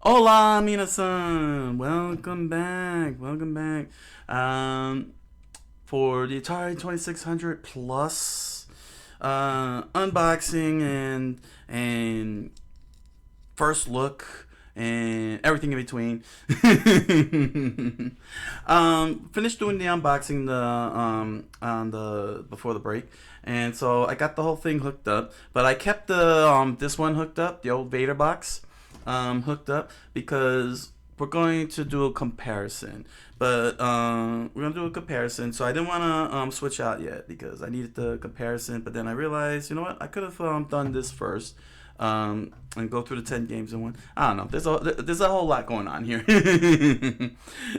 Hola, minasan! Welcome back. Welcome back. For the Atari 2600 Plus unboxing and first look and everything in between. Finished doing the unboxing on the before the break, and so I got the whole thing hooked up. But I kept the this one hooked up, the old Vader box, hooked up because we're going to do a comparison. But we're gonna do a comparison, so I didn't want to switch out yet because I needed the comparison. But then I realized, you know what, I could have done this first, and go through the 10 games in one. I don't know. There's a whole lot going on here.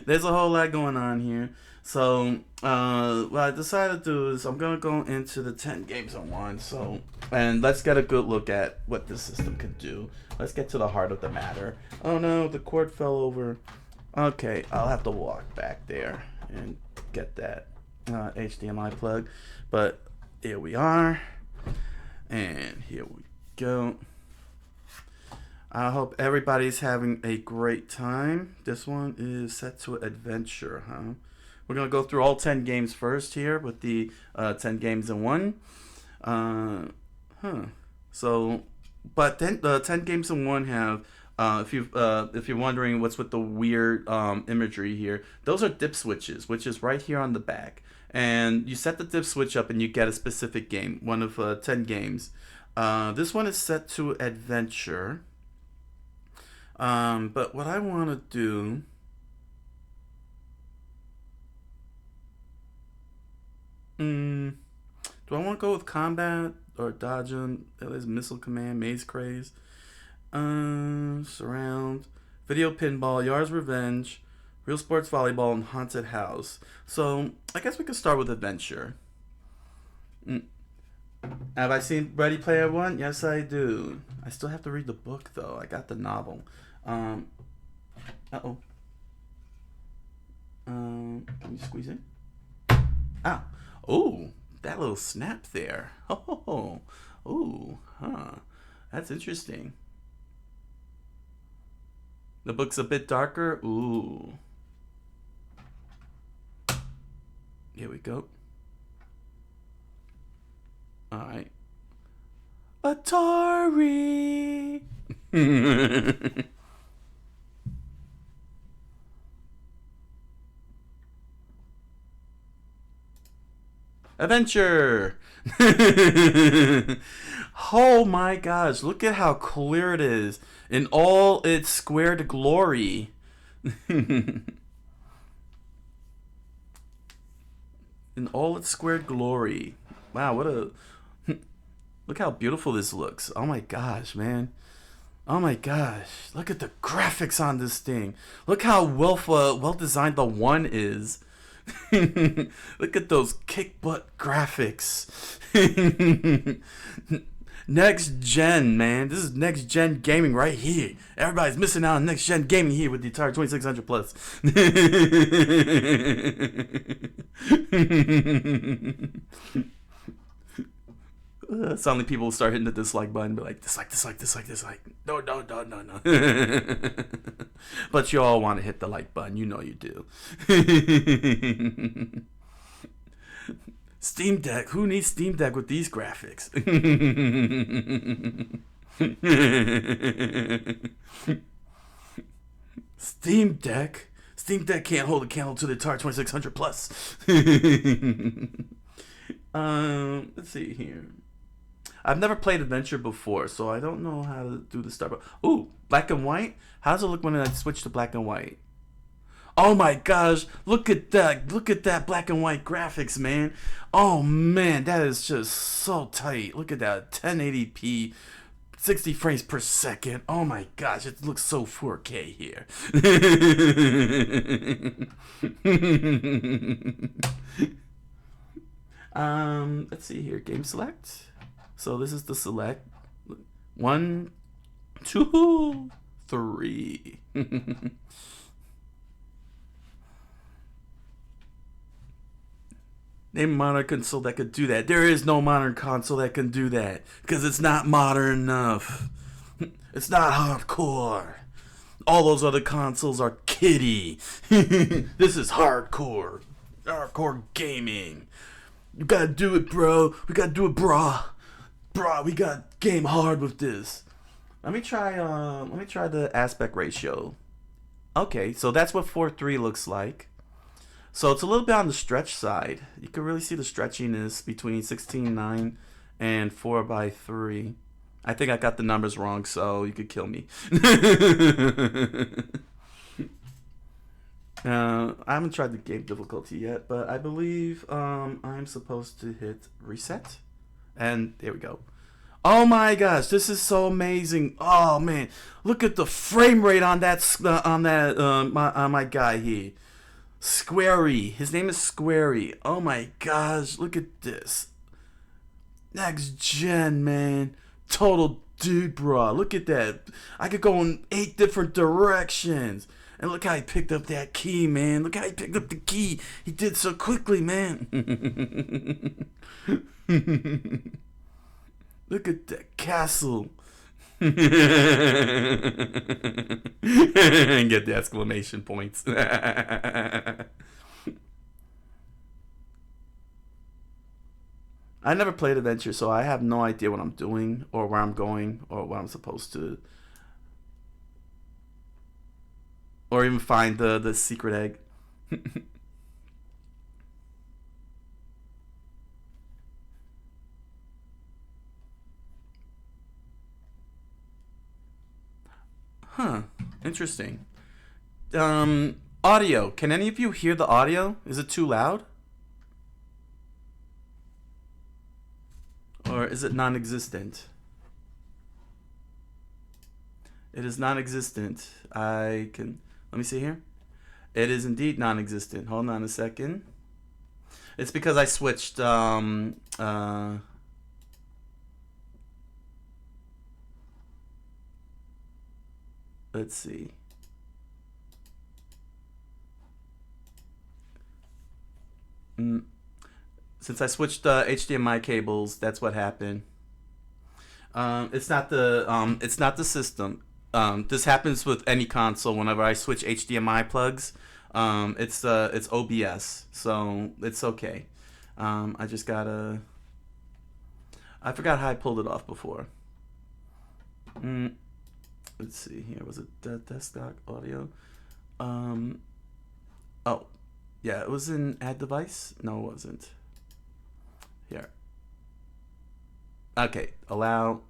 There's a whole lot going on here. So what I decided to do is I'm gonna go into the 10 games in one. So and let's get a good look at what this system can do. Let's get to the heart of the matter. Oh no, the cord fell over. Okay, I'll have to walk back there and get that HDMI plug. But here we are, and here we go. I hope everybody's having a great time. This one is set to adventure, huh? We're gonna go through all 10 games first here with the 10 games in one. So, but then the 10 games in one have, if you're wondering what's with the weird imagery here, those are dip switches, which is right here on the back. And you set the dip switch up and you get a specific game, one of 10 games. This one is set to adventure. But what I want to do... do I want to go with combat or dodging? There's missile command, maze craze, surround, video pinball, Yar's revenge, real sports volleyball, and haunted house. So I guess we could start with adventure. Have I seen Ready Player One? Yes, I do. I still have to read the book though. I got the novel. Uh-oh. Can you squeeze in? Ow. Oh, that little snap there. Oh, huh. That's interesting. The book's a bit darker. Ooh. Here we go. Alright. Atari! Adventure! Oh my gosh, look at how clear it is in all its squared glory. In all its squared glory. Wow, what a... Look how beautiful this looks. Oh my gosh, man. Oh my gosh. Look at the graphics on this thing. Look how well designed the one is. Look at those kick butt graphics. Next gen, man. This is next gen gaming right here. Everybody's missing out on next gen gaming here with the Atari 2600 Plus. Suddenly people will start hitting the dislike button and be like, dislike, dislike, dislike, dislike. No, no, no, no, no. But you all want to hit the like button. You know you do. Steam Deck. Who needs Steam Deck with these graphics? Steam Deck? Steam Deck can't hold a candle to the Atari 2600 Plus. Let's see here. I've never played Adventure before, so I don't know how to do the start. Ooh, black and white? How does it look when I switch to black and white? Oh my gosh, look at that. Look at that black and white graphics, man. Oh man, that is just so tight. Look at that, 1080p, 60 frames per second. Oh my gosh, it looks so 4K here. Let's see here, game select. So this is the select. 1, 2, 3. Name a modern console that could do that. There is no modern console that can do that because it's not modern enough. It's not hardcore. All those other consoles are kiddie. This is hardcore. Hardcore gaming. You gotta do it, bro. We gotta do it, brah. Brah, we gotta game hard with this. Let me try the aspect ratio. Okay, so that's what 4:3 looks like. So it's a little bit on the stretch side. You can really see the stretchiness between 16:9 and 4:3. I think I got the numbers wrong, so you could kill me. I haven't tried the game difficulty yet, but I believe I'm supposed to hit reset. And there we go. Oh my gosh, this is so amazing! Oh man, look at the frame rate on that my guy here, Squarey. His name is Squarey. Oh my gosh, look at this. Next gen, man. Total dude, bro. Look at that. I could go in 8 different directions. And look how he picked up that key, man. Look how he picked up the key. He did so quickly, man. Look at that castle. And get the exclamation points. I never played Adventure, so I have no idea what I'm doing or where I'm going or what I'm supposed to, or even find the secret egg. Huh. Interesting. Audio. Can any of you hear the audio? Is it too loud? Or is it non-existent? It is non-existent. Let me see here. It is indeed non-existent. Hold on a second. It's because I switched, let's see. Since I switched HDMI cables, that's what happened. It's not the system. This happens with any console. Whenever I switch HDMI plugs, it's OBS, so it's okay. I just gotta. I forgot how I pulled it off before. Let's see here. Was it desktop audio? Oh, yeah. It was in add device. No, it wasn't. Here. Okay, allow.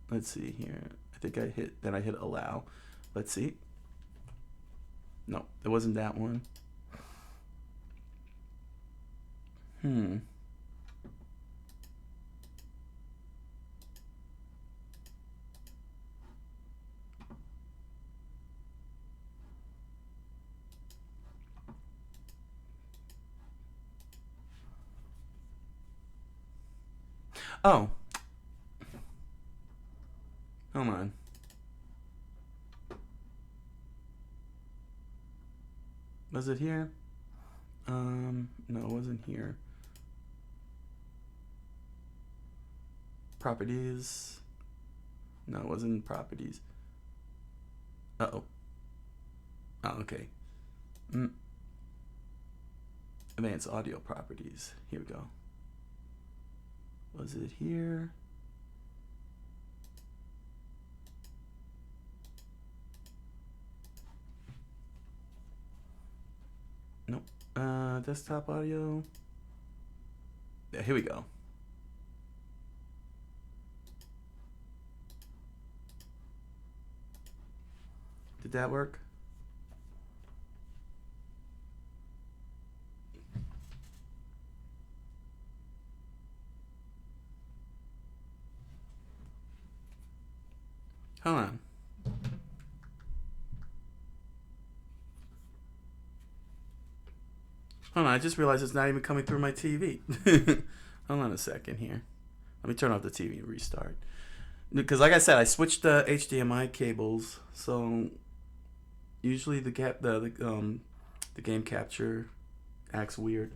Let's see here. I think I hit allow. Let's see. No, it wasn't that one. Oh. Hold on. Was it here? No, it wasn't here. Properties. No, it wasn't properties. Uh-oh. Oh, okay. Advanced audio properties. Here we go. Was it here? Nope. Desktop audio. Yeah, here we go. Did that work? Hold on. Hold on, I just realized it's not even coming through my TV. Hold on a second here. Let me turn off the TV and restart. Because like I said, I switched the HDMI cables, so usually the game capture acts weird.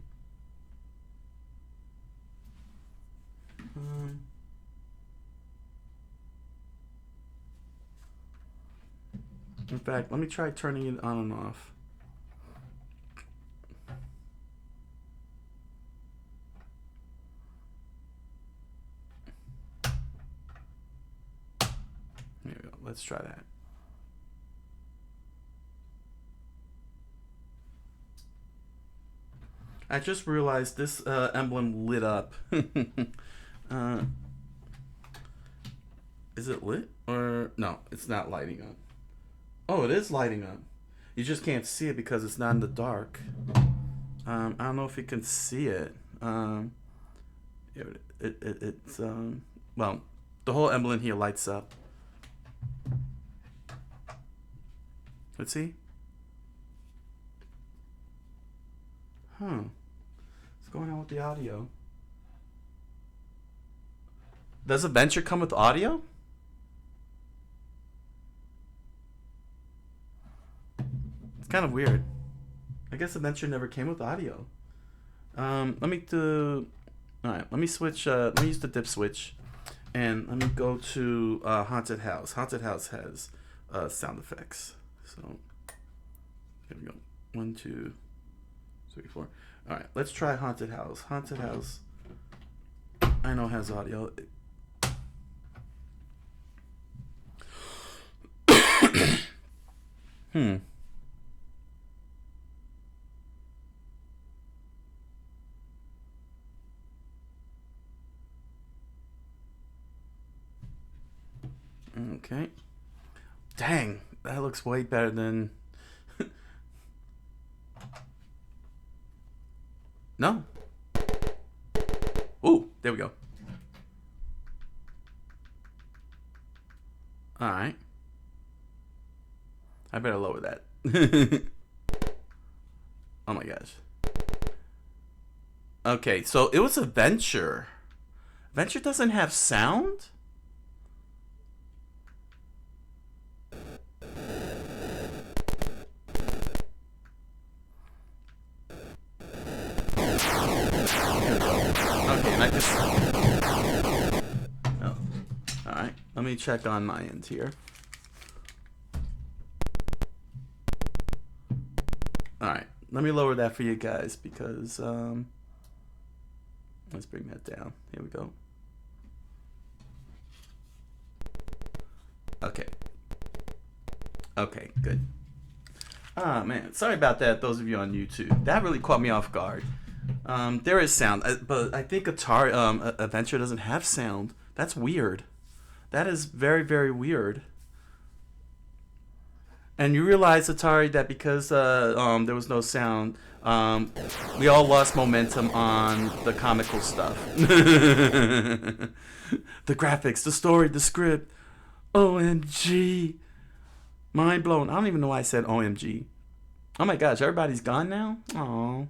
In fact, let me try turning it on and off. There we go. Let's try that. I just realized this emblem lit up. Is it lit? Or no, it's not lighting up. Oh, it is lighting up. You just can't see it because it's not in the dark. I don't know if you can see it. It's well, the whole emblem here lights up. Let's see. Huh. What's going on with the audio? Does Adventure come with audio? It's kind of weird. I guess Adventure never came with audio. Let me do. All right. Let me switch. Let me use the dip switch, and let me go to Haunted House. Haunted House has sound effects. So here we go. 1, 2, 3, 4. All right. Let's try Haunted House. Haunted House. I know has audio. Okay. Dang, that looks way better than... No. Ooh, there we go. Alright. I better lower that. Oh my gosh. Okay, so it was Adventure. Adventure doesn't have sound? Okay, and I just... Oh. Alright, let me check on my end here. Alright, let me lower that for you guys because, let's bring that down. Here we go. Okay. Okay, good. Ah, man. Sorry about that, those of you on YouTube. That really caught me off guard. There is sound, but I think Atari Adventure doesn't have sound. That's weird. That is very, very weird. And you realize, Atari, that because there was no sound, we all lost momentum on the comical stuff. The graphics, the story, the script. OMG. Mind blown. I don't even know why I said OMG. Oh my gosh, everybody's gone now? Aww.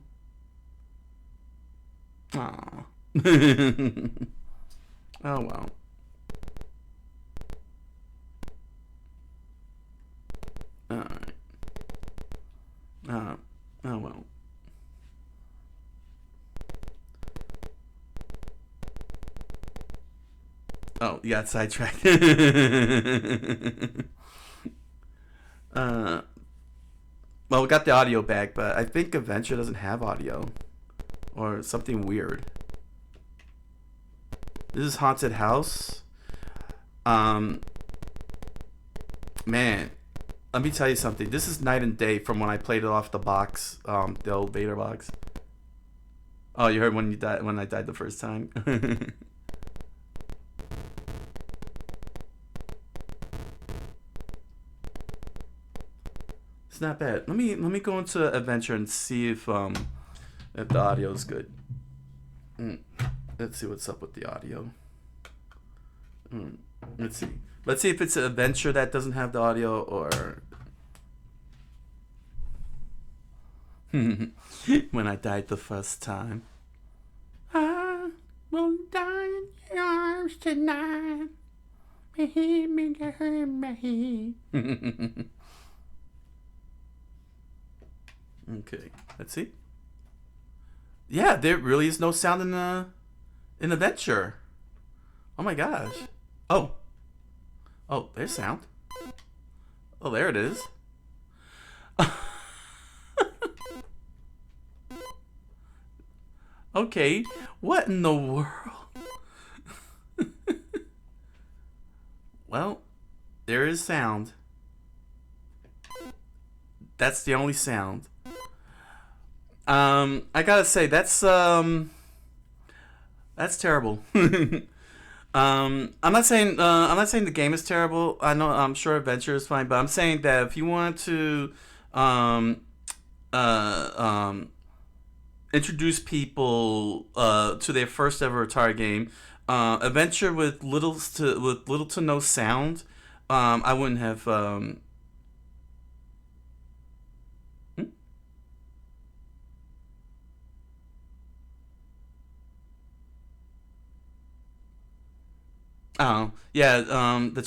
Aww. Oh well. Alright. Oh well. Oh, you got sidetracked. Well, we got the audio back, but I think Adventure doesn't have audio. Or something weird. This is Haunted House. Man, let me tell you something. This is night and day from when I played it off the box, the old Vader box. Oh, you heard when I died the first time? It's not bad. Let me go into Adventure and see if the audio is good. Let's see what's up with the audio. Let's see. Let's see if it's an Adventure that doesn't have the audio or when I died the first time. I will die in your arms tonight. Okay, let's see. Yeah, there really is no sound in Adventure. Oh my gosh. Oh, there's sound. Oh, there it is. Okay, what in the world? Well, there is sound. That's the only sound. I gotta say that's terrible. I'm not saying the game is terrible. I'm sure adventure is fine, but I'm saying that if you want to um, uh, um, introduce people to their first ever Atari game, adventure with little to no sound, I wouldn't have. Hmm? Oh yeah, the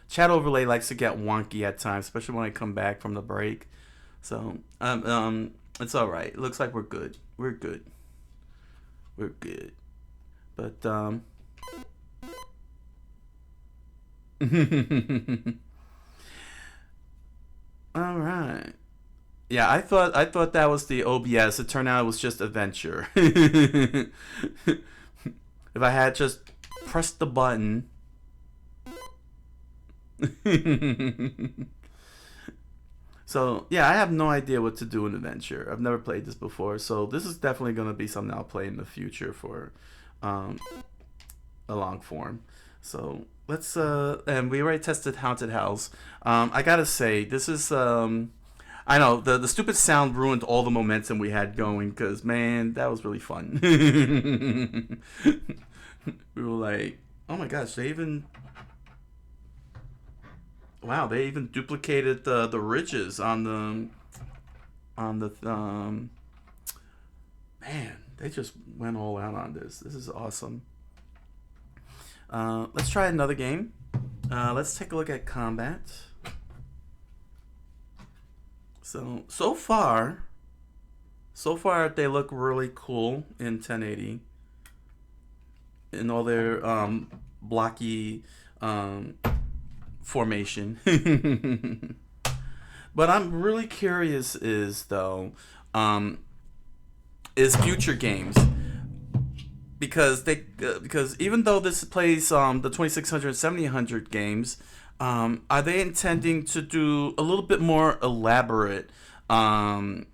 chat overlay likes to get wonky at times, especially when I come back from the break. So it's all right. It looks like we're good. We're good. We're good. But all right. Yeah, I thought that was the OBS. It turned out it was just adventure. If I had just pressed the button. So yeah, I have no idea what to do in adventure. I've never played this before, so this is definitely gonna be something I'll play in the future for um, a long form. So let's and we already tested Haunted House. I gotta say, this is I know the stupid sound ruined all the momentum we had going because man, that was really fun. We were like, oh my gosh, they even wow, they even duplicated the ridges on the man. They just went all out on this. This is awesome. Let's try another game. Let's take a look at combat. So far they look really cool in 1080 in all their blocky um, formation. But I'm really curious is though um, is future games because even though this plays the 2600 7800 games, are they intending to do a little bit more elaborate um,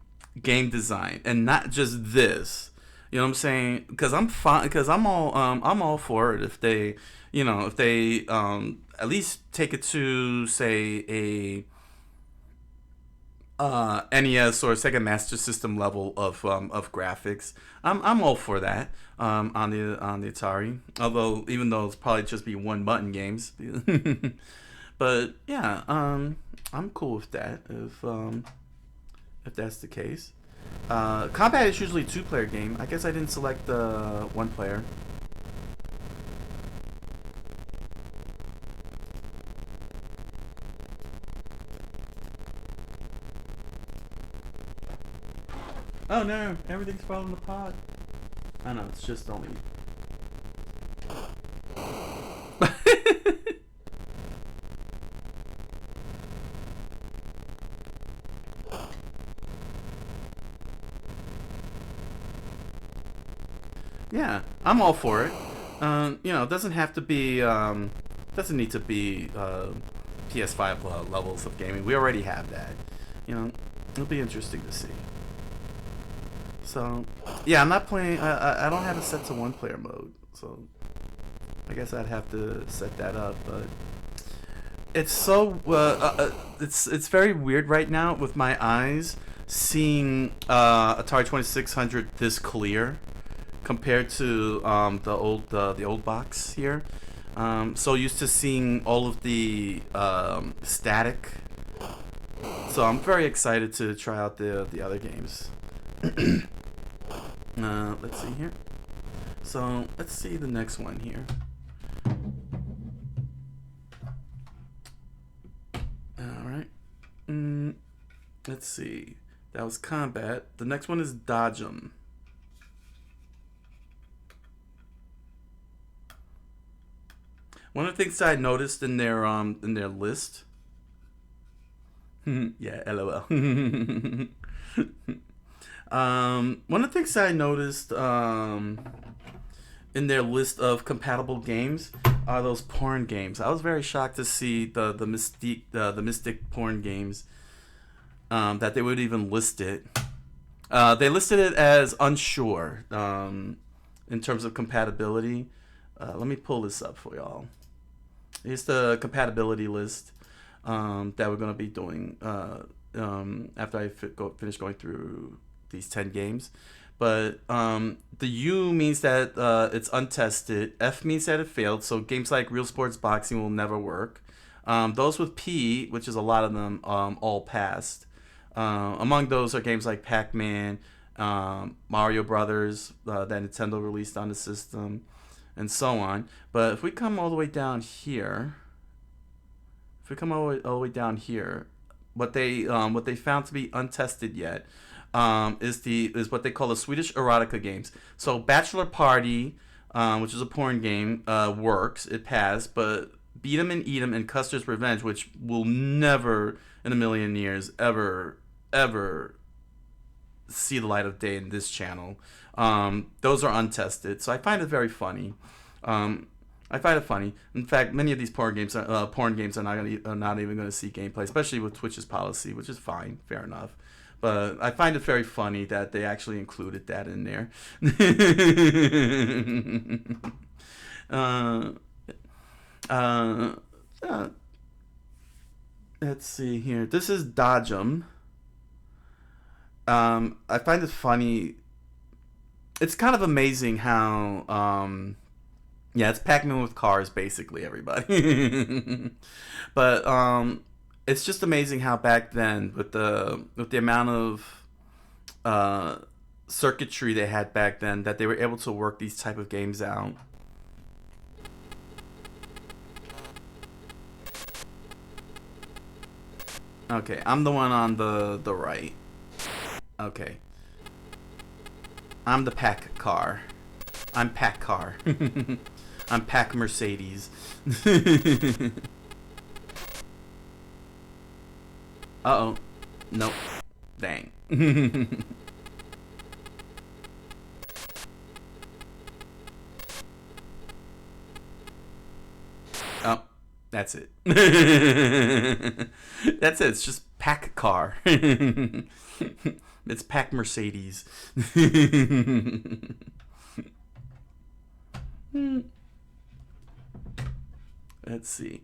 game design and not just this? You know what I'm saying? Because I'm fine. Because I'm all for it if they, if they at least take it to say a NES or Sega Master System level of graphics. I'm all for that on the Atari. Although even though it's probably just be one button games, but yeah, I'm cool with that if that's the case. Combat is usually a two-player game. I guess I didn't select the one player. Oh no, everything's falling apart. I know, it's just only. Yeah, I'm all for it. It doesn't have to be, doesn't need to be PS5 levels of gaming. We already have that. It'll be interesting to see. So, yeah, I'm not playing. I don't have it set to one player mode, so I guess I'd have to set that up. But it's so it's very weird right now with my eyes seeing Atari 2600 this clear compared to the old box here. So used to seeing all of the static. So I'm very excited to try out the other games. Let's see here. So let's see the next one here. All right. Let's see. That was combat. The next one is dodge 'em. One of the things that I noticed in their list Yeah, LOL. One of the things I noticed in their list of compatible games are those porn games. I was very shocked to see the Mystic porn games, that they would even list it. They listed it as unsure in terms of compatibility. Let me pull this up for y'all. Here's the compatibility list that we're going to be doing after I finish going through these 10 games. But the U means that it's untested. F means that it failed. So games like Real Sports Boxing will never work. Those with P, which is a lot of them, all passed. Among those are games like Pac-Man, Mario Brothers that Nintendo released on the system, and so on. But if we come all the way down here, all the way down here, what they found to be untested yet is what they call the Swedish erotica games. So Bachelor Party, which is a porn game, works. It passed, but Beat 'em and Eat 'em and Custer's Revenge, which will never in a million years ever see the light of day in this channel. Those are untested, so I find it very funny. I find it funny. In fact, many of these porn games are not even going to see gameplay, especially with Twitch's policy, which is fine, fair enough. But I find it very funny that they actually included that in there. Let's see here. This is Dodgem. I find it funny. It's kind of amazing how, yeah, it's Pac-Man with cars, basically, everybody. But it's just amazing how back then, with the amount of circuitry they had back then, that they were able to work these type of games out. Okay, I'm the one on the right. Okay. I'm the Pac car. I'm Pac car. I'm Pac Mercedes. Uh-oh. Nope. Dang. Oh, that's it. That's it. It's just Pac car. It's Pac Mercedes. Let's see.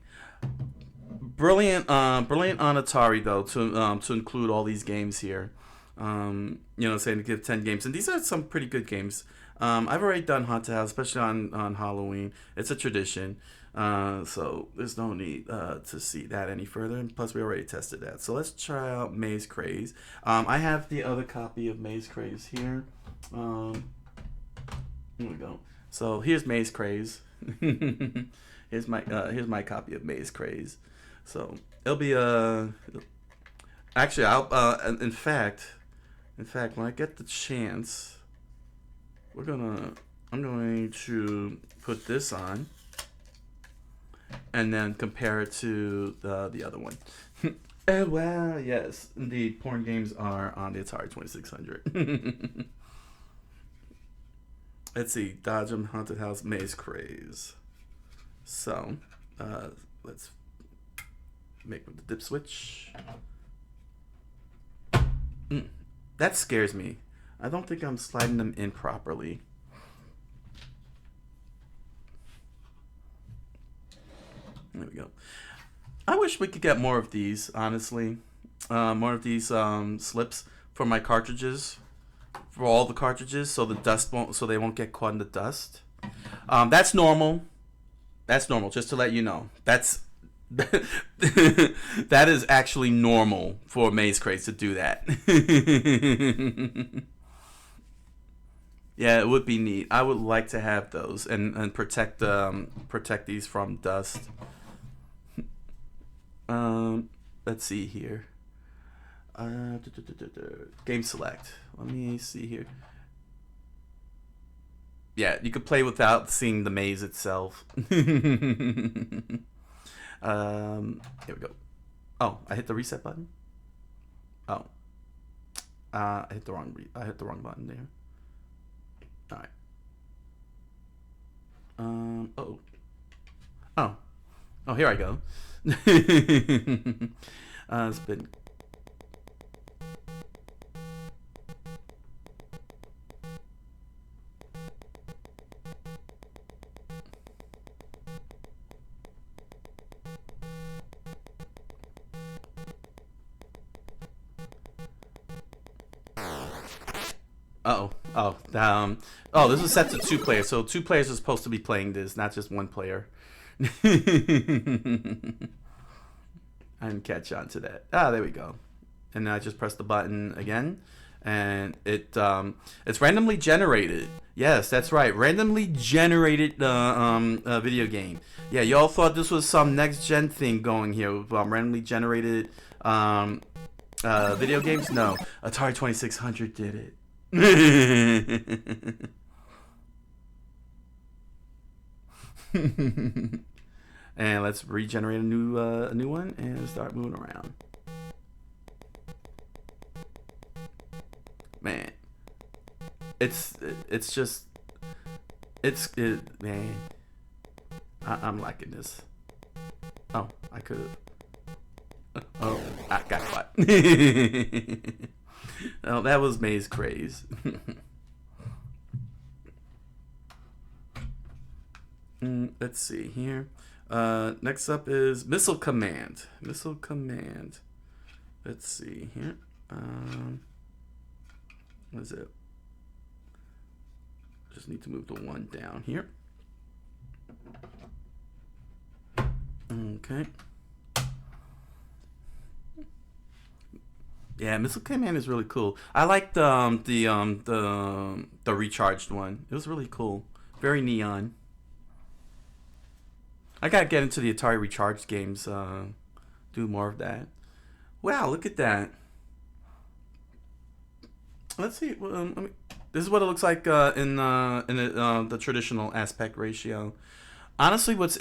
Brilliant on Atari though to include all these games here. Saying to give 10 games, and these are some pretty good games. I've already done Haunted House, especially on Halloween. It's a tradition, so there's no need to see that any further. And plus, we already tested that. So let's try out Maze Craze. I have the other copy of Maze Craze here. Here we go. So here's Maze Craze. Here's my copy of Maze Craze. So it'll be actually I'll in fact when I get the chance, I'm going to put this on and then compare it to the other one. Well, yes, indeed, porn games are on the Atari 2600. Let's see, Dodgem, Haunted House, Maze Craze. So, let's make the dip switch. That scares me. I don't think I'm sliding them in properly. There we go. I wish we could get more of these, honestly. More of these slips for my cartridges. For all the cartridges, so they won't get caught in the dust. That's normal. That's normal, just to let you know. That is actually normal for Maze Craze to do that. Yeah, it would be neat. I would like to have those and protect these from dust. Let's see here. Game select. Let me see here. Yeah, you could play without seeing the maze itself. Here we go. Oh, I hit the reset button? Oh, I hit the wrong. I hit the wrong button there. All right. Oh. Oh. Oh, here I go. It's been. Uh-oh. Oh, this is set to 2 players, so 2 players are supposed to be playing this, not just 1 player. I didn't catch on to that. Ah, there we go. And then I just press the button again, and it's randomly generated. Yes, that's right, randomly generated video game. Yeah, y'all thought this was some next gen thing going here with randomly generated video games? No, Atari 2600 did it. And let's regenerate a new one and start moving around. Man, man. I'm liking this. Oh, I could have. Oh, I got caught. Oh, that was Maze Craze. Let's see here. Next up is Missile Command. Missile Command. Let's see here. What is it? Just need to move the 1 down here. Okay. Yeah, Missile Command is really cool. I like the recharged one. It was really cool. Very neon. I gotta get into the Atari recharged games. Do more of that. Wow, look at that. Let's see. This is what it looks like in the traditional aspect ratio. Honestly, what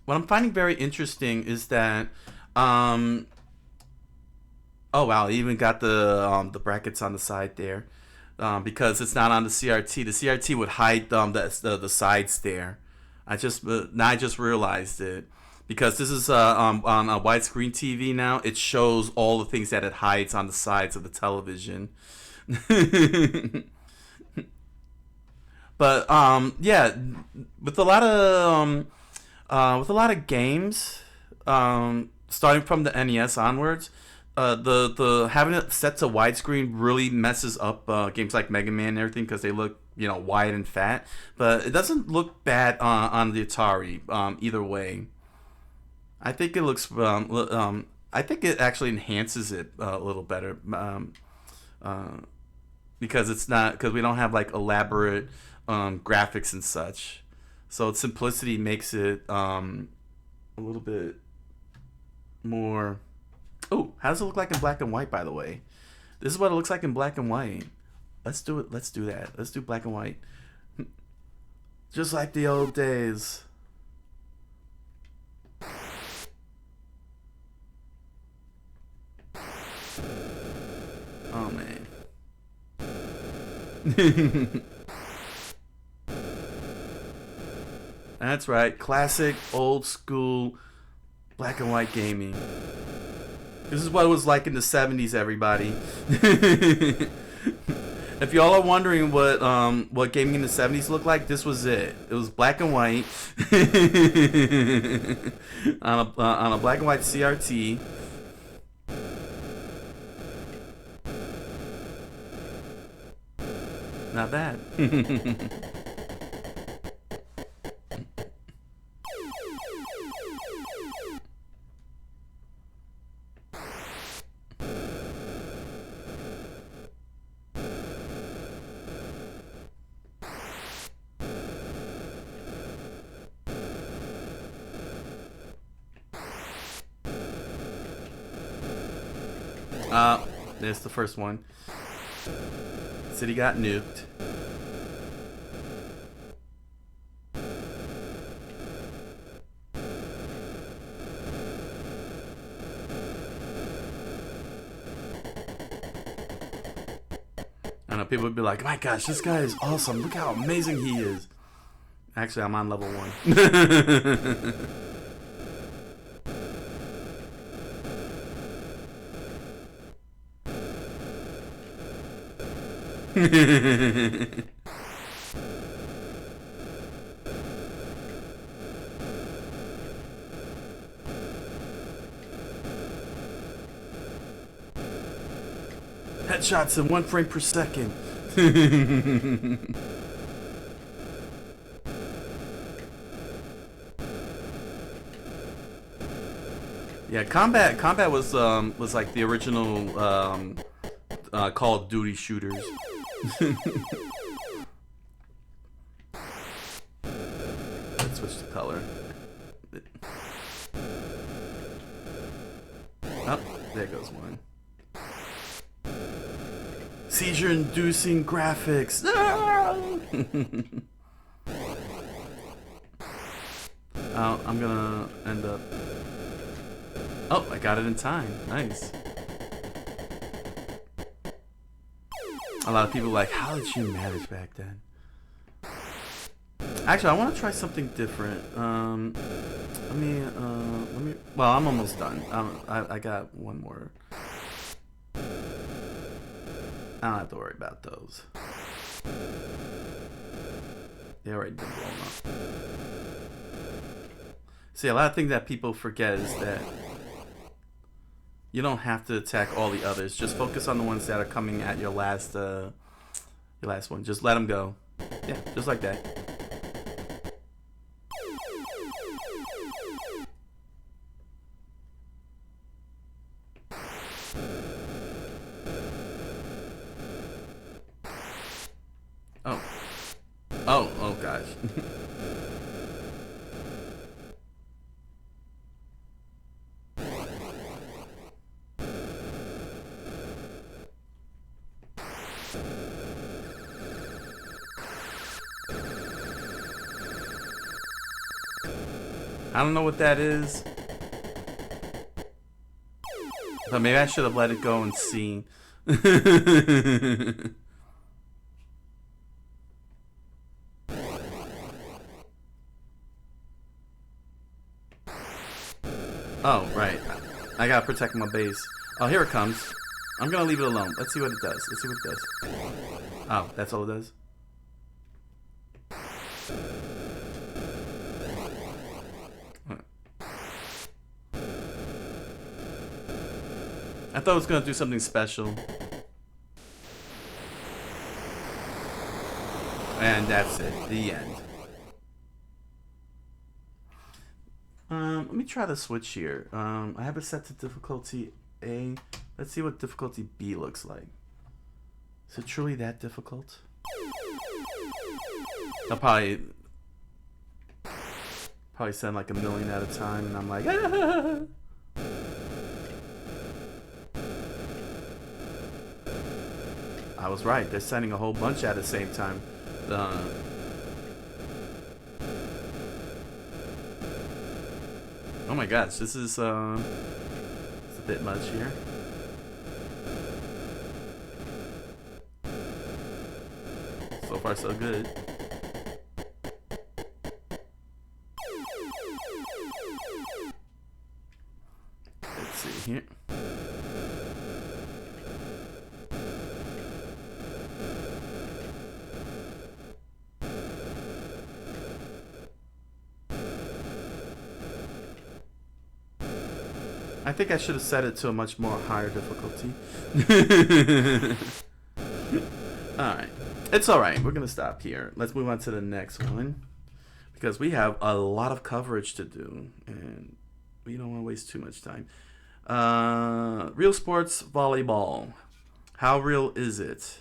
I'm finding very interesting is that, oh wow, I even got the brackets on the side there, because it's not on the CRT. The CRT would hide the sides there. I just realized it, because this is on a widescreen TV now. It shows all the things that it hides on the sides of the television. But yeah, with a lot of games, starting from the NES onwards, the having it set to widescreen really messes up games like Mega Man and everything, because they look wide and fat. But it doesn't look bad on the Atari either way. I think it looks I think it actually enhances it a little better, because we don't have like elaborate graphics and such. So its simplicity makes it a little bit more. Oh, how does it look like in black and white, by the way? This is what it looks like in black and white. Let's do it. Let's do that. Let's do black and white. Just like the old days. Oh, man. That's right. Classic, old school, black and white gaming. This is what it was like in the 70s, everybody. If y'all are wondering what gaming in the 70s looked like, this was it. It was black and white on a black and white CRT. Not bad. There's the first one. City got nuked. people would be like, my gosh, this guy is awesome. Look how amazing he is. Actually, I'm on level 1. Headshots in 1 frame per second. Yeah, combat was like the original Call of Duty shooters. Let's switch the color. Oh, there goes one. Seizure-inducing graphics. No! Oh, I'm gonna end up. Oh, I got it in time. Nice. A lot of people are like, how did you manage back then? Actually, I want to try something different. Let me. Well, I'm almost done. I got one more. I don't have to worry about those. They already been blown up. See, a lot of things that people forget is that you don't have to attack all the others. Just focus on the ones that are coming at your last one. Just let them go. Yeah, just like that. Oh gosh. I don't know what that is. But maybe I should have let it go and see. Oh, right. I gotta protect my base. Oh, here it comes. I'm gonna leave it alone. Let's see what it does. Let's see what it does. Oh, that's all it does? I thought it was gonna do something special. And that's it. The end. Let me try the switch here. I have it set to difficulty A. Let's see what difficulty B looks like. Is it truly that difficult? I'll probably send like 1,000,000 at a time, and I'm like, ah! I was right. They're sending a whole bunch at the same time. Oh my gosh, this is it's a bit much here. So far, so good. Let's see here. I think I should have set it to a much more higher difficulty. Alright. It's alright. We're going to stop here. Let's move on to the next one. Because we have a lot of coverage to do. And we don't want to waste too much time. Real sports volleyball. How real is it?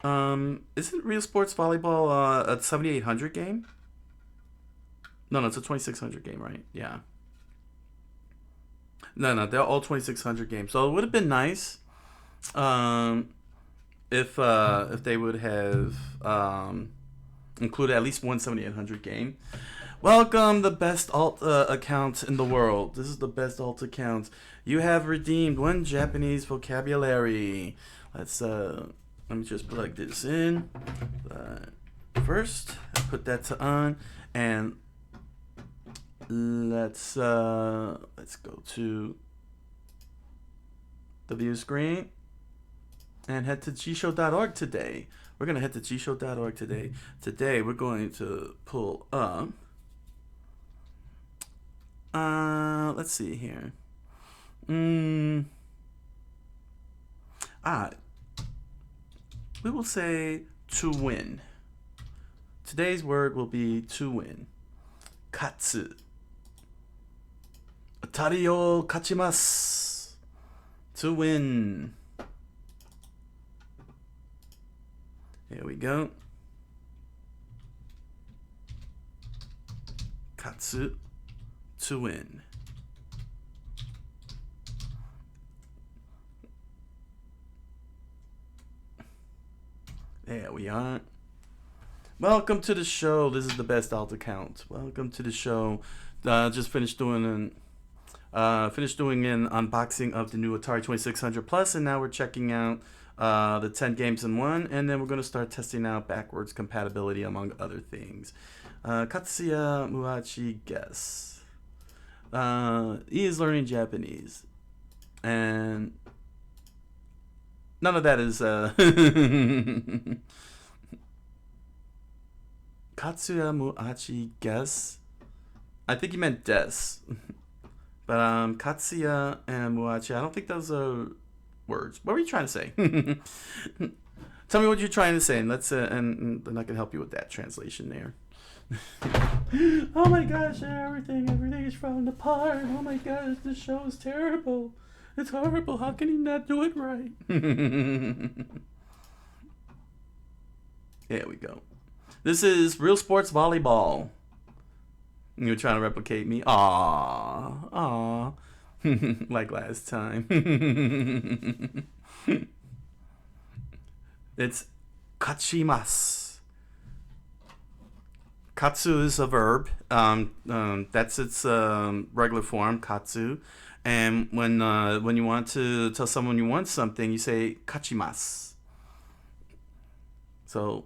Isn't real sports volleyball a 7800 game? No, it's a 2600 game, right? Yeah. No, they're all 2600 games. So it would have been nice if they would have included at least one 7800 game. Welcome, the best alt account in the world. This is the best alt account. You have redeemed 1 Japanese vocabulary. let me just plug this in first. Put that to on, and let's go to the view screen and head to gshow.org today. We're gonna head to gshow.org today. Today we're going to pull up. Let's see here. We will say to win. Today's word will be to win. Katsu. Atari o kachimasu. To win. Here we go. Katsu. To win. There we are. Welcome to the show. This is the best alt account. Welcome to the show. Just finished doing an unboxing of the new Atari 2600 Plus, and now we're checking out the 10 games in one, and then we're going to start testing out backwards compatibility among other things. Katsuya Muachi guess. He is learning Japanese, and none of that is Katsuya Muachi guess. I think he meant des. But Katsuya and Muachi, I don't think those are words. What were you trying to say? Tell me what you're trying to say, and let's and then I can help you with that translation there. Oh my gosh, everything is falling apart. Oh my gosh, this show is terrible. It's horrible. How can he not do it right? There we go. This is Real Sports Volleyball. You're trying to replicate me? Aww. Like last time. It's kachimasu. Katsu is a verb. That's its regular form, katsu. And when you want to tell someone you want something, you say kachimasu. So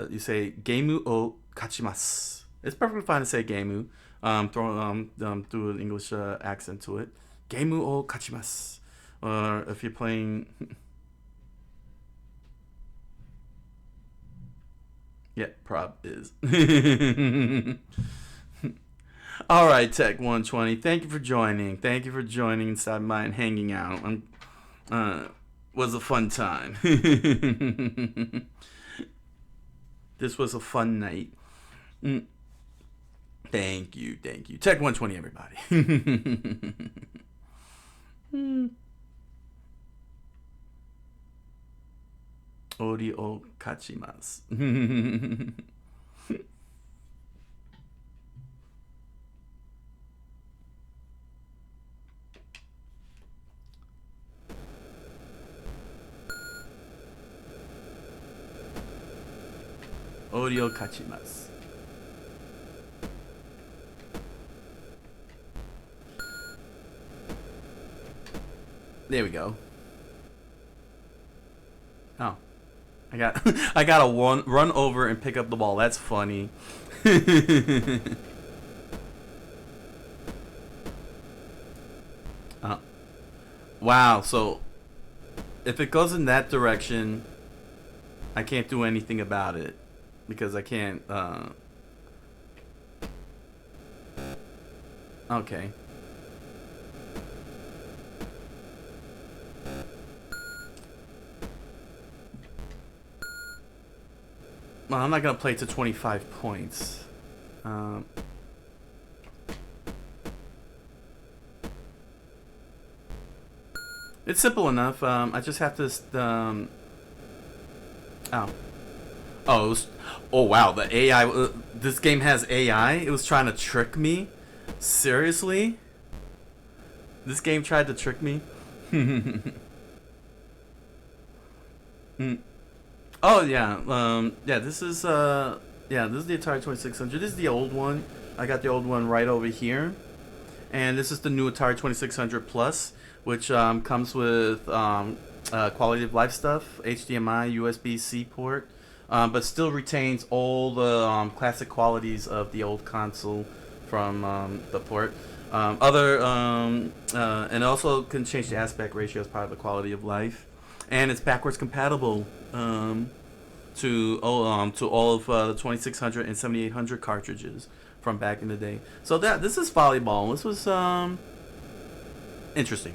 you say geimu o kachimasu. It's perfectly fine to say geimu. Do an English accent to it. Geimu o kachimasu. Or if you're playing. Yeah, prob is. All right, Tech 120. Thank you for joining. Thank you for joining and stopping by and hanging out. Was a fun time. This was a fun night. Thank you. Tech 120, everybody. Ori o kachimasu. Ori o kachimasu. There we go. Oh. I gotta run over and pick up the ball. That's funny. Wow, so if it goes in that direction, I can't do anything about it because I can't okay. Well, I'm not going to play to 25 points. It's simple enough. I just have to... Oh, wow. The AI... this game has AI? It was trying to trick me? Seriously? This game tried to trick me? Oh yeah, this is the Atari 2600. This is the old one. I got the old one right over here, and this is the new Atari 2600 Plus, which comes with quality of life stuff, HDMI, USB-C port, but still retains all the classic qualities of the old console from the port. And also can change the aspect ratio as part of the quality of life, and it's backwards compatible to all of the 2600 and 7800 cartridges from back in the day. So this is volleyball. This was interesting.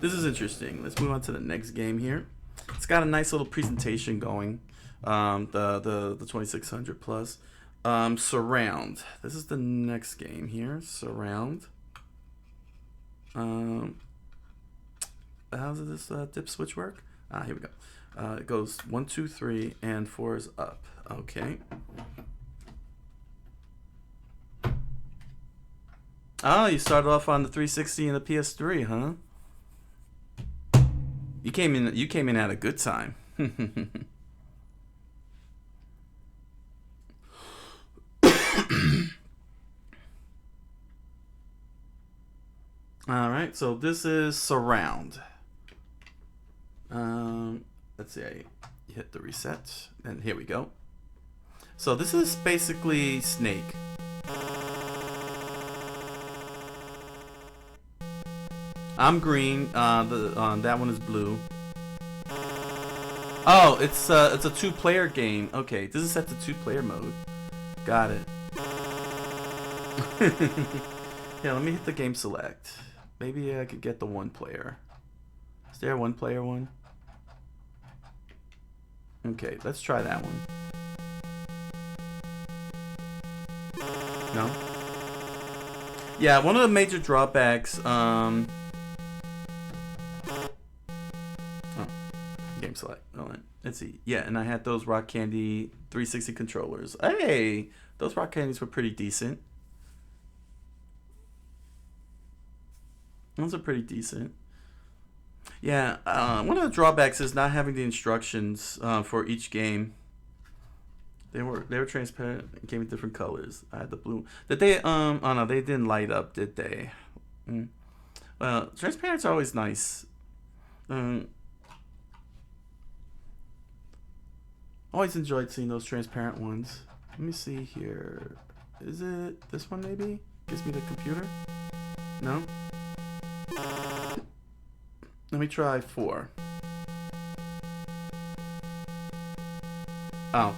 This is interesting. Let's move on to the next game here. It's got a nice little presentation going. The 2600 plus. Surround. This is the next game here. Surround. How does this dip switch work? Here we go. It goes 1, 2, 3, and 4 is up. Okay. You started off on the 360 and the PS3, huh? You came in at a good time. All right, so this is Surround. Let's see, I hit the reset, and here we go. So this is basically Snake. I'm green. That one is blue. Oh, it's a 2-player game. Okay, this is set to 2-player mode. Got it. Yeah, let me hit the game select. Maybe I could get the 1-player. Is there a 1-player one? Okay, let's try that one. No? Yeah, one of the major drawbacks, game select. Hold on. Let's see. Yeah, and I had those Rock Candy 360 controllers. Hey, those Rock Candies were pretty decent. Those are pretty decent. Yeah, one of the drawbacks is not having the instructions for each game. They were transparent and gave me different colors. I had the blue. Did they oh no, they didn't light up, did they? Well, transparent's always nice. Always enjoyed seeing those transparent ones. Let me see here. Is it this one maybe? Gives me the computer? No? Let me try 4. Oh.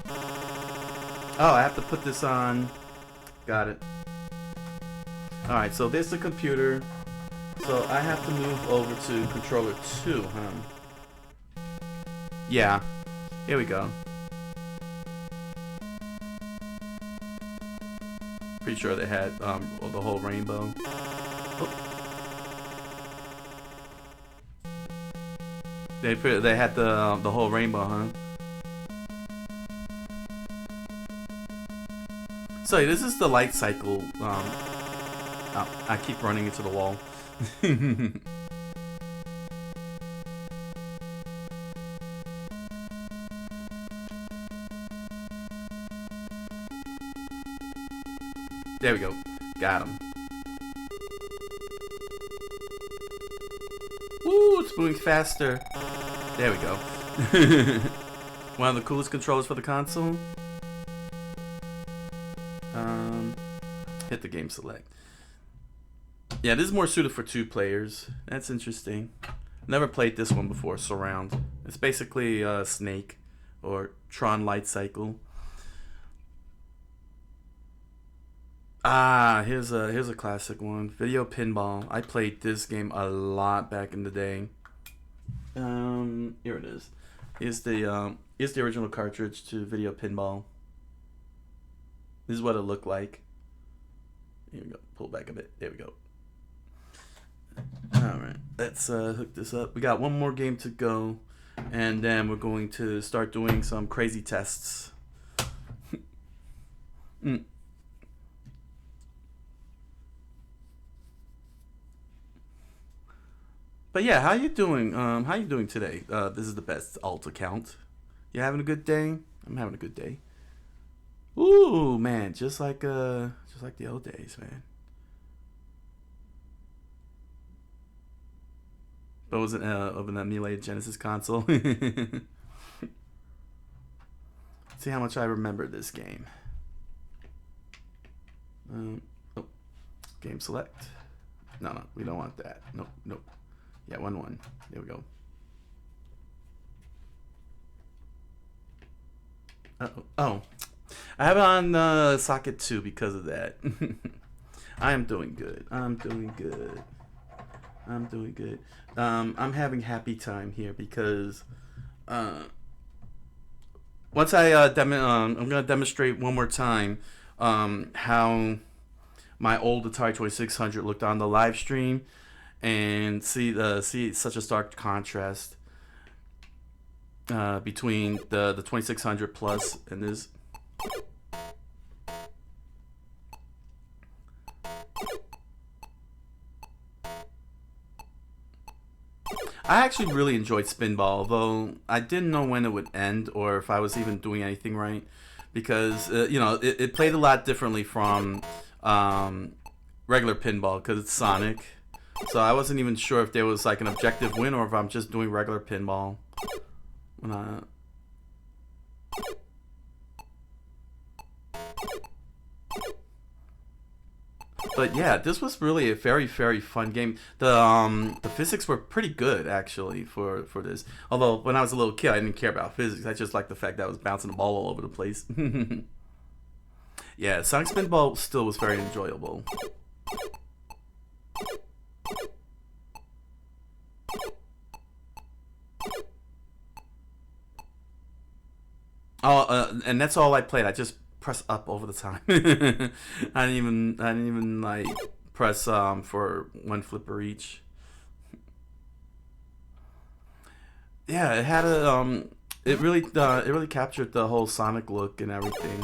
Oh, I have to put this on. Got it. Alright, so there's the computer. So I have to move over to controller 2, huh? Yeah. Here we go. Pretty sure they had the whole rainbow. Oh. They had the whole rainbow, huh? So this is the light cycle. Oh, I keep running into the wall. There we go. Got him. Woo, it's moving faster. There we go. One of the coolest controllers for the console. Hit the game select. Yeah, this is more suited for 2 players. That's interesting. Never played this one before, Surround. It's basically Snake or Tron Light Cycle. Here's a classic one. Video Pinball. I played this game a lot back in the day. Here it is. Here's the original cartridge to Video Pinball. This is what it looked like. Here we go. Pull back a bit. There we go. Alright, let's hook this up. We got one more game to go, and then we're going to start doing some crazy tests. But yeah, how you doing? How you doing today? This is the best alt account. You having a good day? I'm having a good day. Ooh, man, just like the old days, man. But it was of an emulated Genesis console. See how much I remember this game. Oh, game select. No, we don't want that. Nope. Yeah, 1-1. There we go. Oh, I have it on socket 2 because of that. I am doing good. I'm having happy time here because once I'm gonna demonstrate one more time how my old Atari 2600 looked on the live stream, and see such a stark contrast between the 2600 Plus and this. I actually really enjoyed Spinball, though I didn't know when it would end or if I was even doing anything right, because it played a lot differently from regular pinball because it's Sonic. So I wasn't even sure if there was like an objective win or if I'm just doing regular pinball. But yeah, this was really a very, very fun game. The physics were pretty good actually for this. Although when I was a little kid, I didn't care about physics. I just liked the fact that I was bouncing the ball all over the place. Yeah, Sonic Spinball still was very enjoyable. Oh, and that's all I played. I just press up over the time. I didn't even like press for one flipper each. Yeah, it had a it really captured the whole Sonic look and everything.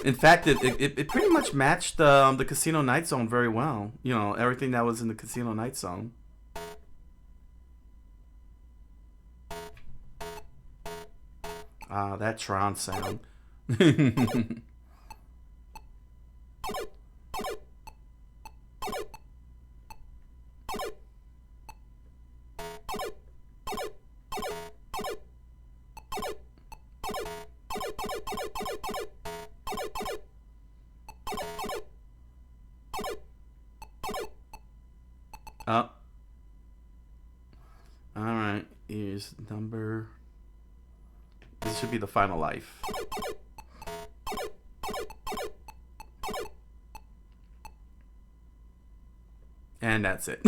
In fact, it pretty much matched the Casino Night Zone very well. You know, everything that was in the Casino Night Zone. That Tron sound. Oh. Alright, here's number... This should be the final life. And that's it.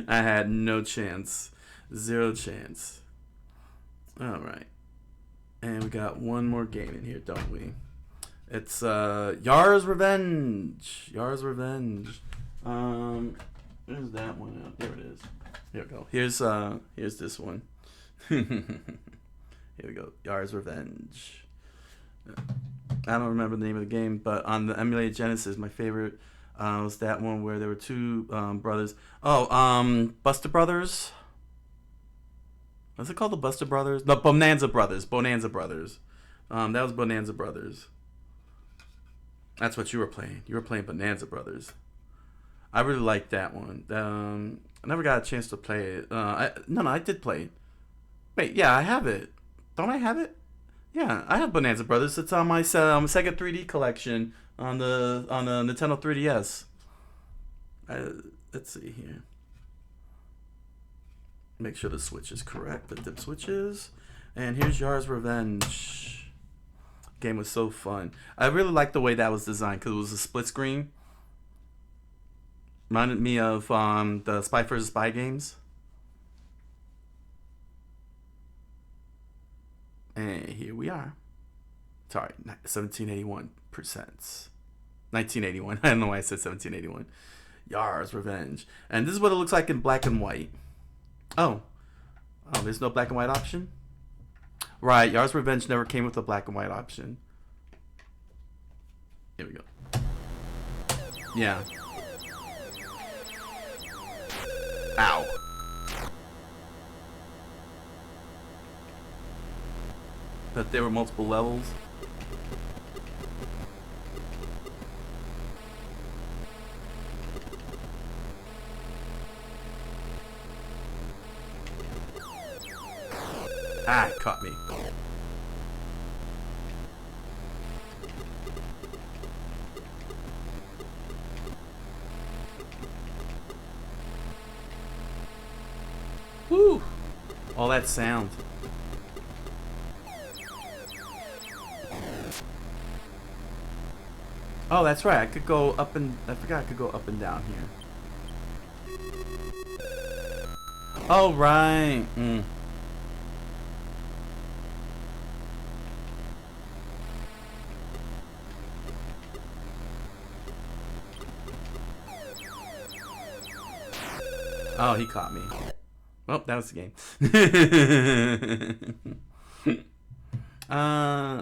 I had no chance. Zero chance. Alright. And we got one more game in here, don't we? It's Yar's Revenge. Yar's Revenge. Where's that one out? There it is. Here we go. Here's this one. Here we go. Yar's Revenge. I don't remember the name of the game, but on the emulated Genesis, my favorite was that one where there were two brothers. Oh, Buster Brothers. What's it called? The Buster Brothers? No, Bonanza Brothers. Bonanza Brothers. That was Bonanza Brothers. That's what you were playing. You were playing Bonanza Brothers. I really liked that one. I never got a chance to play it. No, I did play it. Wait, yeah, I have it. Don't I have it? Yeah, I have Bonanza Brothers. It's on my Sega 3D collection on the Nintendo 3DS. Let's see here. Make sure the switch is correct. The dip switches. And here's Yar's Revenge. Game was so fun. I really liked the way that was designed because it was a split screen. Reminded me of the Spy vs. Spy games. And here we are. Sorry, 1781%. 1981. I don't know why I said 1781. Yar's Revenge. And this is what it looks like in black and white. Oh, there's no black and white option? Right, Yar's Revenge never came with a black and white option. Here we go. Yeah. Ow. But there were multiple levels. Ah, it caught me. Woo! All that sound. Oh, that's right. I could go up and... I forgot I could go up and down here. Oh, right. Oh, he caught me. Well, that was the game.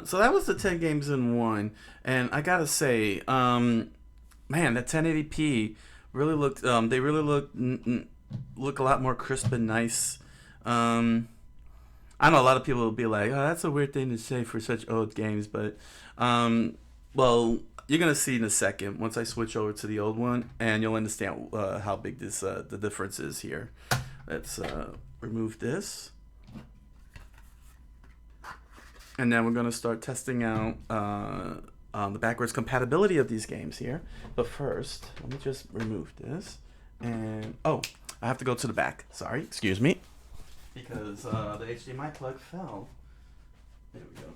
So that was the 10 games in one, and I gotta say, man, that 1080p really looked. They really look a lot more crisp and nice. I know a lot of people will be like, "Oh, that's a weird thing to say for such old games," but well, you're gonna see in a second once I switch over to the old one, and you'll understand how big this the difference is here. Let's remove this. And then we're going to start testing out the backwards compatibility of these games here. But first, let me just remove this. And, oh, I have to go to the back. Sorry, excuse me. Because the HDMI plug fell. There we go.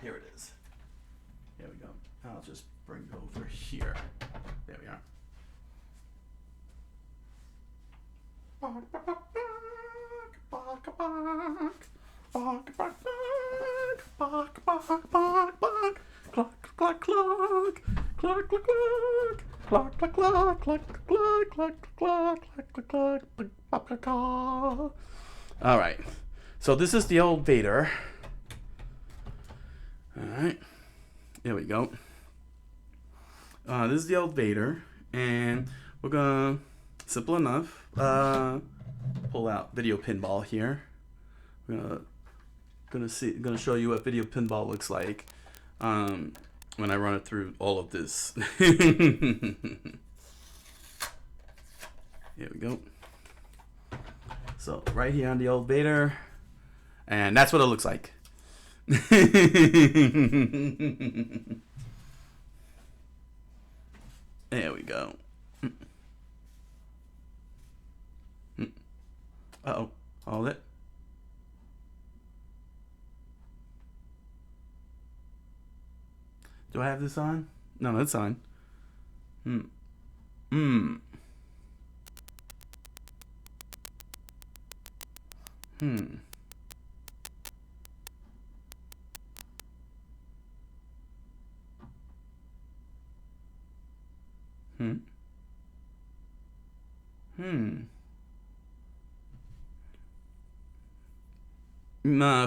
Here it is. Here we go. I'll just bring it over here. There we are. All right. So this is the old Vader. All right. There we go. This is the old Vader, and we're gonna, simple enough, pull out video pinball here. We're gonna show you what video pinball looks like when I run it through all of this. Here we go. So right here on the old Vader, and that's what it looks like. There we go. Uh-oh. Hold it. Do I have this on? No, it's on. Hmm. Hmm.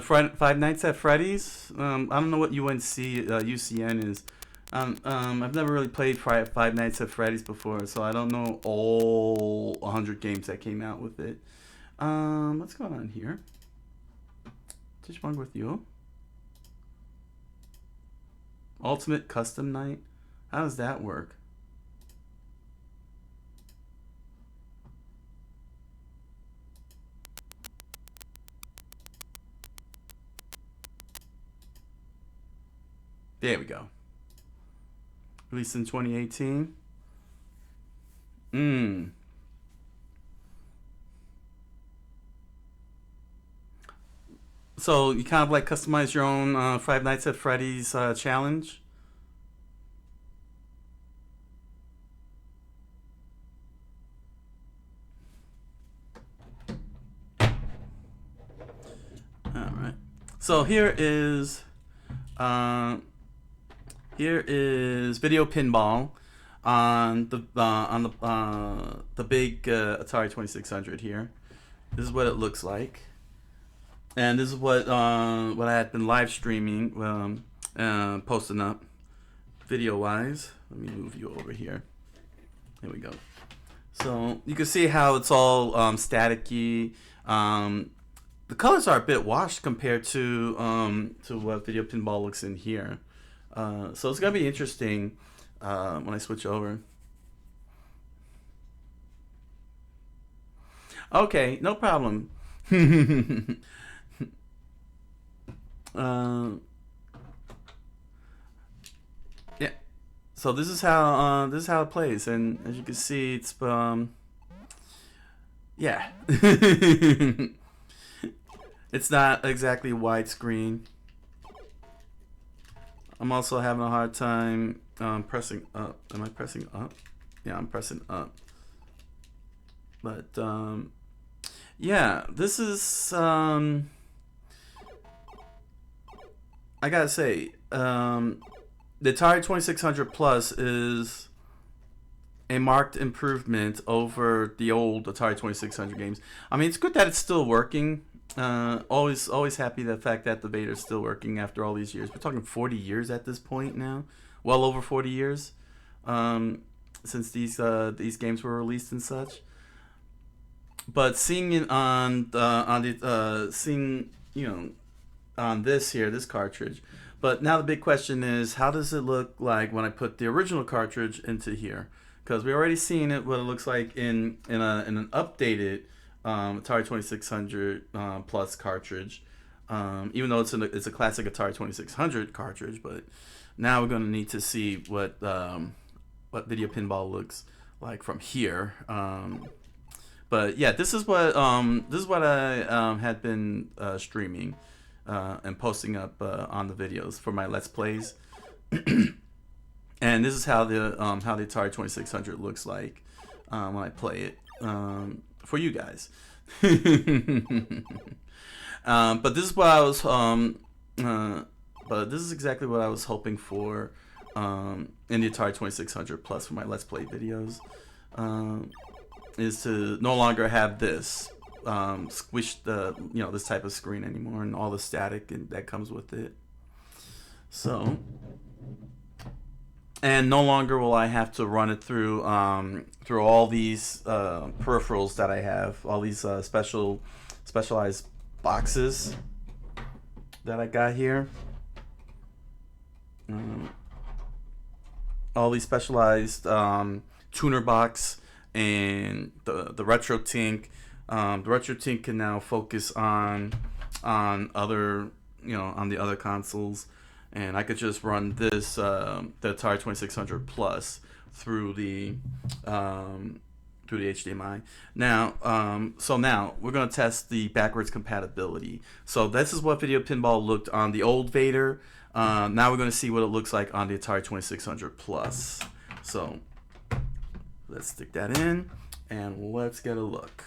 Five Nights at Freddy's. I don't know what UCN is. I've never really played Five Nights at Freddy's before, so I don't know all 100 games that came out with it. What's going on here? What's wrong with you? Ultimate Custom Night? How does that work? There we go. Released in 2018. So you kind of like customize your own Five Nights at Freddy's challenge? Alright. So here is video pinball on the big Atari 2600 here. This is what it looks like, and this is what I had been live streaming, posting up video wise. Let me move you over here. There we go. So you can see how it's all staticky. The colors are a bit washed compared to what video pinball looks in here. So it's gonna be interesting when I switch over. Okay, no problem. uh, yeah. So this is how it plays, and as you can see, it's yeah. It's not exactly widescreen. I'm also having a hard time pressing up. Am I pressing up? Yeah, I'm pressing up. But yeah, this is I gotta say, the Atari 2600 Plus is a marked improvement over the old Atari 2600 games. I mean, it's good that it's still working. Always happy the fact that the Vader's still working after all these years. We're talking 40 years at this point now, well over 40 years since these games were released and such. But seeing it on this cartridge. But now the big question is, how does it look like when I put the original cartridge into here? Because we already seen what it looks like in an updated Atari 2600 Plus cartridge. Even though it's a classic Atari 2600 cartridge, but now we're going to need to see what video pinball looks like from here. But yeah, this is what I had been streaming and posting up on the videos for my Let's Plays. And this is how the Atari 2600 looks like when I play it for you guys. But this is what I was but this is exactly what I was hoping for in the Atari 2600 Plus for my Let's Play videos. Is to no longer have this squish this type of screen anymore and all the static that comes with it. So, and no longer will I have to run it through all these peripherals that I have, all these specialized boxes that I got here. All these specialized tuner box. And the RetroTink, the RetroTink can now focus on other on the other consoles, and I could just run this the Atari 2600 Plus through the HDMI. Now, so now we're gonna test the backwards compatibility. So this is what video pinball looked on the old Vader. Now we're gonna see what it looks like on the Atari 2600 Plus. So. Let's stick that in, and let's get a look.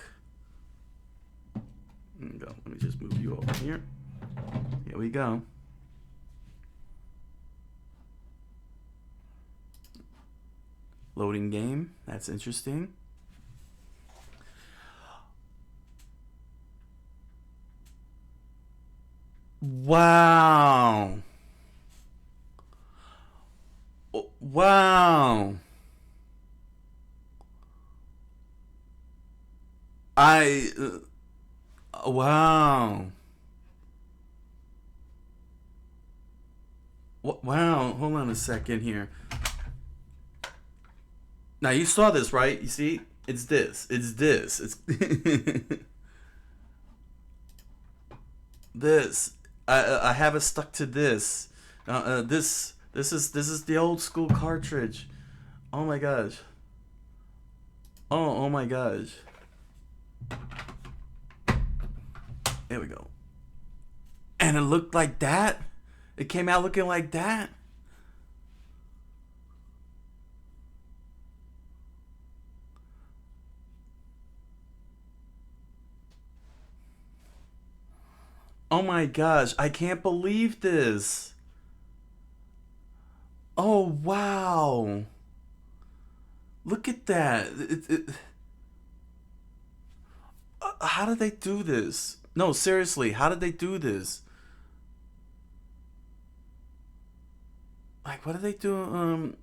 There we go. Let me just move you over here. Here we go. Loading game. That's interesting. Wow. Wow. Wow. Wow, hold on a second here. Now you saw this, right? You see? It's this. It's this. I have it stuck to this. This is the old school cartridge. Oh my gosh. Oh my gosh. There we go. And it looked like that? It came out looking like that? Oh my gosh, I can't believe this. Oh wow. Look at that. How did they do this? No, seriously, how did they do this? Like, what did they do?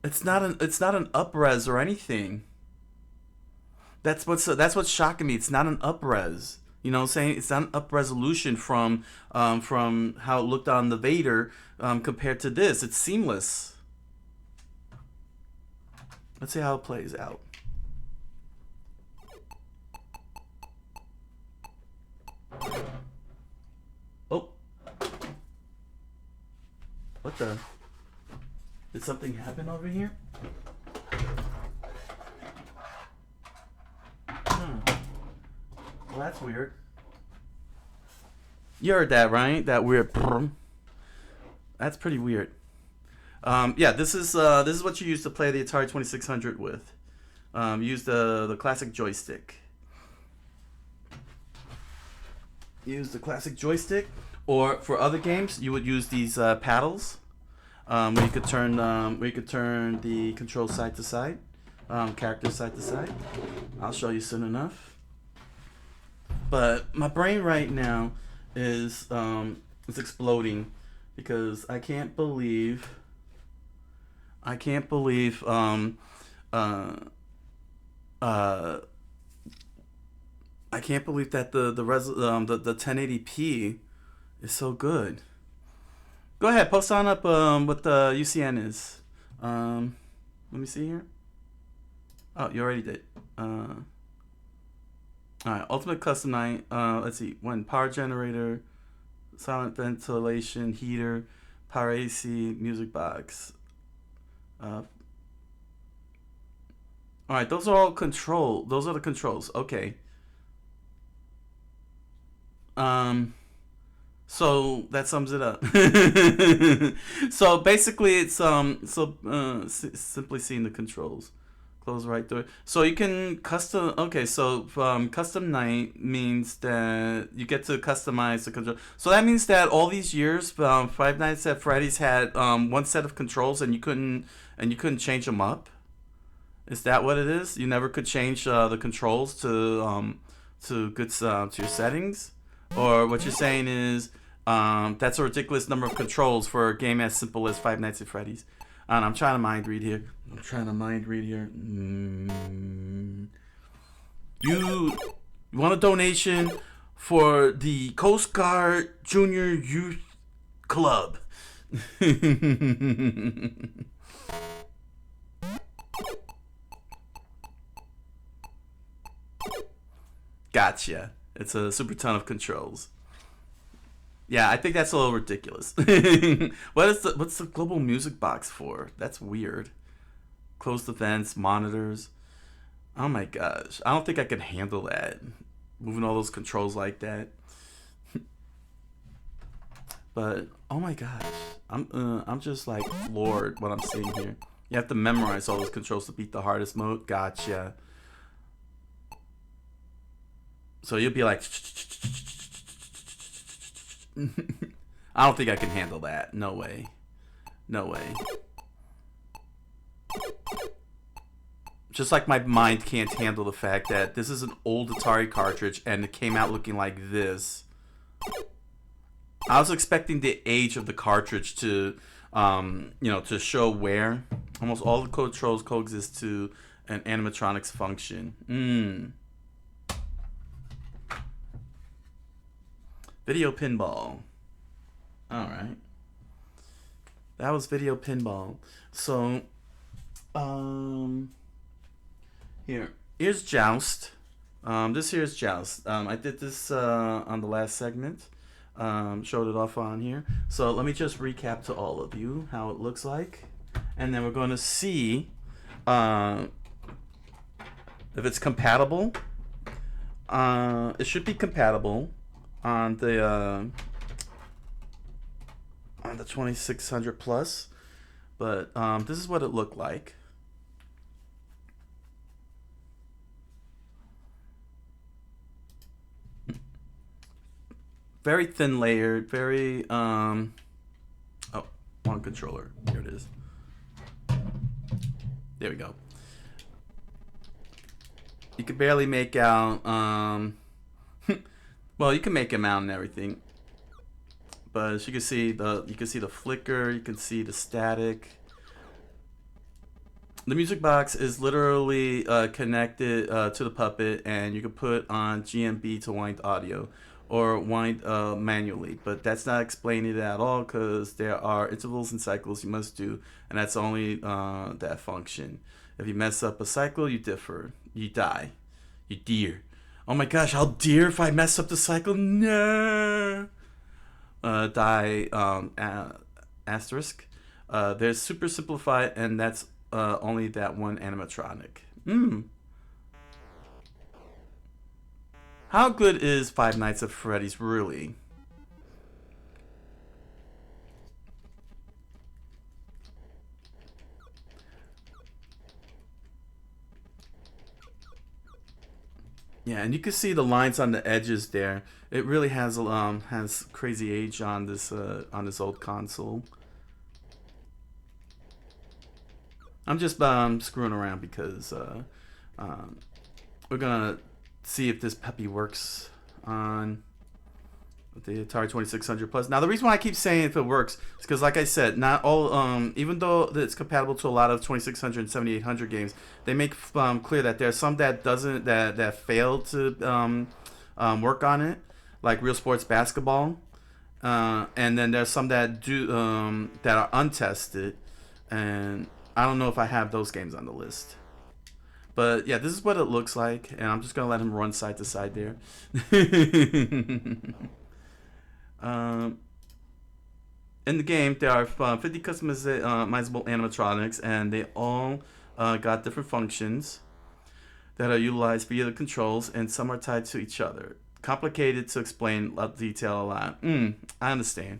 It's not an up-res or anything. That's what's shocking me. It's not an up-res. You know what I'm saying? It's not an up-resolution from how it looked on the Vader compared to this. It's seamless. Let's see how it plays out. What the? Did something happen over here? Well, that's weird. You heard that, right? That weird. That's pretty weird. Yeah, this is what you use to play the Atari 2600 with. Use the classic joystick. Use the classic joystick, or for other games, you would use these paddles, where you could turn the control side to side, character side to side. I'll show you soon enough. But my brain right now is exploding because I can't believe that the 1080p is so good. Go ahead, post on up what the UCN is. Let me see here. Oh, you already did. Alright, Ultimate Custom Night. Let's see. One power generator, silent ventilation, heater, power AC, music box. Alright, those are all control. Those are the controls. Okay. So that sums it up. So basically, it's simply seeing the controls. Close right through it. So you can custom. Okay, so custom night means that you get to customize the control. So that means that all these years, Five Nights at Freddy's had one set of controls, and you couldn't change them up. Is that what it is? You never could change the controls to your settings, or what you're saying is that's a ridiculous number of controls for a game as simple as Five Nights at Freddy's. And I'm trying to mind read here. You want a donation for the Coast Guard Junior Youth Club. Gotcha. It's a super ton of controls. Yeah, I think that's a little ridiculous. What's the global music box for? That's weird. Closed events, monitors. Oh my gosh. I don't think I can handle that. Moving all those controls like that. But oh my gosh. I'm just like floored what I'm seeing here. You have to memorize all those controls to beat the hardest mode. Gotcha. So you'll be like I don't think I can handle that. No way. No way. Just like my mind can't handle the fact that this is an old Atari cartridge and it came out looking like this. I was expecting the age of the cartridge to, to show wear. Almost all the controls coexist to an animatronics function. Video pinball. Alright. That was video pinball. So, here's Joust. This here's Joust. I did this on the last segment. Showed it off on here. So let me just recap to all of you how it looks like. And then we're going to see if it's compatible. It should be compatible on the 2600 plus, but this is what it looked like. Very thin layered, very oh, wrong controller. Here it is. There we go. You could barely make out well, you can make them out and everything, but as you can see the flicker, you can see the static. The music box is literally connected to the puppet, and you can put on GMB to wind audio or wind manually, but that's not explaining it at all because there are intervals and cycles you must do, and that's only that function. If you mess up a cycle, you die, you dear. Oh my gosh, I'll dear if I mess up the cycle. No. Die asterisk. They're super simplified, and that's only that one animatronic. How good is Five Nights at Freddy's really? Yeah, and you can see the lines on the edges there. It really has crazy age on this old console. I'm just screwing around because we're gonna see if this puppy works on the Atari 2600 Plus. Now, the reason why I keep saying if it works is because, like I said, not all, even though it's compatible to a lot of 2600 and 7800 games, they make clear that there's some that doesn't that fail to work on it, like Real Sports Basketball, and then there's some that do that are untested, and I don't know if I have those games on the list. But yeah, this is what it looks like, and I'm just gonna let him run side to side there. In the game, there are 50 customizable animatronics, and they all got different functions that are utilized via the controls, and some are tied to each other. Complicated to explain, detail a lot. I understand.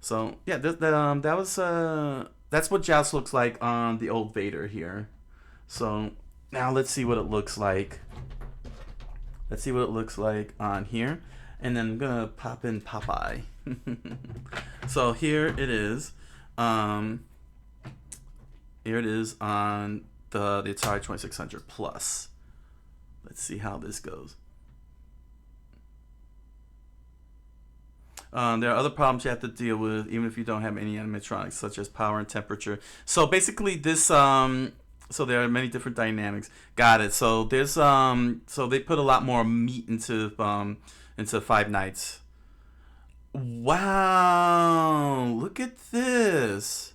So yeah, that was that's what Joust looks like on the old Vader here. So now let's see what it looks like. Let's see what it looks like on here. And then I'm gonna pop in Popeye. So here it is. Here it is on the Atari 2600 Plus. Let's see how this goes. There are other problems you have to deal with, even if you don't have any animatronics, such as power and temperature. So basically, this so there are many different dynamics. Got it. So there's so they put a lot more meat into Five Nights. Wow! Look at this.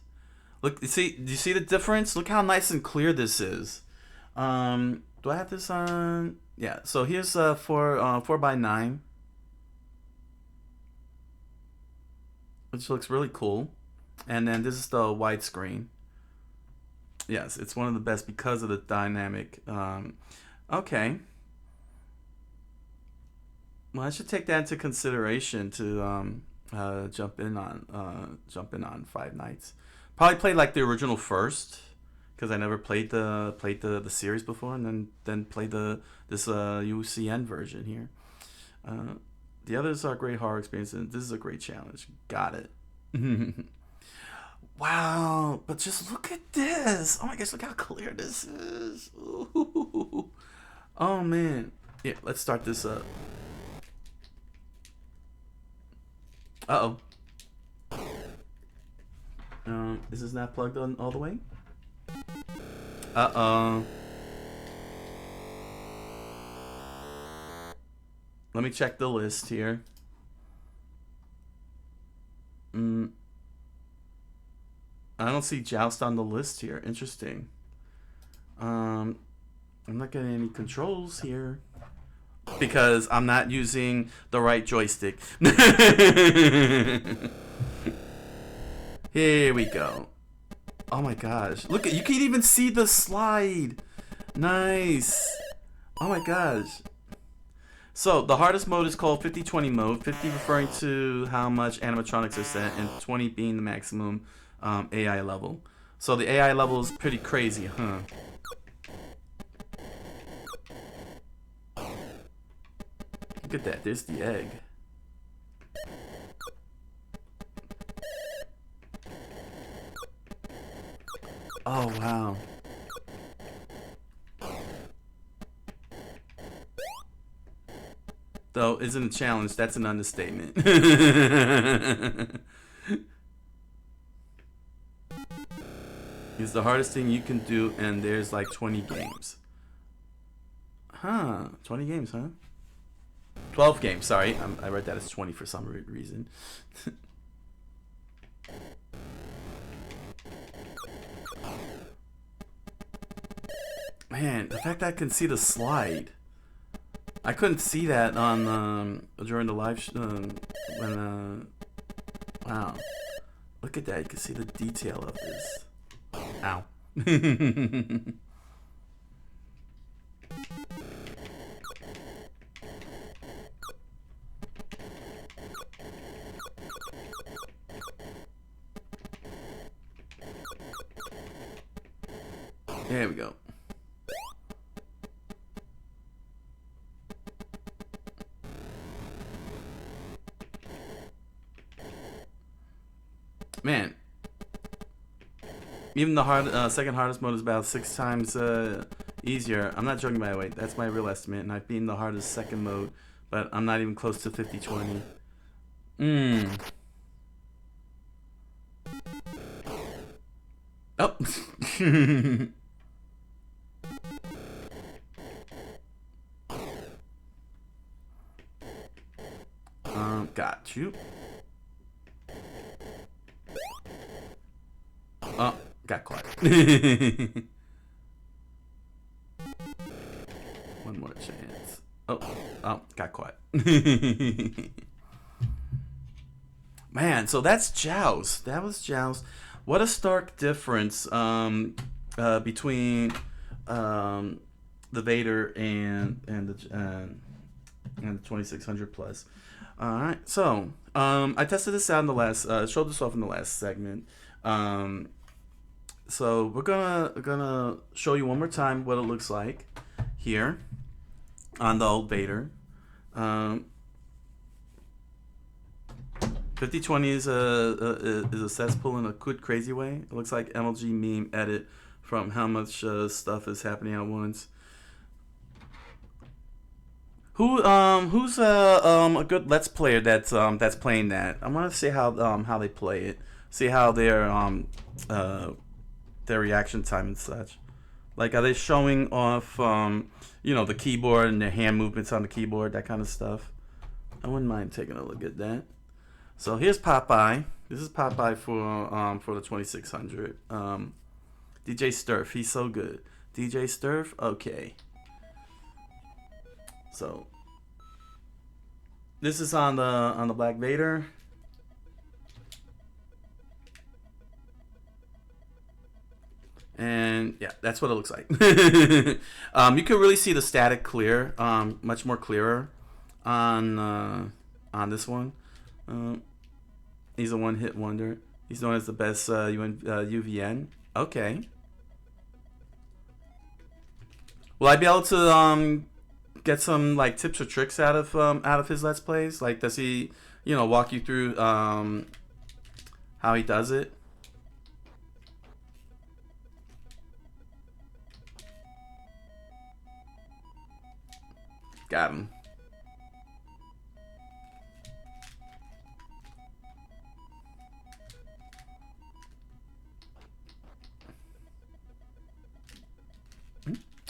Look, do you see the difference? Look how nice and clear this is. Do I have this on? Yeah. So here's 4:9, which looks really cool, and then this is the widescreen. Yes, it's one of the best because of the dynamic. Okay. Well, I should take that into consideration to jump in on Five Nights. Probably play like the original first, because I never played the series before, and then play this UCN version here. The others are great horror experiences, and this is a great challenge. Got it. Wow, but just look at this. Oh my gosh, look how clear this is. Ooh. Oh man. Yeah, let's start this up. Uh-oh. Is this not plugged on all the way? Uh-oh. Let me check the list here. I don't see Joust on the list here. Interesting. I'm not getting any controls here because I'm not using the right joystick. Here we go. Oh my gosh. Look, you can even see the slide. Nice. Oh my gosh. So the hardest mode is called 50-20 mode. 50 referring to how much animatronics are set, and 20 being the maximum AI level. So the AI level is pretty crazy, huh? Look at that. There's the egg. Oh, wow. Though, isn't a challenge. That's an understatement. It's the hardest thing you can do, and there's like 20 games. Huh. 20 games, huh? 12 games, sorry. I read that as 20 for some reason. Man, the fact that I can see the slide. I couldn't see that on during the live wow. Look at that. You can see the detail of this. Ow. There we go. Man, even the second hardest mode is about 6 times easier. I'm not joking, by the way. That's my real estimate, and I've beaten the hardest second mode, but I'm not even close to 50-20. Oh. Got you. Oh, got caught. One more chance. Oh, got caught. Man, so that's Joust. That was Joust. What a stark difference between the Vader and the 2600 plus. All right, so I tested this out in the last, showed this off in the last segment. So we're gonna show you one more time what it looks like here on the old Vader. 5020 is a cesspool in a good crazy way. It looks like MLG meme edit from how much stuff is happening at once. Who's a good Let's Player that's playing that? I want to see how they play it. See how their reaction time and such. Like, are they showing off the keyboard and their hand movements on the keyboard, that kind of stuff? I wouldn't mind taking a look at that. So here's Popeye. This is Popeye for the 2600. DJ Sturf, he's so good. DJ Sturf, okay. So this is on the Black Vader. And yeah, that's what it looks like. You can really see the static clear, much more clearer on this one. He's a one-hit wonder. He's known as the best UVN. Okay. Will I be able to get some like tips or tricks out of his Let's Plays? Like, does he walk you through how he does it? Got him.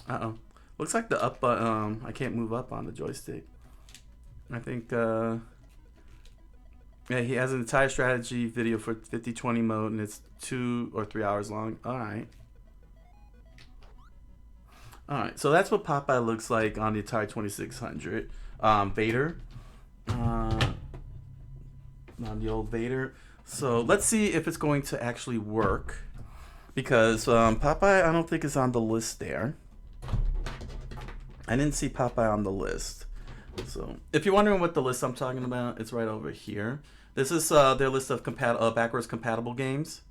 Uh-oh. Looks like the up button, I can't move up on the joystick. I think, yeah, he has an entire strategy video for 50-20 mode, and it's 2 or 3 hours long. Alright. Alright, so that's what Popeye looks like on the Atari 2600. Vader. On the old Vader. So let's see if it's going to actually work. Because Popeye, I don't think is on the list there. I didn't see Popeye on the list. So if you're wondering what the list I'm talking about, it's right over here. This is their list of backwards compatible games.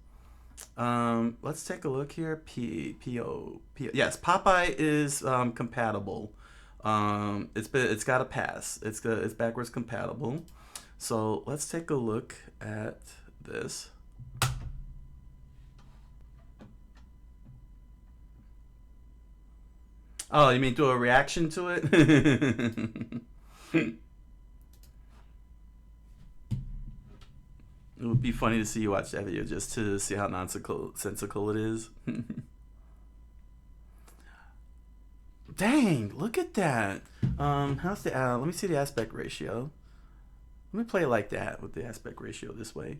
Let's take a look here. P-O. Yes, Popeye is compatible. It's got a pass. It's backwards compatible. So let's take a look at this. Oh, you mean do a reaction to it? It would be funny to see you watch that video just to see how nonsensical it is. Dang, look at that. How's the let me see the aspect ratio. Let me play it like that with the aspect ratio this way.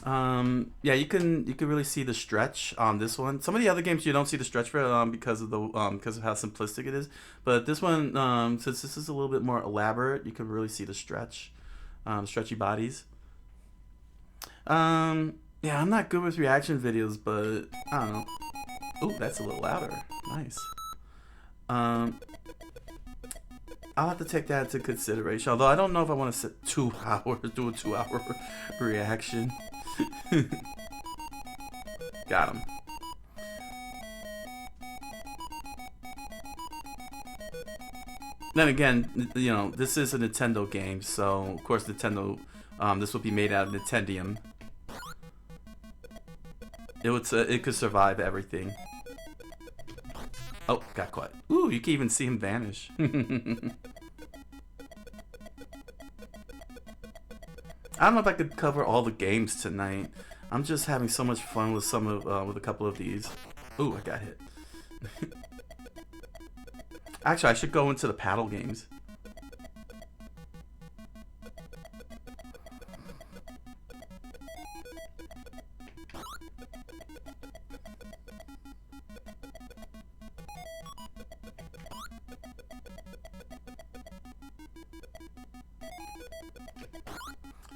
Yeah, you can really see the stretch on this one. Some of the other games you don't see the stretch for because of how simplistic it is. But this one, since this is a little bit more elaborate, you can really see the stretch, stretchy bodies. Yeah, I'm not good with reaction videos, but I don't know. Ooh, that's a little louder. Nice. I'll have to take that into consideration. Although I don't know if I want to sit 2 hours, do a 2-hour reaction. Got him. Then again, you know, this is a Nintendo game, so of course Nintendo, this will be made out of Nintendium. It could survive everything. Oh, got caught. Ooh, you can even see him vanish. I don't know if I could cover all the games tonight. I'm just having so much fun with with a couple of these. Ooh, I got hit. Actually, I should go into the paddle games.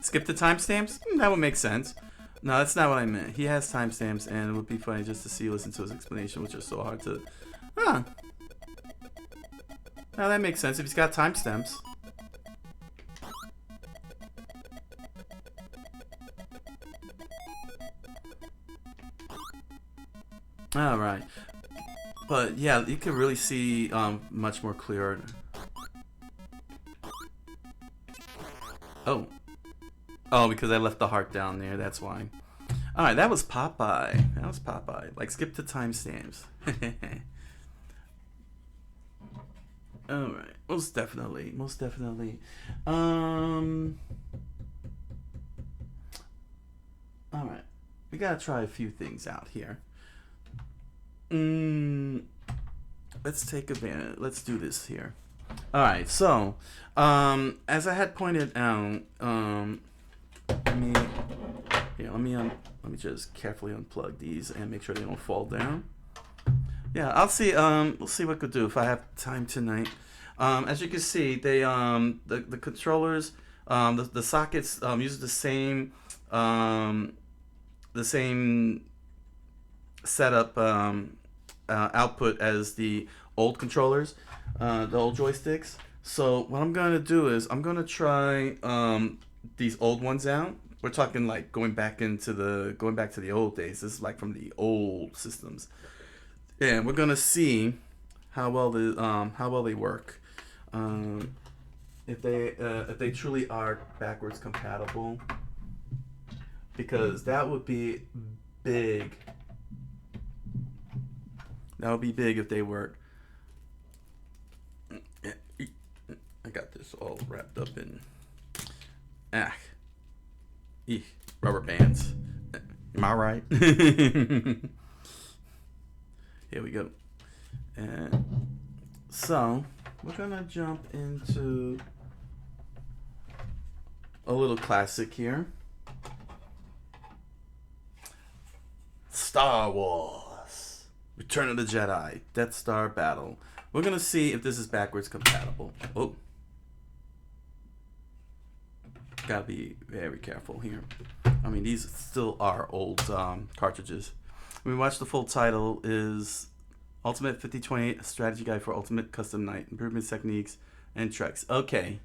Skip the timestamps? That would make sense. No, that's not what I meant. He has timestamps, and it would be funny just to listen to his explanation, which is so hard to... Huh. Now that makes sense if he's got timestamps. Alright. But yeah, you can really see much more clear. Oh. Oh, because I left the heart down there, that's why. Alright, that was Popeye. That was Popeye. Like, skip the timestamps. Alright, most definitely. Most definitely. Alright. We gotta try a few things out here. Let's take advantage. Let's do this here. Alright, so, as I had pointed out, let me just carefully unplug these and make sure they don't fall down. Yeah, I'll see. We'll see what I could do if I have time tonight. As you can see, they the controllers, the sockets use the same setup output as the old controllers, the old joysticks. So what I'm gonna do is I'm gonna try these old ones out. We're talking like going back to the old days. This is like from the old systems, and we're gonna see how well they work. If they truly are backwards compatible, because that would be big. That would be big if they work. I got this all wrapped up in rubber bands. Am I right? Here we go. And so we're gonna jump into a little classic here. Star Wars Return of the Jedi Death Star Battle. We're gonna see if this is backwards compatible. Oh, gotta be very careful here. I mean, these still are old cartridges. We watched the full title is Ultimate 5028, a strategy guide for ultimate custom night, improvement techniques and tricks. Okay.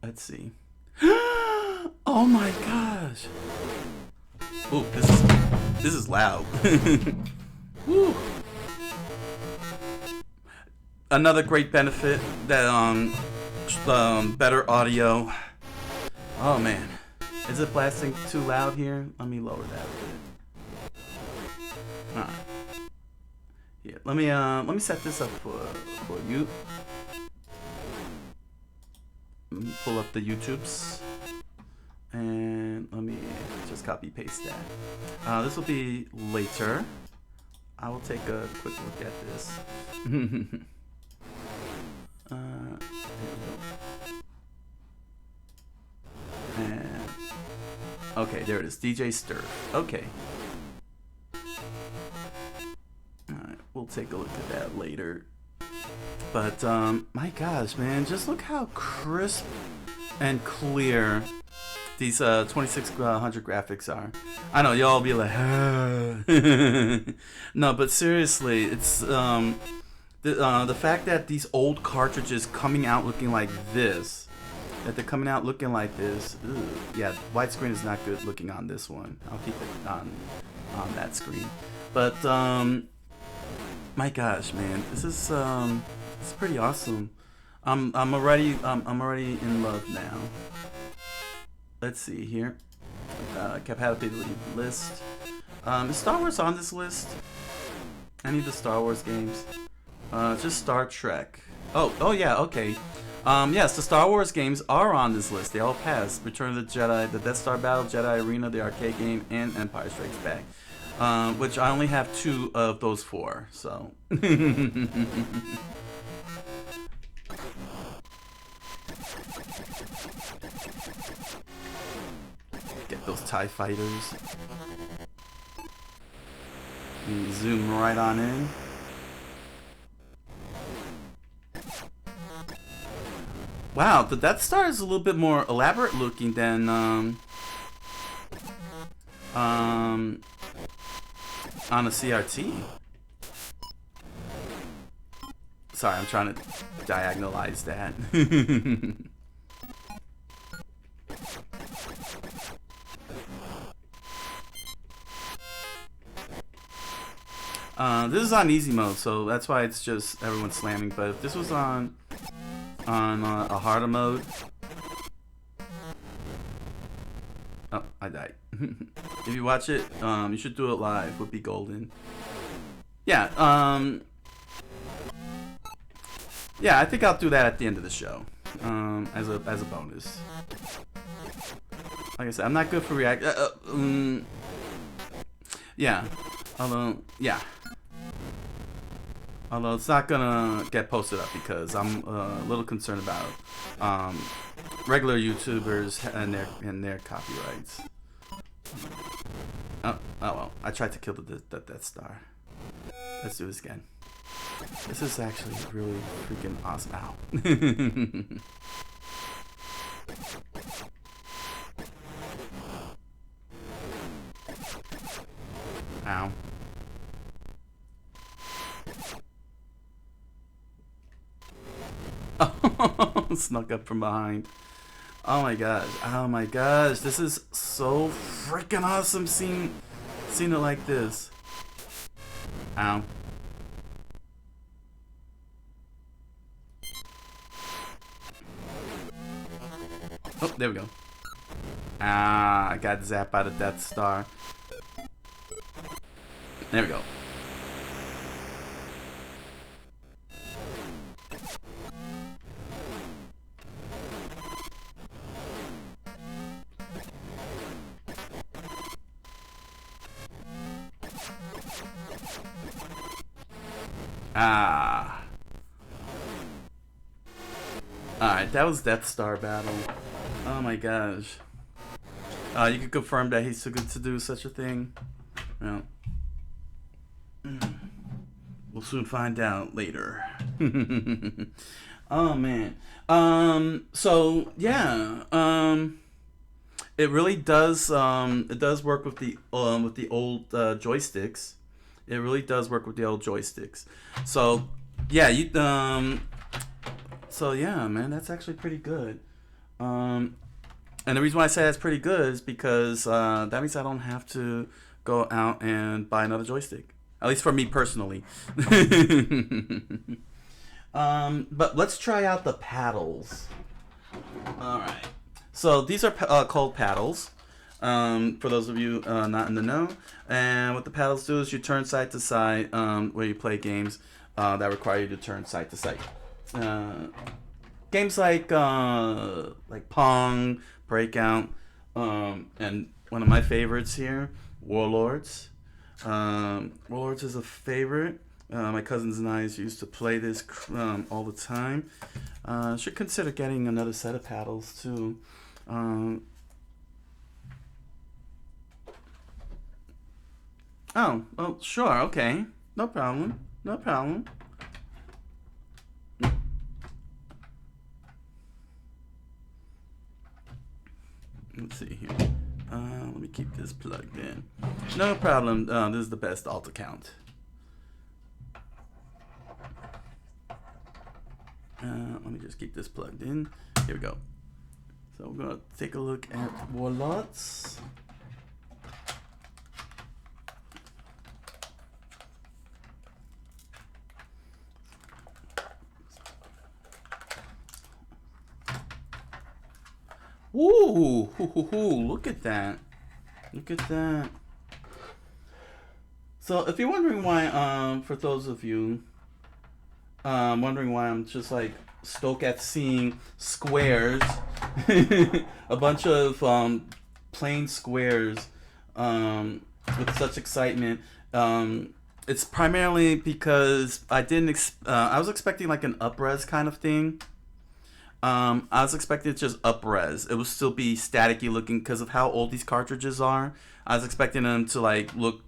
Let's see. Oh my gosh. Ooh, this is loud. Woo. Another great benefit that better audio. Oh man, is it blasting too loud here? Let me lower that a bit. All right. Yeah, let me set this up for you. Let me pull up the YouTubes. And let me just copy paste that. This will be later. I will take a quick look at this. There we go. And okay, there it is. DJ Stir. Okay. Alright, we'll take a look at that later. But my gosh, man, just look how crisp and clear these 2600 graphics are. I know y'all be like, no, but seriously, it's the fact that these old cartridges coming out looking like this, ooh, yeah, widescreen is not good looking on this one. I'll keep it on that screen. But my gosh, man, this is it's pretty awesome. I'm already in love now. Let's see here. Compatibility list. Is Star Wars on this list? Any of the Star Wars games? Just Star Trek. Oh yeah, okay. Yes, the Star Wars games are on this list. They all passed. Return of the Jedi, the Death Star Battle, Jedi Arena, the arcade game, and Empire Strikes Back. Which I only have 2 of those 4, so. Get those TIE fighters. And zoom right on in. Wow, the Death Star is a little bit more elaborate looking than on a CRT. Sorry, I'm trying to diagonalize that. This is on easy mode, so that's why it's just everyone slamming. But if this was on a harder mode, oh, I died. If you watch it, you should do it live. Would be golden. Yeah. Yeah, I think I'll do that at the end of the show, as a bonus. Like I said, I'm not good for react. Yeah. Although it's not gonna get posted up because I'm a little concerned about regular YouTubers and their copyrights. Oh well, I tried to kill the Death Star. Let's do this again. This is actually really freaking awesome. Ow. Ow. Oh, snuck up from behind. Oh my gosh, this is so freaking awesome seeing it like this. Ow. Oh, there we go. Ah, I got zapped by the Death Star. There we go. Ah. Alright, that was Death Star battle. Oh my gosh. You can confirm that he's too good to do such a thing? Well, we'll soon find out later. Oh man. So yeah. It really does. It does work with the old joysticks. It really does work with the old joysticks. So yeah, so yeah, man, that's actually pretty good. And the reason why I say that's pretty good is because that means I don't have to go out and buy another joystick. At least for me personally. But let's try out the paddles. All right. So these are called paddles. For those of you not in the know. And what the paddles do is you turn side to side where you play games that require you to turn side to side. Games like Pong, Breakout, and one of my favorites here, Warlords. Warlords is a favorite. My cousins and I used to play this all the time. Should consider getting another set of paddles too. Oh, sure, okay. No problem. Let's see here. Let me keep this plugged in. No problem. This is the best alt account. Let me just keep this plugged in. Here we go. So we're gonna take a look at Warlords. Ooh, look at that. Look at that. So if you're wondering why, for those of you wondering why I'm just like stoked at seeing squares, a bunch of plain squares with such excitement, it's primarily because I was expecting like an up-res kind of thing. I was expecting just up-res. It would still be staticky looking because of how old these cartridges are. I was expecting them to like look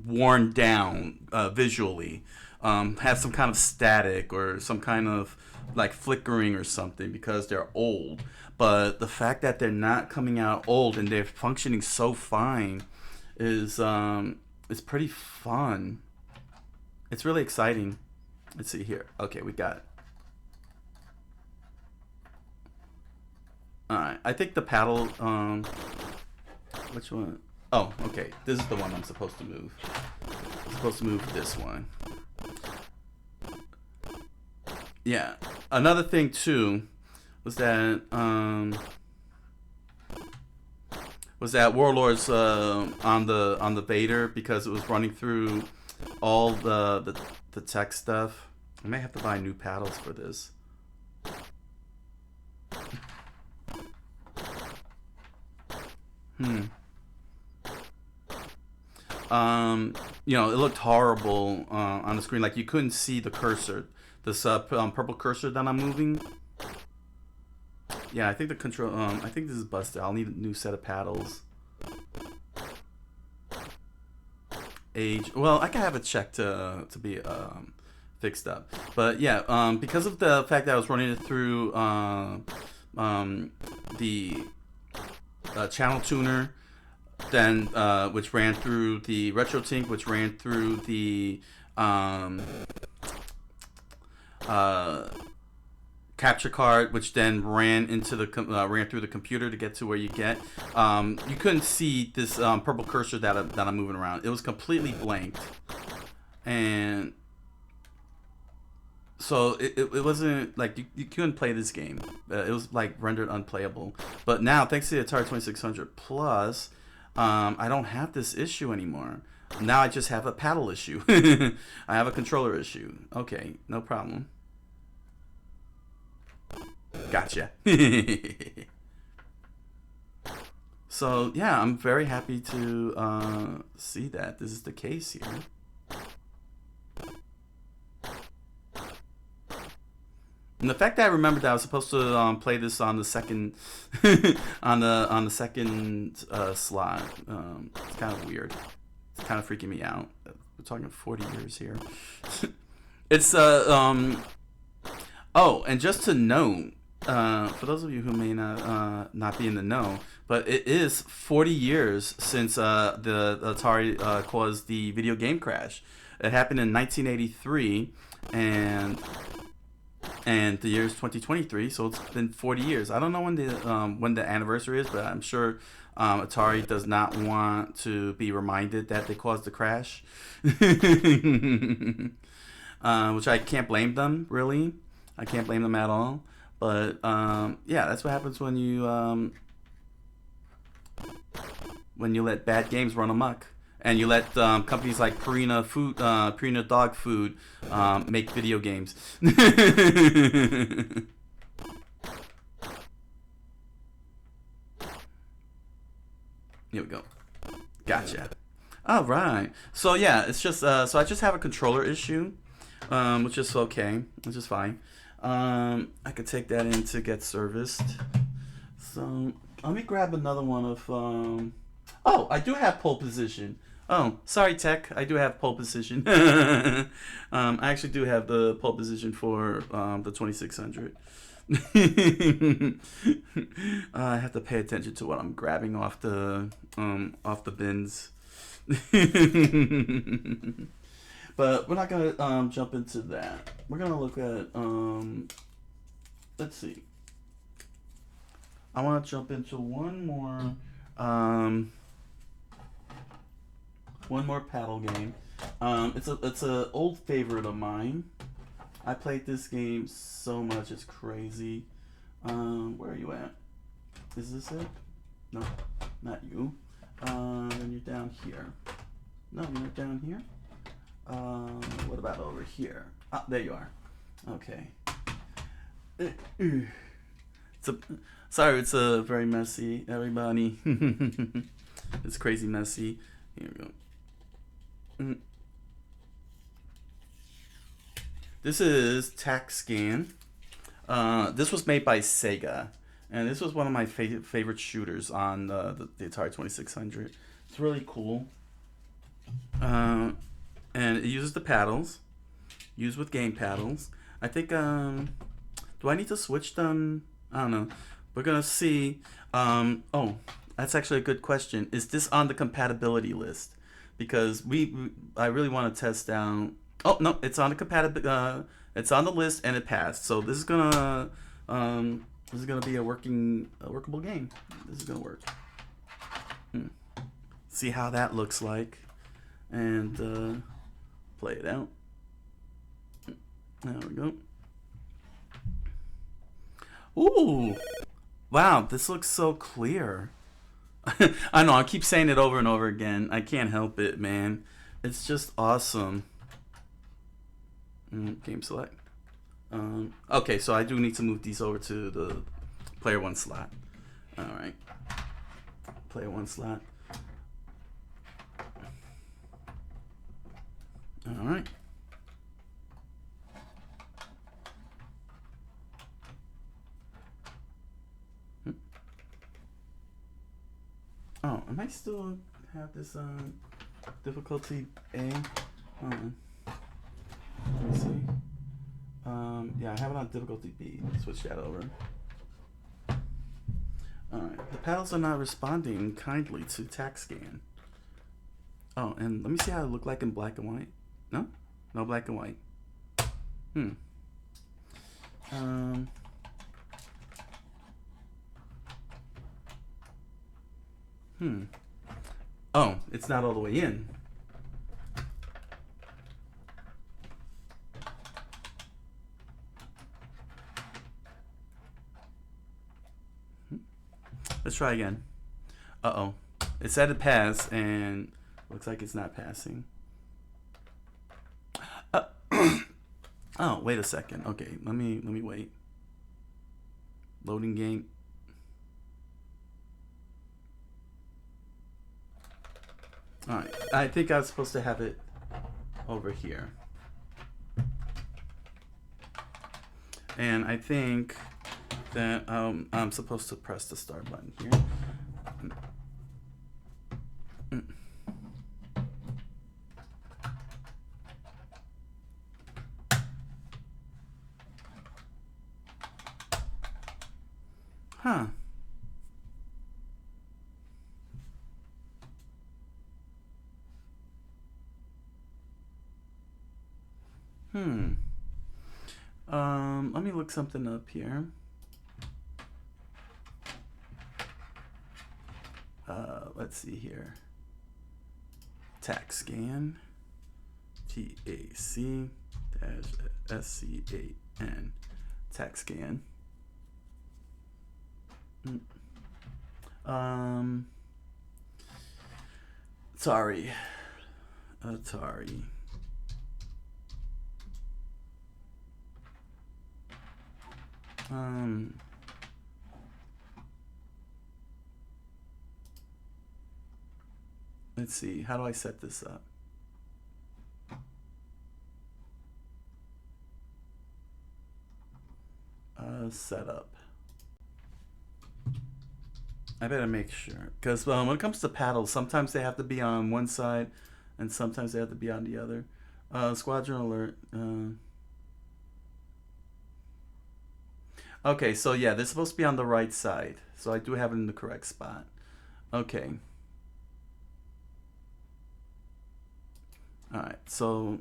worn down visually, have some kind of static or some kind of like flickering or something because they're old. But the fact that they're not coming out old and they're functioning so fine is pretty fun. It's really exciting. Let's see here. Okay, we got it. Alright, I think the paddle, which one? Oh, okay, this is the one I'm supposed to move. I'm supposed to move this one. Yeah, another thing too was that Warlords on the Vader, because it was running through all the tech stuff. I may have to buy new paddles for this. You know, it looked horrible on the screen. Like you couldn't see the cursor, this purple cursor that I'm moving. Yeah, I think the control. I think this is busted. I'll need a new set of paddles. Age. Well, I can have it checked to be fixed up. But yeah, because of the fact that I was running it through the channel tuner, then which ran through the RetroTink, which ran through the capture card, which then ran into the ran through the computer to get to where you get. You couldn't see this purple cursor that I'm moving around. It was completely blanked, and so it wasn't like you couldn't play this game. It was like rendered unplayable. But now, thanks to the Atari 2600 Plus, I don't have this issue anymore. Now I just have a paddle issue. I have a controller issue. Okay, no problem. Gotcha. So yeah, I'm very happy to see that this is the case here. And the fact that I remembered that I was supposed to play this on the second on the second slot, it's kind of weird. It's kind of freaking me out. We're talking 40 years here. It's oh, and just to note, for those of you who may not be in the know, but it is 40 years since the Atari caused the video game crash. It happened in 1983, and the year is 2023, so it's been 40 years. I don't know when the anniversary is, but I'm sure Atari does not want to be reminded that they caused the crash, which I can't blame them, really. I can't blame them at all. But yeah, that's what happens when you let bad games run amok. And you let companies like Purina Dog Food make video games. Here we go. Gotcha. All right. So yeah, it's just so I just have a controller issue, which is okay, which is fine. I could take that in to get serviced. So let me grab another one of. Oh, I do have pole position. Oh, sorry, tech. I do have pole position. I actually do have the pole position for the 2600. I have to pay attention to what I'm grabbing off the bins. But we're not gonna jump into that. We're gonna look at let's see. I want to jump into one more paddle game. It's a old favorite of mine. I played this game so much, it's crazy. Where are you at? Is this it? No, not you. Then you're down here. No, you're down here. What about over here? Ah, there you are. Okay. Sorry, it's very messy, everybody. It's crazy messy. Here we go. This is TaxScan. This was made by Sega, and this was one of my favorite shooters on the Atari 2600. It's really cool. And it uses the paddles, used with game paddles. I think, do I need to switch them? I don't know. We're gonna see. Oh, that's actually a good question. Is this on the compatibility list? Because I really want to test out. Oh no, it's on the it's on the list and it passed. So this is gonna be a workable game. This is gonna work. See how that looks like, and play it out. There we go. Ooh, wow, this looks so clear. I know, I keep saying it over and over again. I can't help it, man. It's just awesome. Game select. Okay, so I do need to move these over to the player 1 slot. Alright. Player 1 slot. Alright. Oh, am I still have this difficulty A? Hold on. Let me see. Yeah, I have it on difficulty B. Switch that over. Alright. The paddles are not responding kindly to TaxScan. Oh, and let me see how it look like in black and white. No? No black and white. Oh, it's not all the way in. Let's try again. Uh-oh. It said it passed, and looks like it's not passing. Oh, wait a second. Okay, let me wait. Loading game. Alright, I think I was supposed to have it over here. And I think that I'm supposed to press the start button here. Huh. Let me look something up here. Let's see here. TaxScan. TAC-SCAN. TaxScan. Atari. Let's see. How do I set this up? Setup. I better make sure, because when it comes to paddles, sometimes they have to be on one side, and sometimes they have to be on the other. Squadron alert. Okay, so yeah, this is supposed to be on the right side. So I do have it in the correct spot. Okay. Alright, so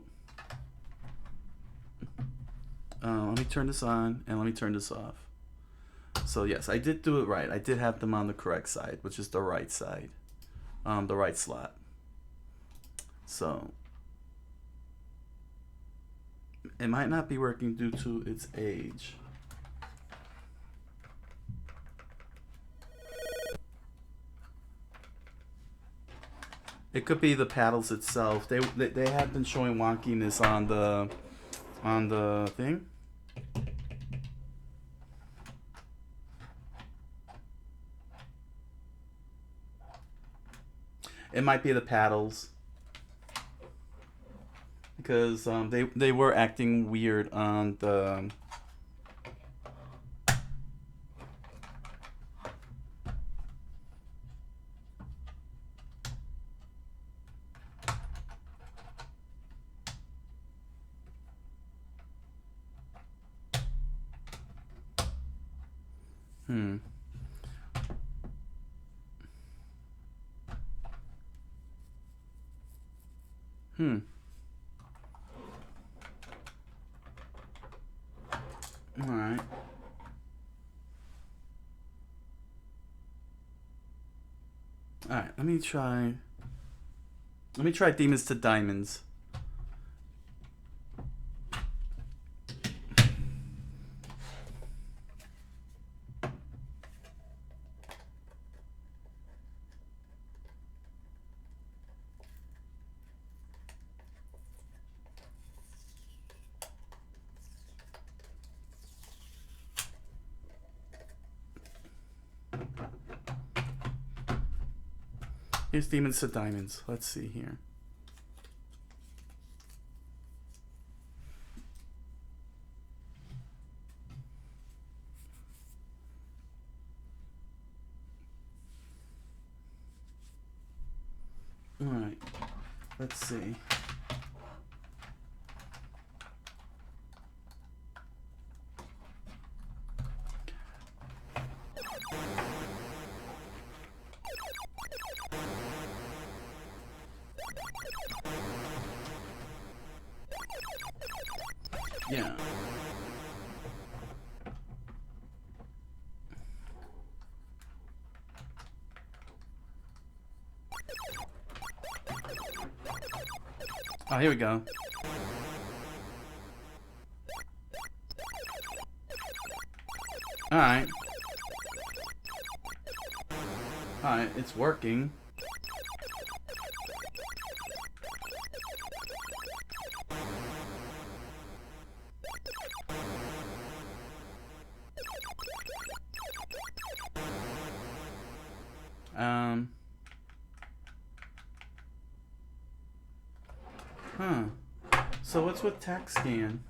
let me turn this on and let me turn this off. So yes, I did do it right. I did have them on the correct side, which is the right side. The right slot. So it might not be working due to its age. It could be the paddles itself. They have been showing wonkiness on the thing. It might be the paddles because they were acting weird on the. Hmm. All right. All right. Let me try. Let me try Demons to Diamonds. Here's Demons to Diamonds. Let's see here. All right. Let's see. Yeah. Oh, here we go. Alright. Alright, it's working. Huh. So what's with tax scan?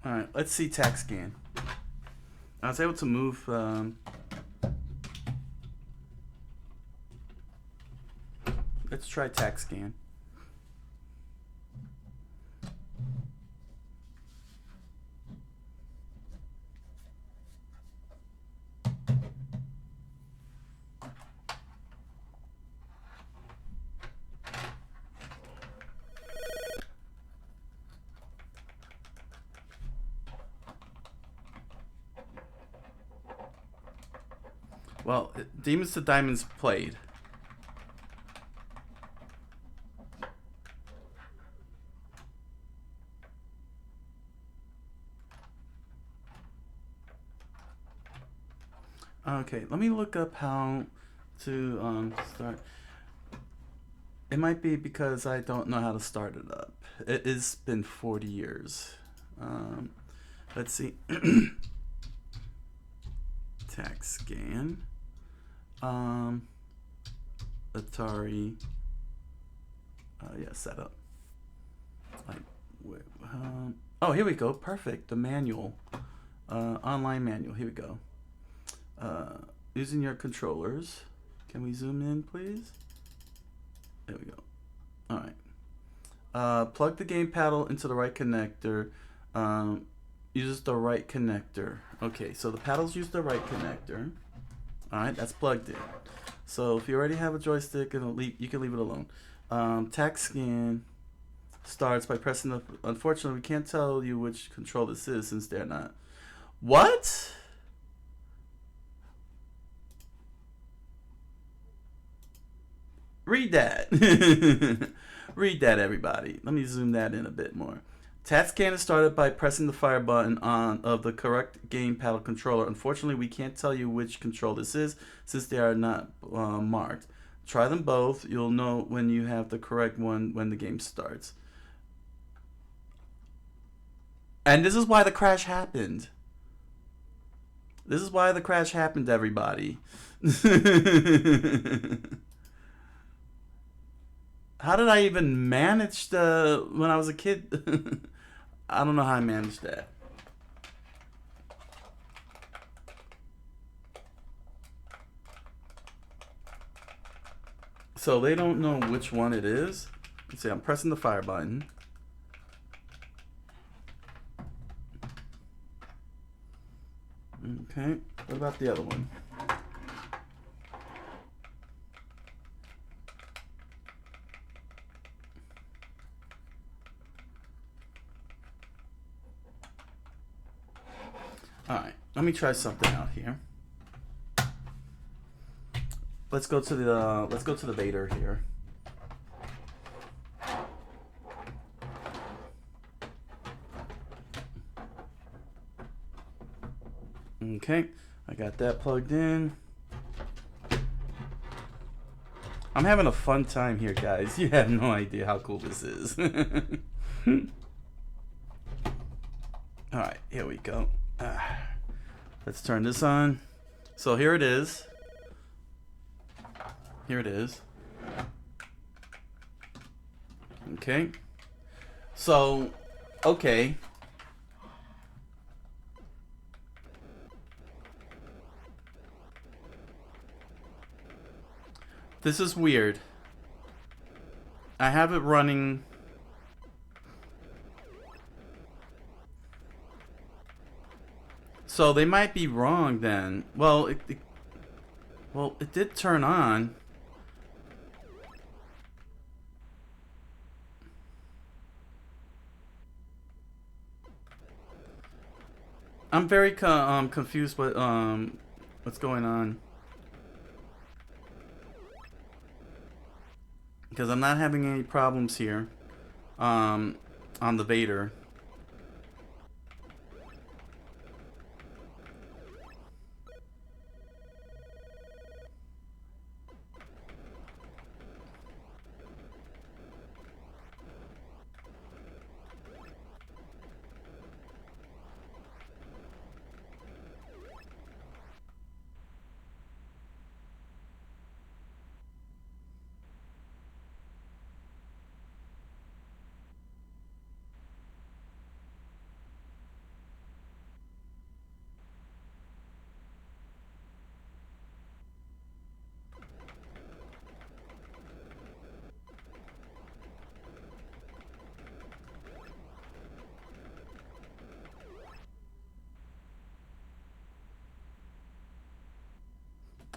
Alright, let's see tax scan. I was able to move let's try tax scan. Well, Demons to Diamonds played. Okay, let me look up how to start. It might be because I don't know how to start it up. It has been 40 years. Let's see. Tax scan. Atari. Yeah, setup. Like, wait, oh, here we go. Perfect. The manual. Online manual. Here we go. Using your controllers. Can we zoom in, please? There we go. All right. Plug the game paddle into the right connector. uses the right connector. Okay, so the paddles use the right connector. All right, that's plugged in. So if you already have a joystick, you can leave it alone. Tack scan starts by pressing the. Unfortunately, we can't tell you which control this is since they're not. What? Read that. Read that, everybody. Let me zoom that in a bit more. Task scan is started by pressing the fire button on of the correct game paddle controller. Unfortunately, we can't tell you which control this is since they are not marked. Try them both. You'll know when you have the correct one when the game starts. And this is why the crash happened. This is why the crash happened, everybody. How did I even manage when I was a kid? I don't know how I managed that. So they don't know which one it is. Let's see, I'm pressing the fire button. Okay, what about the other one? All right, let me try something out here. Let's go to the Vader here. Okay, I got that plugged in. I'm having a fun time here, guys. You have no idea how cool this is. All right, here we go. Let's turn this on. So here it is. Here it is. Okay. So, okay. This is weird. I have it running. So they might be wrong then. Well, it did turn on. I'm very confused with what's going on. Because I'm not having any problems here on the Vader.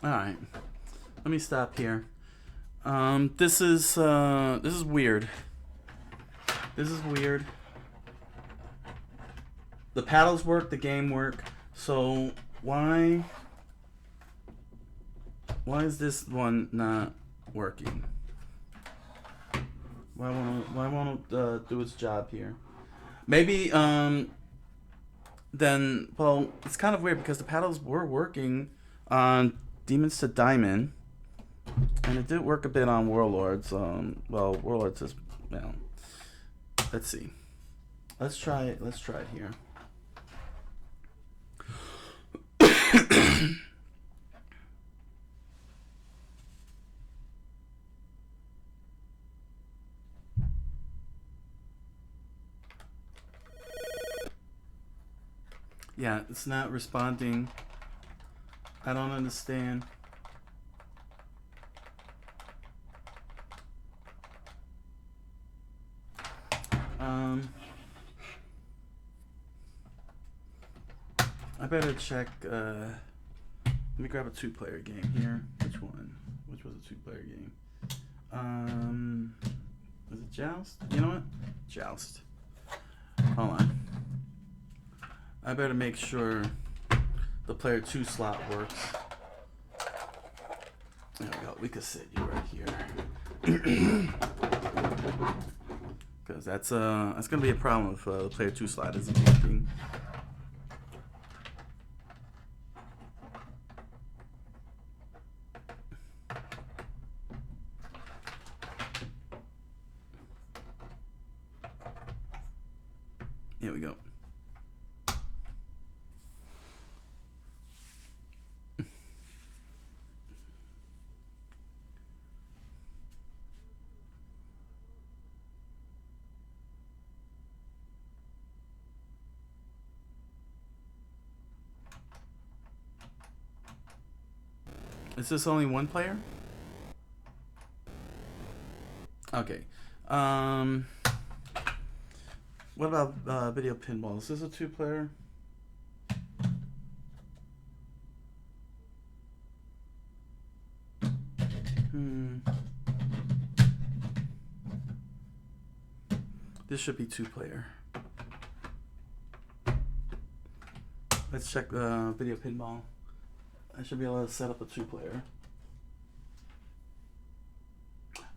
All right, let me stop here. This is weird. This is weird. The paddles work, the game work. So why is this one not working? Why won't it do its job here? Maybe then, well, it's kind of weird because the paddles were working on Demons to Diamond, and it did work a bit on Warlords. Well, Warlords is, well, let's see. Let's try it here. Yeah, it's not responding. I don't understand. I better check. Let me grab a 2-player game here. Which one? Which was a 2-player game? Was it Joust? You know what? Joust. Hold on. I better make sure the player 2 slot works. There we go. We could sit you right here. Because that's gonna be a problem if the player 2 slot isn't working. Here we go. Is this only 1 player? Okay. What about video pinball? Is this a 2-player? This should be 2-player. Let's check video pinball. I should be able to set up a 2-player.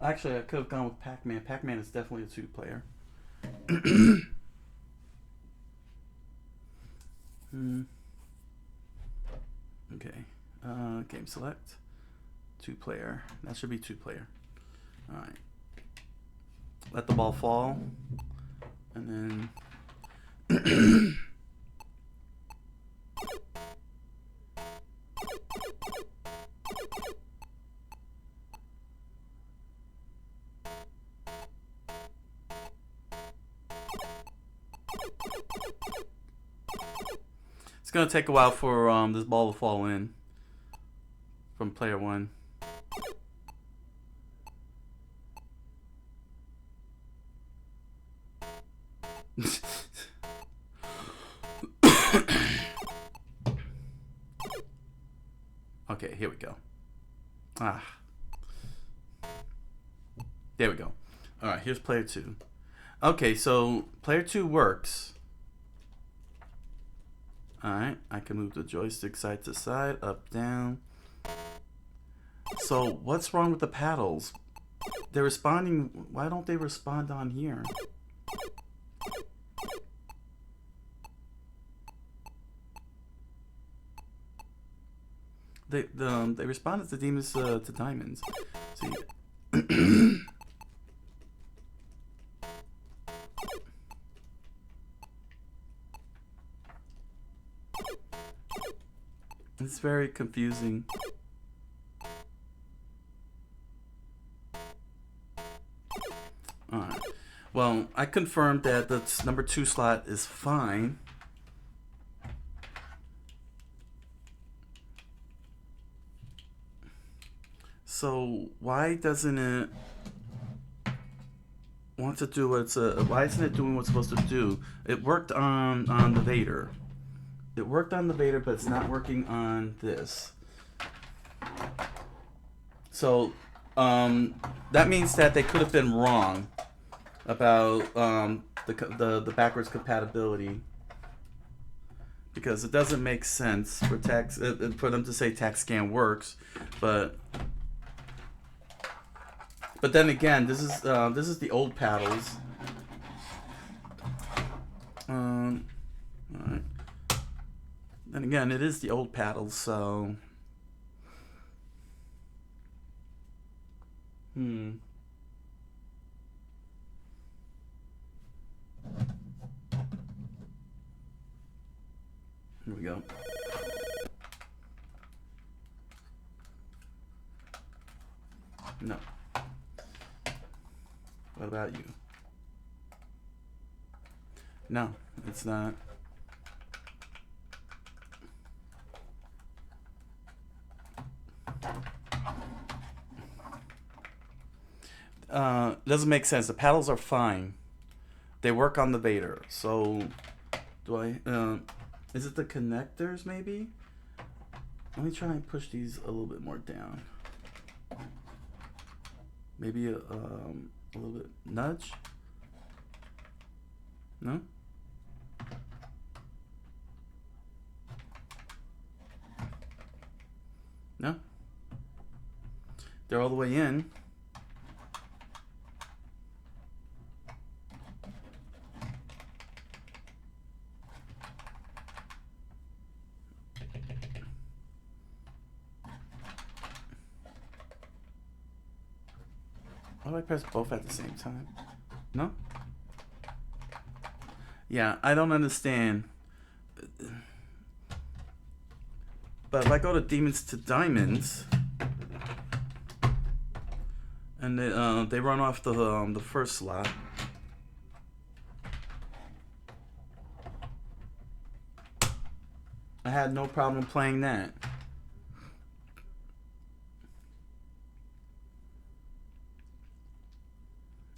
Actually, I could have gone with Pac-Man. Pac-Man is definitely a 2-player. Okay. Game select. 2-player. That should be 2-player. Alright. Let the ball fall. And then... It's gonna take a while for this ball to fall in from player 1. Okay, here we go. There we go. All right, here's player 2. Okay, so player 2 works. Alright, I can move the joystick side to side, up, down. So, what's wrong with the paddles? They're responding. Why don't they respond on here? They responded to demons to diamonds. See. It's very confusing. Alright. Well, I confirmed that the number 2 slot is fine. So why doesn't it want to do what it's why isn't it doing what's supposed to do? It worked on the Vader. It worked on the Vader, but it's not working on this. So that means that they could have been wrong about the backwards compatibility, because it doesn't make sense for for them to say TAC-SCAN works, but then again, this is the old paddles. All right. Then again, it is the old paddles, so... Here we go. No. What about you? No, it's not. Doesn't make sense. The paddles are fine. They work on the Vader. So, do I? Is it the connectors maybe? Let me try and push these a little bit more down. Maybe a little bit nudge? No? No? They're all the way in. Why do I press both at the same time? No? Yeah, I don't understand. But if I go to Demons to Diamonds, and they run off the first slot. I had no problem playing that.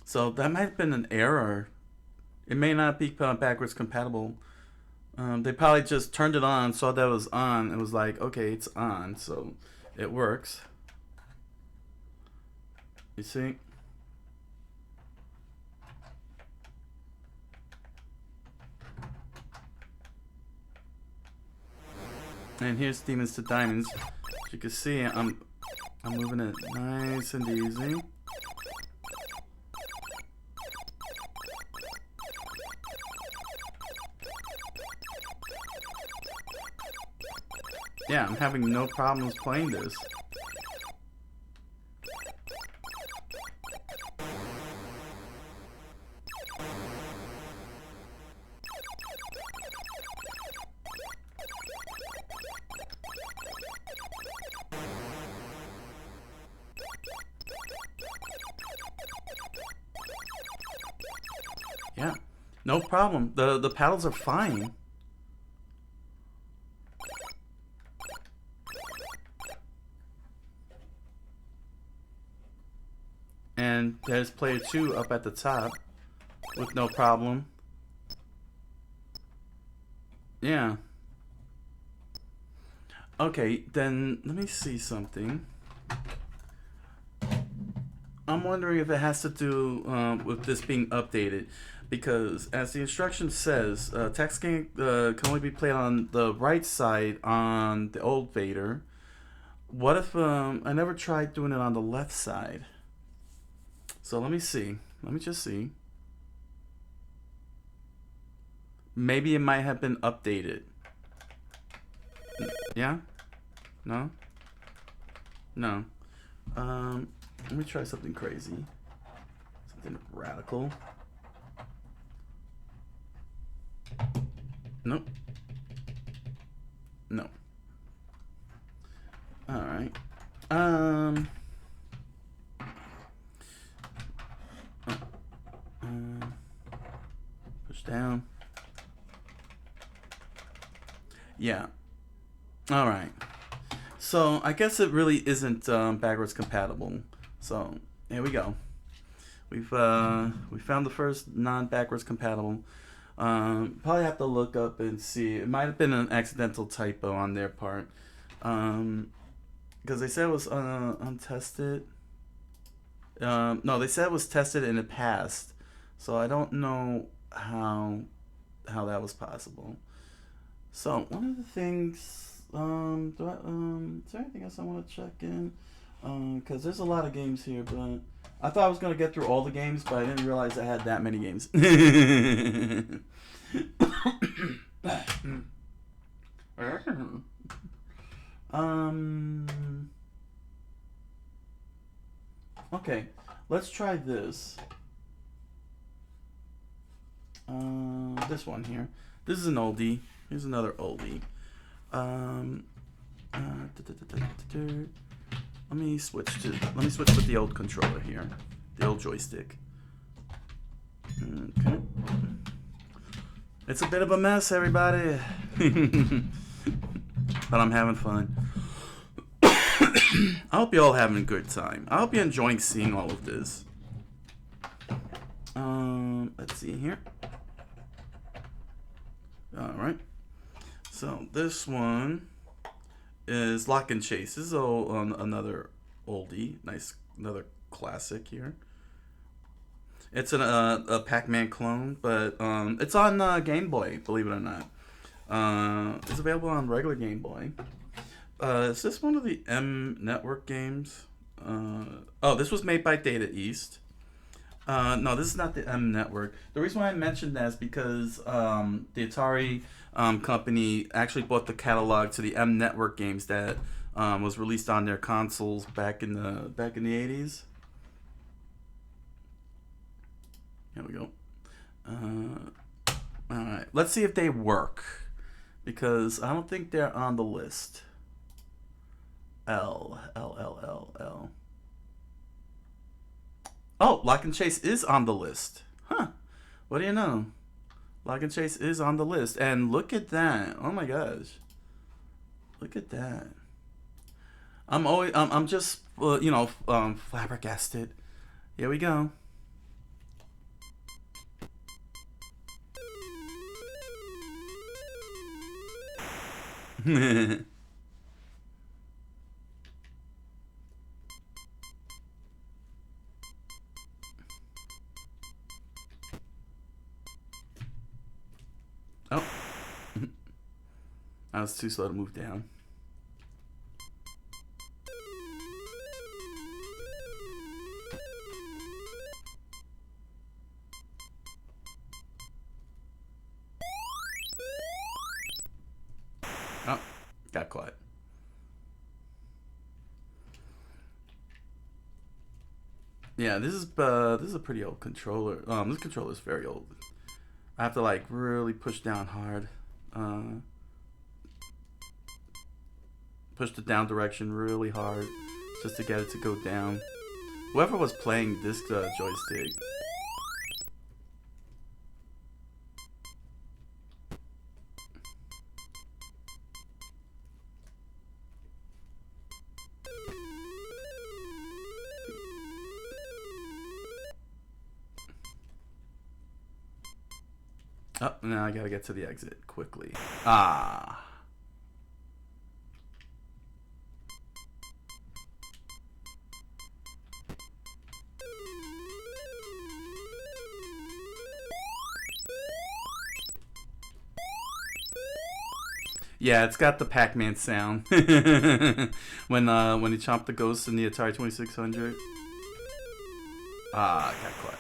So that might have been an error. It may not be backwards compatible. They probably just turned it on, saw that it was on, and was like, okay, it's on, so it works. You see? And here's Demons to Diamonds. As you can see, I'm moving it nice and easy. Yeah, I'm having no problems playing this. Yeah, no problem. The paddles are fine. And there's player 2 up at the top with no problem. Yeah. Okay, then let me see something. I'm wondering if it has to do with this being updated, because as the instruction says, text can only be played on the right side on the old Vader. What if I never tried doing it on the left side? So let me see. Let me just see. Maybe it might have been updated. Yeah? No? No. Let me try something crazy. Something radical. Nope. No. Alright. Push down. Yeah. All right. So I guess it really isn't backwards compatible. So here we go. We found the first non-backwards compatible. Probably have to look up and see. It might have been an accidental typo on their part, because they said it was untested. No, they said it was tested and it passed. So I don't know how that was possible. So one of the things, is there anything else I want to check in? Because there's a lot of games here, but I thought I was gonna get through all the games, but I didn't realize I had that many games. Okay, let's try this. This one here. This is an oldie. Here's another oldie. Let me switch with the old controller here, the old joystick. Okay. It's a bit of a mess, everybody, but I'm having fun. I hope you're all having a good time. I hope you're enjoying seeing all of this. Let's see here. All right. So this one is Lock and Chase. This is another oldie, nice, another classic here. It's a Pac-Man clone, but it's on Game Boy, believe it or not. It's available on regular Game Boy. Is this one of the M Network games? Oh, this was made by Data East. No, this is not the M Network. The reason why I mentioned that is because the Atari company actually bought the catalog to the M Network games that was released on their consoles back in the 80s. Here we go. All right, let's see if they work, because I don't think they're on the list. L. Oh, Lock and Chase is on the list. Huh. What do you know? Lock and Chase is on the list. And look at that. Oh my gosh. Look at that. I'm just, flabbergasted. Here we go. Oh. I was too slow to move down. Oh, got caught. Yeah, this is a pretty old controller. This controller is very old. I have to like really push down hard. Push the down direction really hard just to get it to go down. Whoever was playing this joystick. Oh, now I gotta get to the exit quickly. Ah. Yeah, it's got the Pac-Man sound when he chomped the ghost in the Atari 2600. Ah, got caught.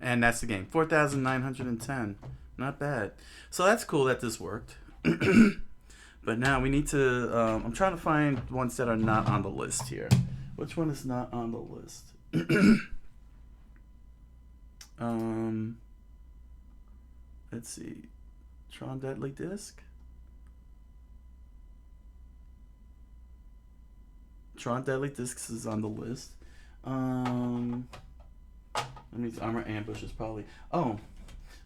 And that's the game. 4,910. Not bad. So that's cool that this worked. But now we need to... I'm trying to find ones that are not on the list here. Which one is not on the list? Let's see. Tron Deadly Disc? Tron Deadly Discs is on the list. That means Armor Ambush is probably... Oh,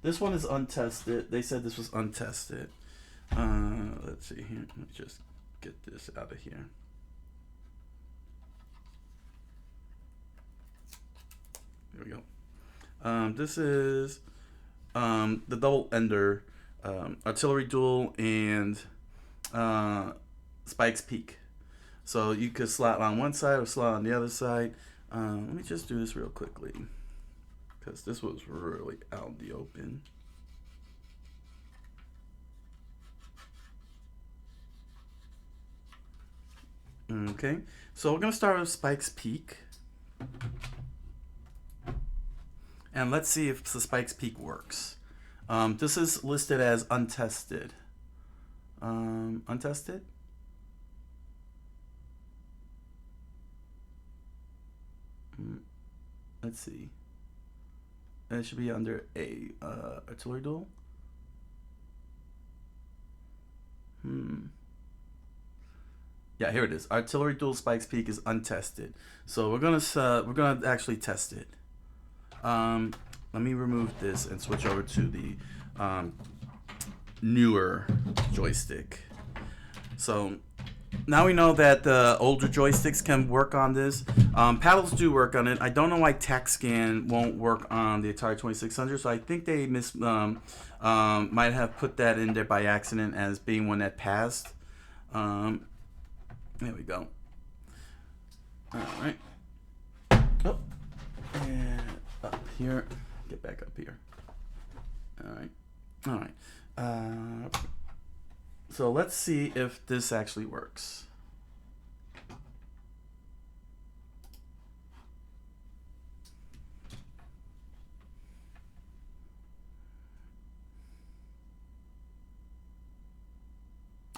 this one is untested. They said this was untested. Let's see here. Let me just get this out of here. There we go. This is the Double Ender, Artillery Duel, and Spike's Peak. So you could slot on one side or slot on the other side. Let me just do this real quickly, because this was really out in the open. Okay, so we're going to start with Spike's Peak. And let's see if the Spike's Peak works. This is listed as untested. Untested? Let's see. It should be under A. Artillery Duel? Yeah, here it is. Artillery Duel Spike's Peak is untested. So we're gonna actually test it. Let me remove this and switch over to the newer joystick. So Now we know that the older joysticks can work on this. Paddles do work on it. I don't know why TAC-SCAN won't work on the Atari 2600, so I think they might have put that in there by accident as being one that passed. There we go. All right. Oh, and up here. Get back up here. All right. All right. So let's see if this actually works.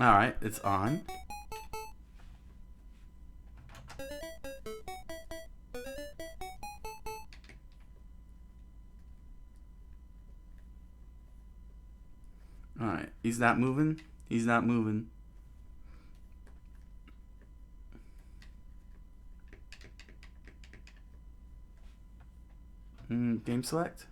All right, it's on. All right, he's not moving. He's not moving. Game select.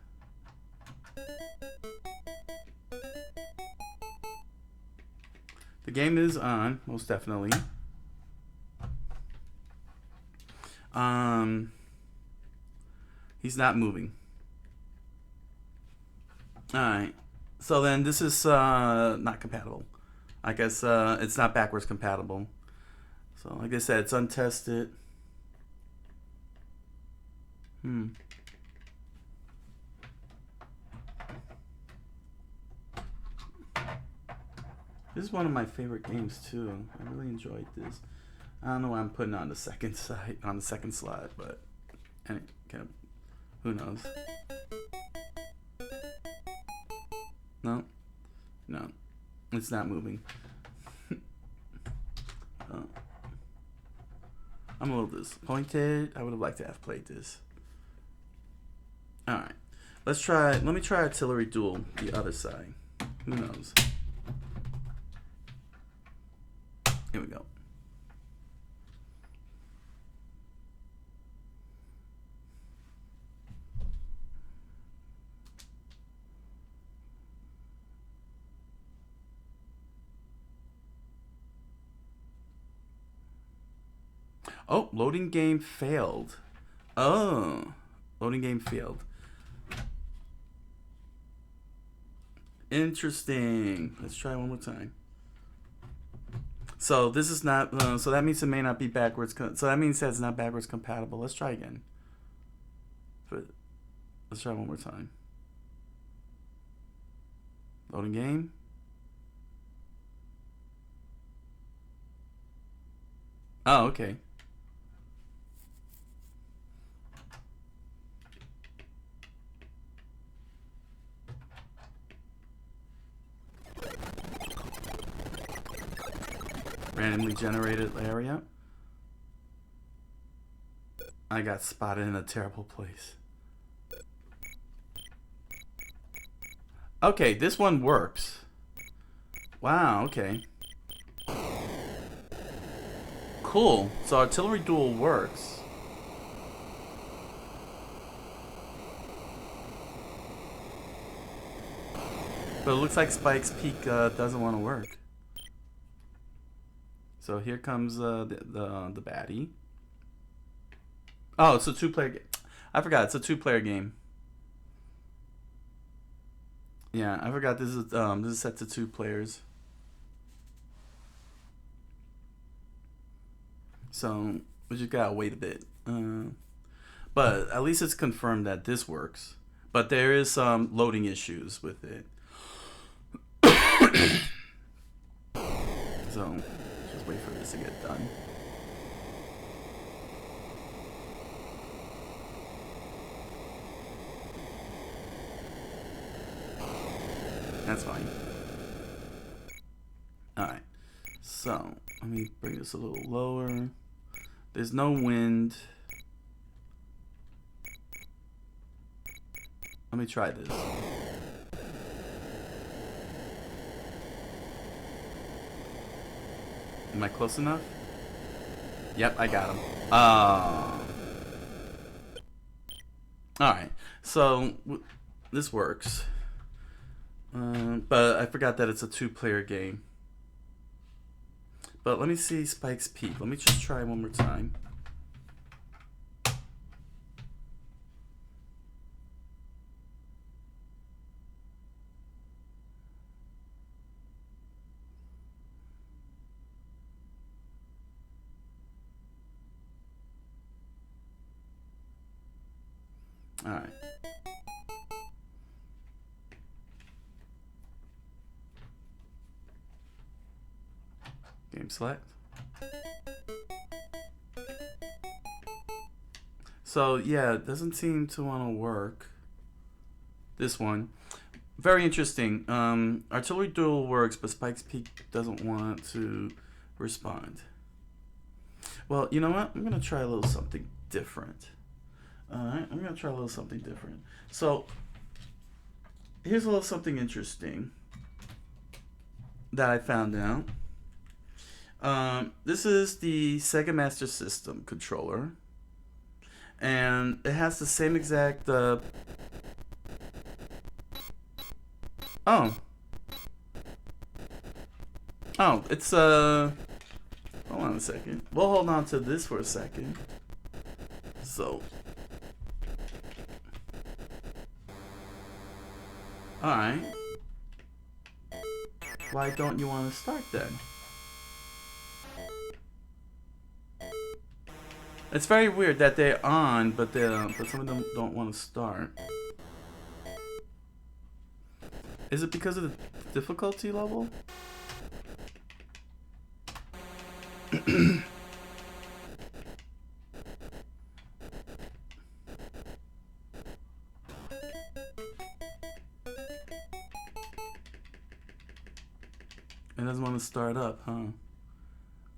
The game is on, most definitely. He's not moving. All right. So then this is not compatible. I guess it's not backwards compatible. So like I said, it's untested. This is one of my favorite games too. I really enjoyed this. I don't know why I'm putting it on the second side, on the second slot, but who knows? No, no, it's not moving. I'm a little disappointed. I would have liked to have played this. All right, let's try. Let me try Artillery Duel, the other side. Who knows? Here we go. Oh, loading game failed. Oh, loading game failed. Interesting. Let's try one more time. So this is not. So that means it may not be backwards. So that means that it's not backwards compatible. Let's try again. Let's try one more time. Loading game. Oh, okay. Randomly generated area. I got spotted in a terrible place. Okay, this one works. Wow, okay. Cool. So Artillery Duel works. But it looks like Spike's Peak doesn't want to work. So here comes the baddie. Oh, it's a two-player game. I forgot, it's a two-player game. Yeah, I forgot this is set to 2 players. So we just gotta wait a bit. But at least it's confirmed that this works. But there is some loading issues with it. So just wait for this to get done. That's fine. Alright. So let me bring this a little lower. There's no wind. Let me try this. Am I close enough? Yep, I got him. Alright, so this works. But I forgot that it's a 2-player game. But let me see Spike's Peak. Let me just try one more time. All right. Game select. So yeah, it doesn't seem to want to work. This one. Very interesting. Artillery Duel works, but Spike's Peak doesn't want to respond. Well, you know what? I'm going to try a little something different. Alright, I'm going to try a little something different. So, here's a little something interesting that I found out. This is the Sega Master System controller. And it has the same exact... Oh. Oh, it's... Hold on a second. We'll hold on to this for a second. So... Alright. Why don't you want to start then? It's very weird that they're on, but some of them don't want to start. Is it because of the difficulty level? It doesn't want to start up, huh?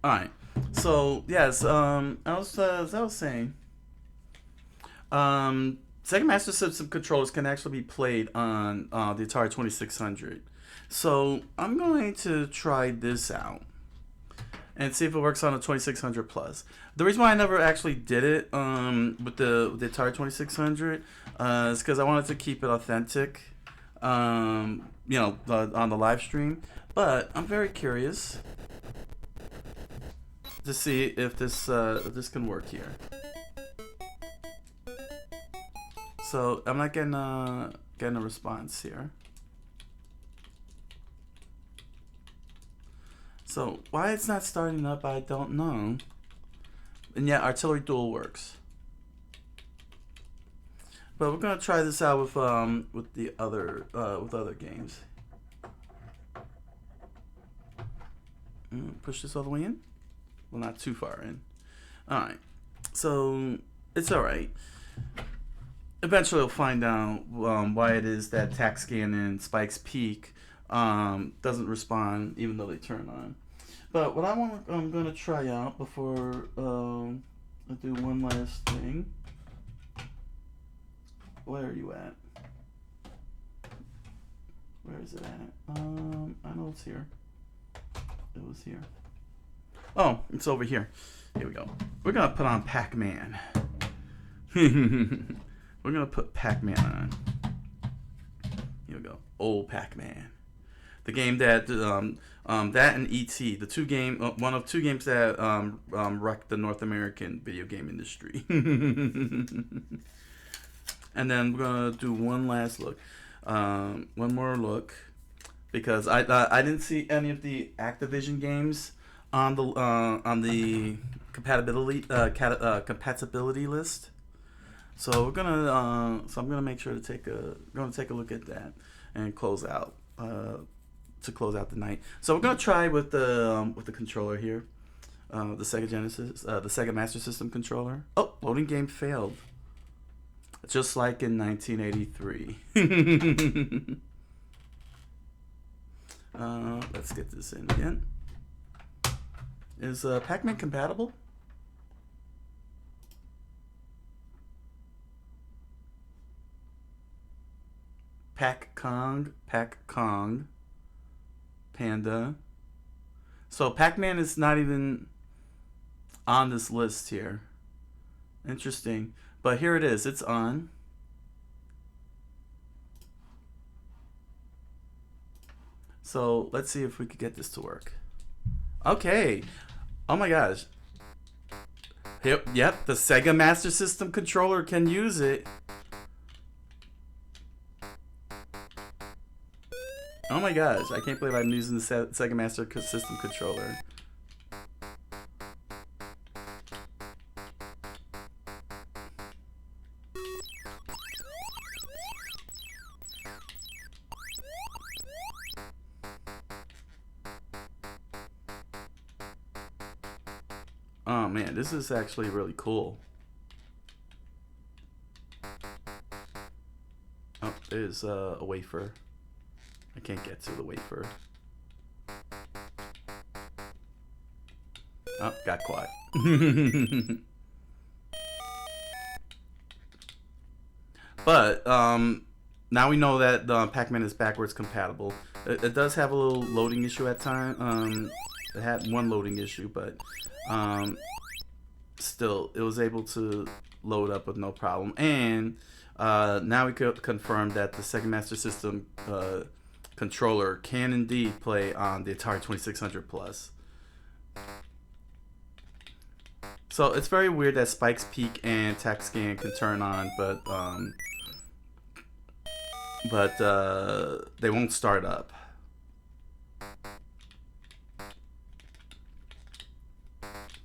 Alright. So, yes, as I was saying, Sega Master System controllers can actually be played on the Atari 2600. So, I'm going to try this out and see if it works on a 2600 plus. The reason why I never actually did it with the Atari 2600 is because I wanted to keep it authentic, on the live stream. But I'm very curious to see if this can work here. So I'm not getting a response here. So why it's not starting up, I don't know. And yet Artillery Duel works. But we're gonna try this out with other games. Push this all the way in. Well, not too far in. Alright. So, it's alright. Eventually we'll find out why it is that TACScan and Spike's Peak doesn't respond even though they turn on. But what I'm going to try out before I do one last thing. Where are you at? Where is it at? I know it's here. It was here. Oh, it's over here. Here we go. We're going to put on Pac-Man. We're going to put Pac-Man on. Here we go. Old Pac-Man. The game that, that and E.T., one of two games that wrecked the North American video game industry. And then we're going to do one last look. One more look. Because I didn't see any of the Activision games on the compatibility list, so I'm gonna make sure to take a look at that and close out the night. So we're gonna try with the controller here, the Sega Genesis, the Sega Master System controller. Oh, loading game failed, just like in 1983. Let's get this in again. Is Pac-Man compatible? Pac-Kong, Panda. So Pac-Man is not even on this list here. Interesting. But here it is. It's on. So let's see if we could get this to work. Okay. Oh my gosh. Yep, the Sega Master System controller can use it. Oh my gosh, I can't believe I'm using the Sega Master System controller. Oh man, this is actually really cool. Oh, there's a wafer. I can't get to the wafer. Oh, got caught. But now we know that Pac-Man is backwards compatible. It does have a little loading issue at time. It had one loading issue, but still, it was able to load up with no problem. And now we could confirm that the Sega Master System controller can indeed play on the Atari 2600 Plus. So it's very weird that Spike's Peak and Tac Scan can turn on, but they won't start up.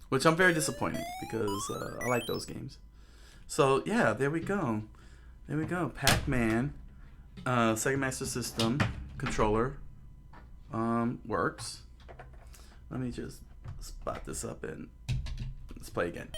Which I'm very disappointed because I like those games. So yeah, there we go. There we go. Pac-Man, Sega Master System controller works. Let me just spot this up and let's play again.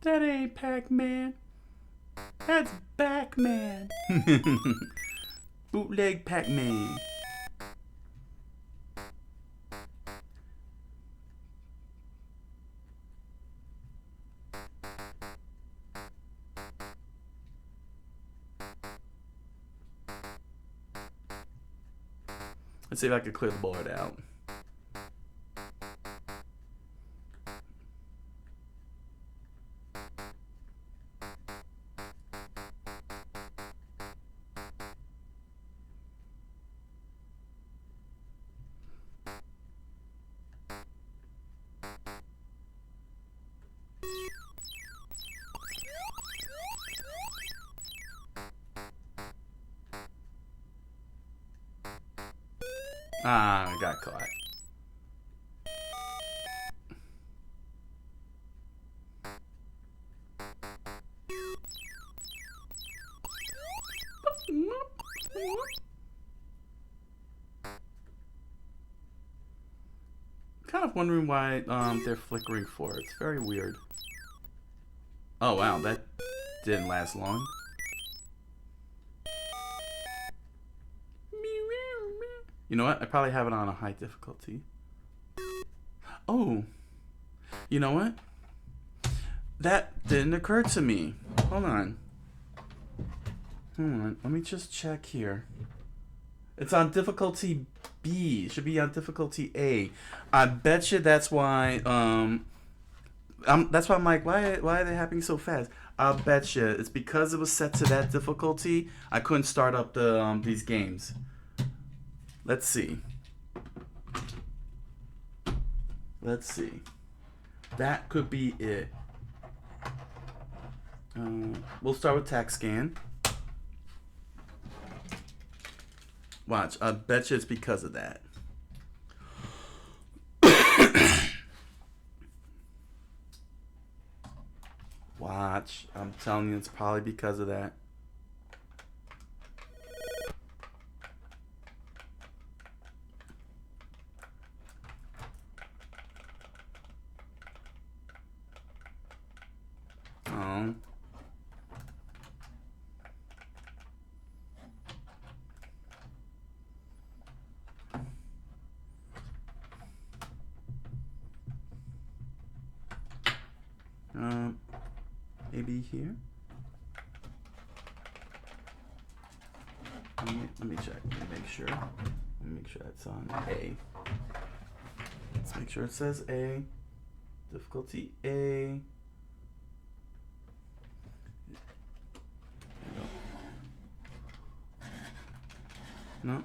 That ain't Pac-Man. That's Back-Man. Bootleg Pac-Man. Let's see if I can clear the board out. Ah, I got caught. Kind of wondering why they're flickering for it. It's very weird. Oh wow, that didn't last long. You know what? I probably have it on a high difficulty. Oh, you know what? That didn't occur to me. Hold on. Hold on. Let me just check here. It's on difficulty B. It should be on difficulty A. I bet you that's why. That's why I'm like, why are they happening so fast? I'll bet you it's because it was set to that difficulty. I couldn't start up the these games. Let's see. Let's see. That could be it. We'll start with Tac Scan. Watch. I bet you it's because of that. Watch. I'm telling you, it's probably because of that. Oh. Maybe here. let me check. Let me make sure. Let me make sure it's on A. Let's make sure it says A. Difficulty A. No.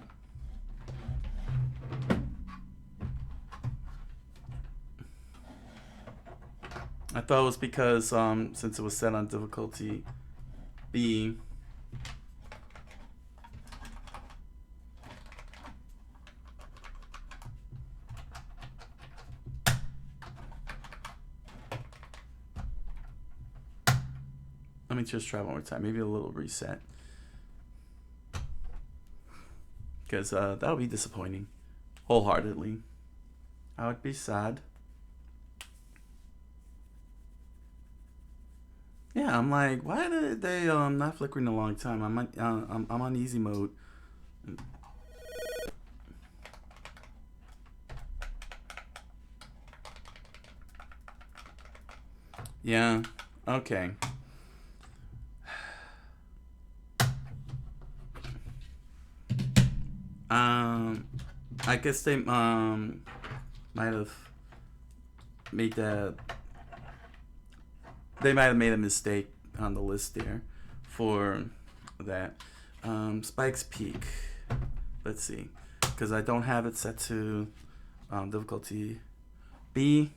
I thought it was because since it was set on difficulty B. Let me just try one more time. Maybe a little reset. Because that would be disappointing. Wholeheartedly. I would be sad. Yeah, I'm like, why did they not flickering a long time? I'm on easy mode. Yeah. Okay. I guess they might have made that. They might have made a mistake on the list there for that. Spike's Peak. Let's see, because I don't have it set to difficulty B.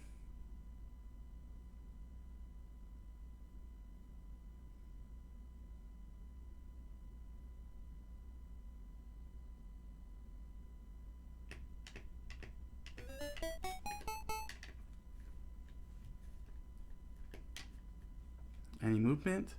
Any movement?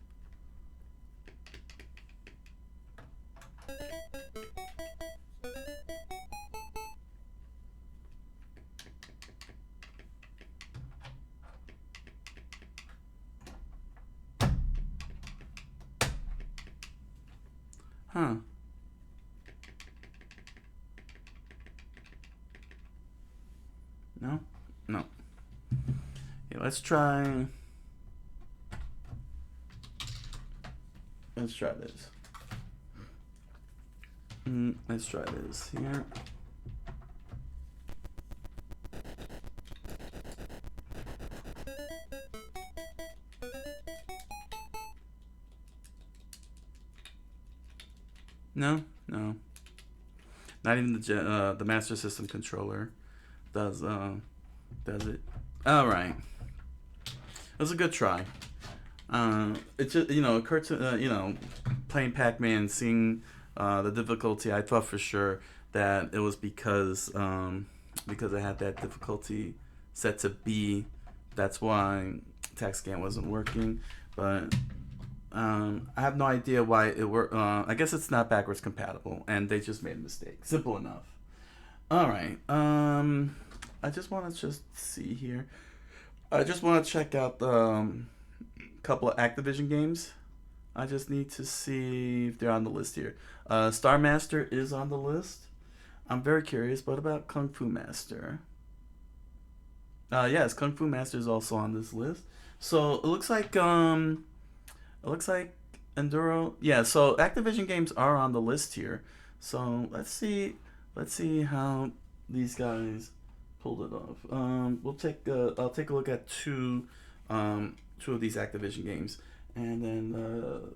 Huh. No? No. Yeah, let's try... Let's try this. Let's try this here. No, no. Not even the Master System controller does it. All right. It was a good try. It just, occurred to, playing Pac-Man, seeing the difficulty, I thought for sure that it was because I had that difficulty set to B. That's why TaxScan wasn't working. But I have no idea why it worked. I guess it's not backwards compatible, and they just made a mistake. Simple enough. All right. I just want to just see here. I just want to check out couple of Activision games. I just need to see if they're on the list here. Star Master is on the list. I'm very curious. What about Kung Fu Master? Yes, Kung Fu Master is also on this list. So it looks like Enduro. Yeah, so Activision games are on the list here. So let's see how these guys pulled it off. I'll take a look at two of these Activision games, and then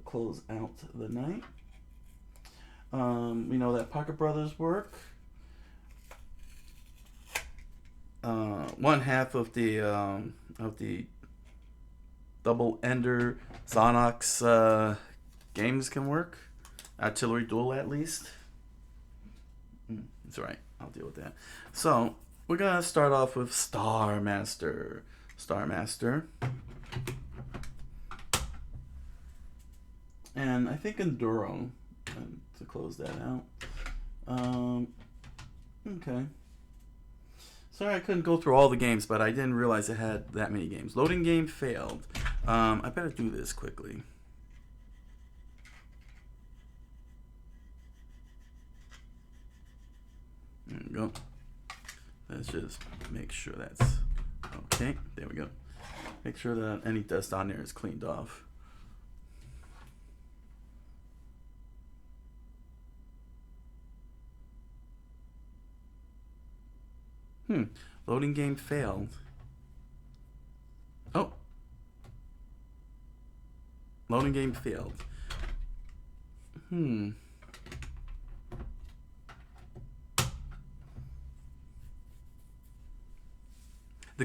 close out the night. We know that Parker Brothers work. One half of the Double Ender Zonox games can work. Artillery Duel, at least. It's alright. I'll deal with that. So we're gonna start off with Star Master. And I think Enduro, to close that out. Okay. Sorry I couldn't go through all the games, but I didn't realize it had that many games. Loading game failed. I better do this quickly. There we go. Let's just make sure that's okay. There we go. Make sure that any dust on there is cleaned off. Loading game failed. Oh. Loading game failed. The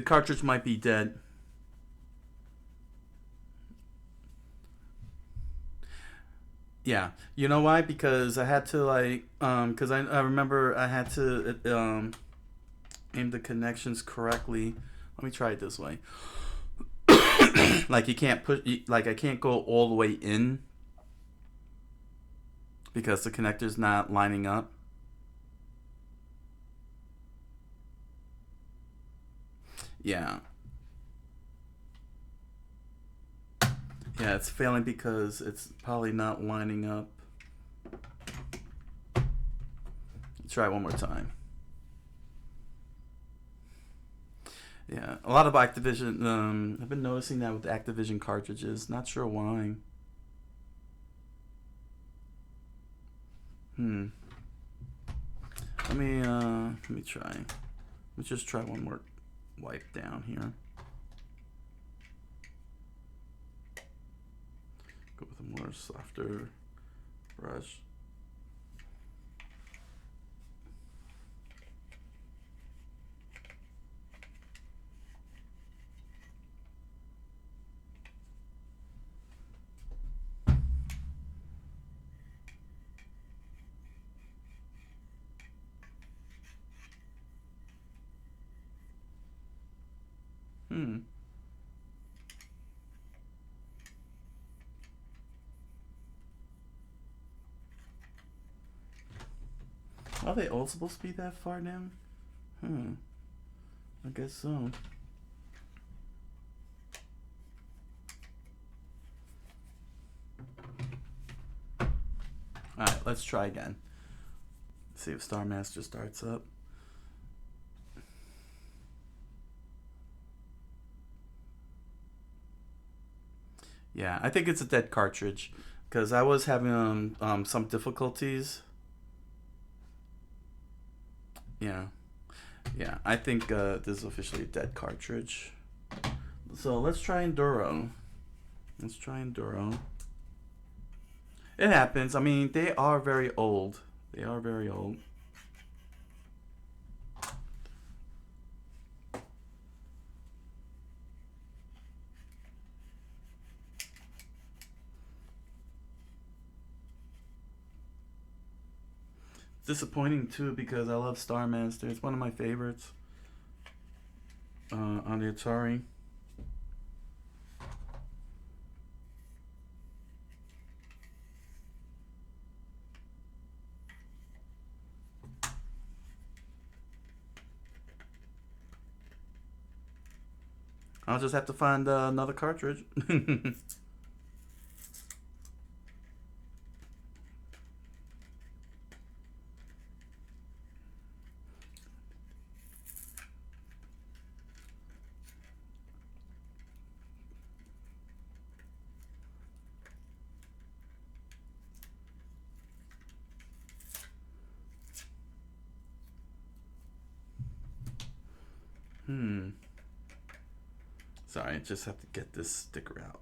cartridge might be dead. Yeah. You know why? Because I had to like because I remember I had to aim the connections correctly. Let me try it this way. Like you can't put like I can't go all the way in because the connector's not lining up. Yeah. Yeah, it's failing because it's probably not lining up. Let's try it one more time. Yeah, a lot of Activision. I've been noticing that with Activision cartridges. Not sure why. Let me try. Let's just try one more wipe down here. Go with a more softer brush. Are they all supposed to be that far down? I guess so. Alright, let's try again. See if Star Master starts up. Yeah, I think it's a dead cartridge because I was having some difficulties. Yeah, I think this is officially a dead cartridge. So let's try Enduro. It happens. I mean, they are very old. Disappointing too because I love Star Master. It's one of my favorites on the Atari. I'll just have to find another cartridge. Sorry, I just have to get this sticker out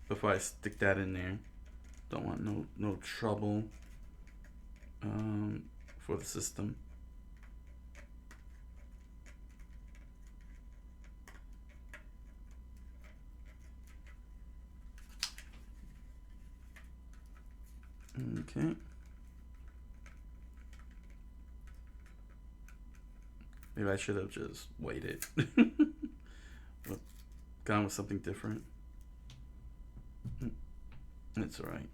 before I stick that in there. Don't want no trouble for the system. Okay. Maybe I should have just waited. Gone with something different. It's alright.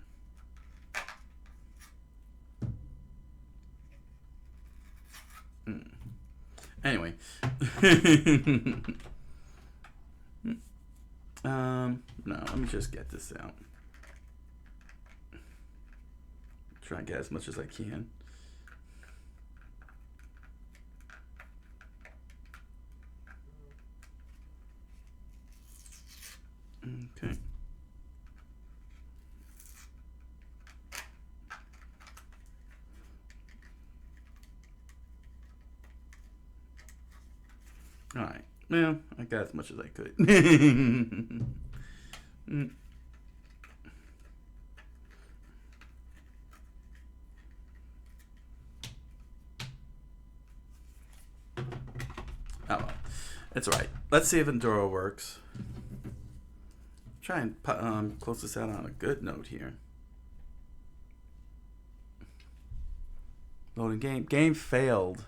Anyway. No, let me just get this out. Try and get as much as I can. Okay. All right. Well, I got as much as I could. Oh, well. It's alright. Let's see if Enduro works. Try and close this out on a good note here. Loading game. Game failed.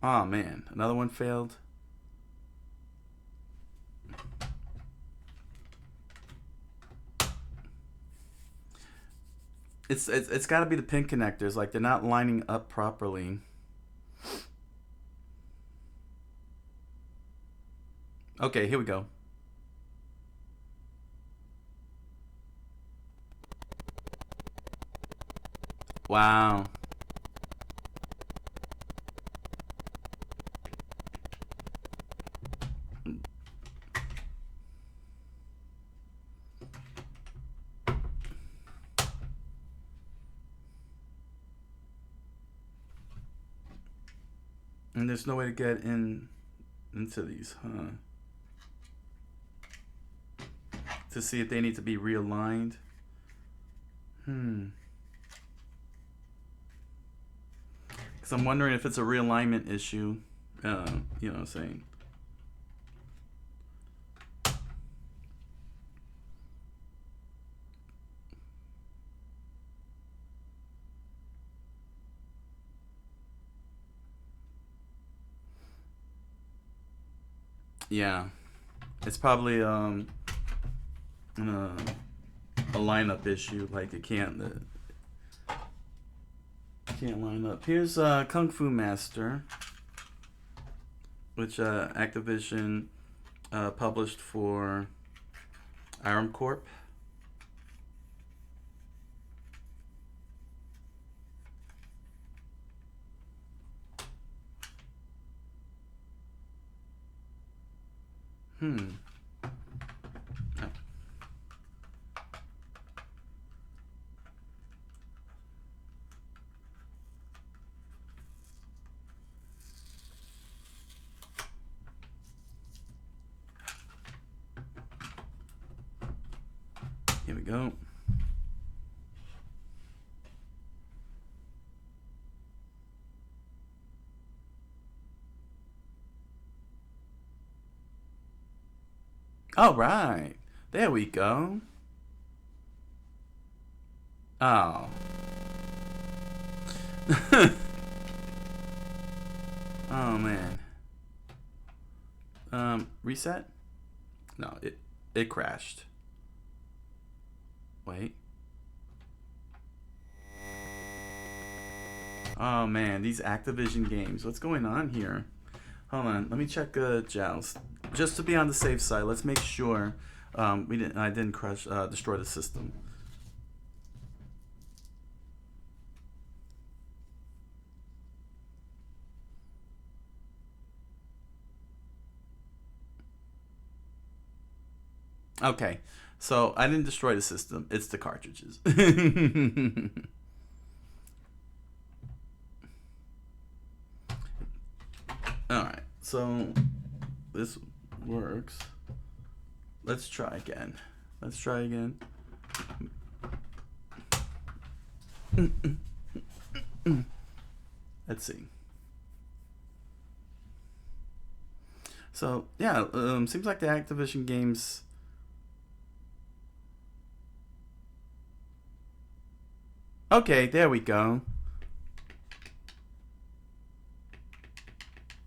Oh man, another one failed. It's got to be the pin connectors. Like they're not lining up properly. Okay, here we go. Wow. And there's no way to get into these, huh? To see if they need to be realigned. Because I'm wondering if it's a realignment issue. You know what I'm saying? Yeah. It's probably a lineup issue. Like it can't line up. Here's Kung Fu Master, which Activision published for Aram Corp. Here we go. All right. There we go. Oh. Oh man. Reset? No, it crashed. Wait. Oh man, these Activision games. What's going on here? Hold on, let me check Joust. Just to be on the safe side, let's make sure I didn't destroy the system. Okay, so I didn't destroy the system. It's the cartridges. Alright, so this works. Let's try again. Let's try again. Let's see. So, yeah, seems like the Activision games... Okay, there we go.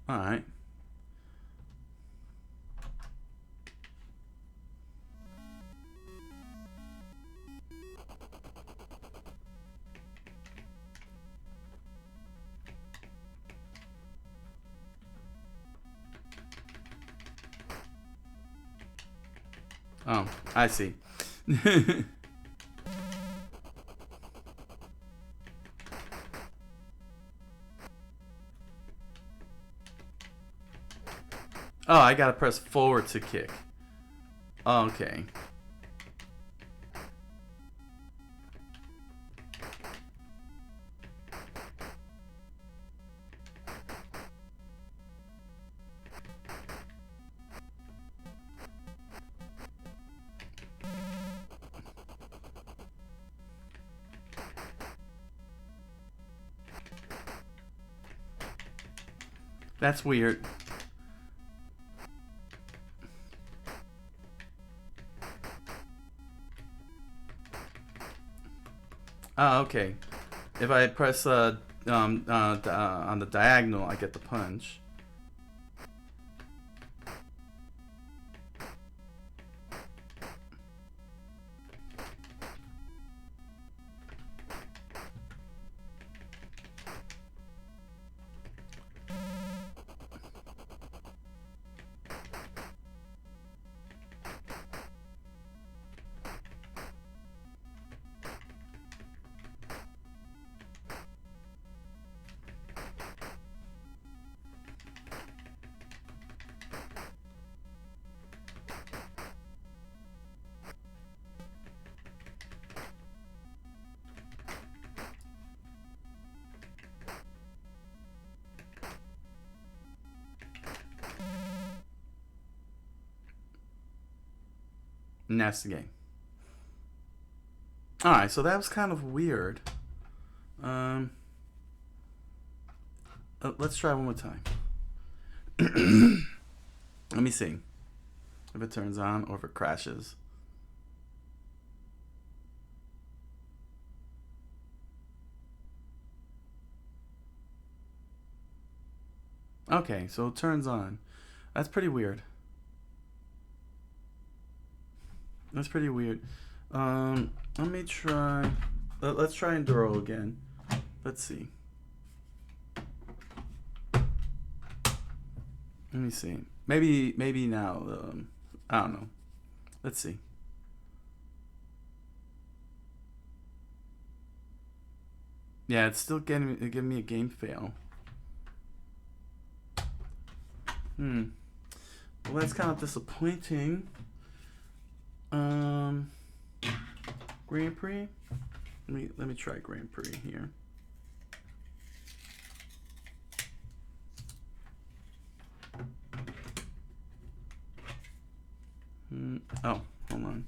Alright. Oh, I see. Oh, I gotta press forward to kick. Okay. That's weird. Oh, okay. If I press on the diagonal, I get the punch. And that's the game. Alright, so that was kind of weird. Let's try one more time. Let me see if it turns on or if it crashes. Okay, so it turns on. That's pretty weird. That's pretty weird. Let me try. Let's try Enduro again. Let's see. Let me see. Maybe now. I don't know. Let's see. Yeah, it's still giving me a game fail. Well, that's kind of disappointing. Grand Prix. Let me try Grand Prix here. Oh, hold on.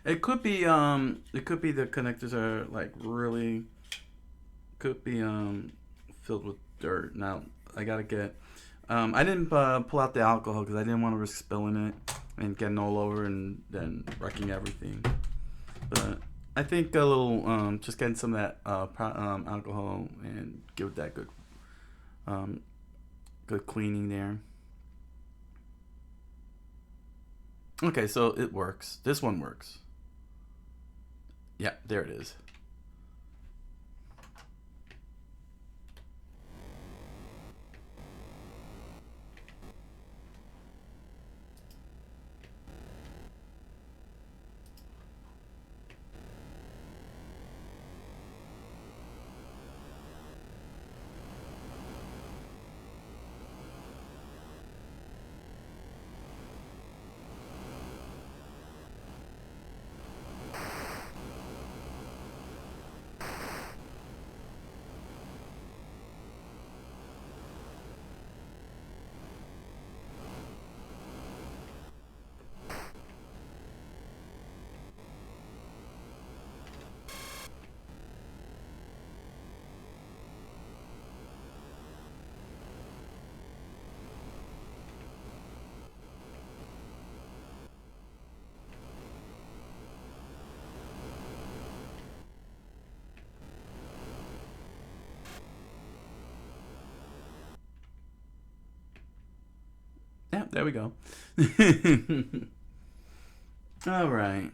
It could be the connectors are like really could be filled with dirt. Now I gotta get I didn't pull out the alcohol because I didn't want to risk spilling it and getting all over and then wrecking everything. But I think a little just getting some of that alcohol and give it that good cleaning there. Okay, so it works. This one works. Yeah, there it is. Yeah, there we go. All right.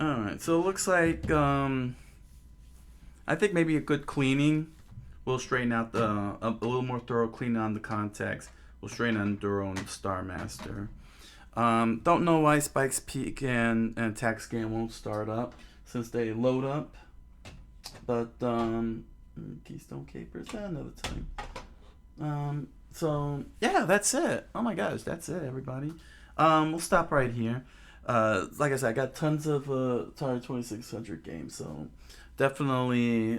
All right. So it looks like I think maybe a good cleaning will straighten out a little more thorough cleaning on the contacts. Will straighten out Enduro and Star Master. Don't know why Spike's Peak and Tax Scan won't start up since they load up. But Keystone Capers another time. So yeah, that's it. Oh my gosh, that's it, everybody. We'll stop right here. Like I said, I got tons of Atari 2600 games, so definitely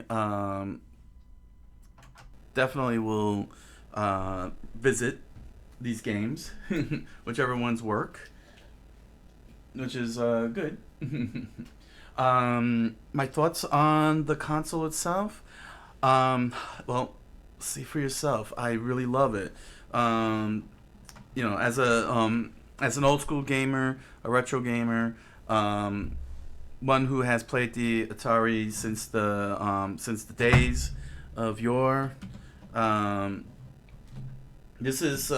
will visit these games, whichever ones work, which is good. My thoughts on the console itself. Well, see for yourself. I really love it. As an old school gamer, a retro gamer, one who has played the Atari since the days of yore. Um, this is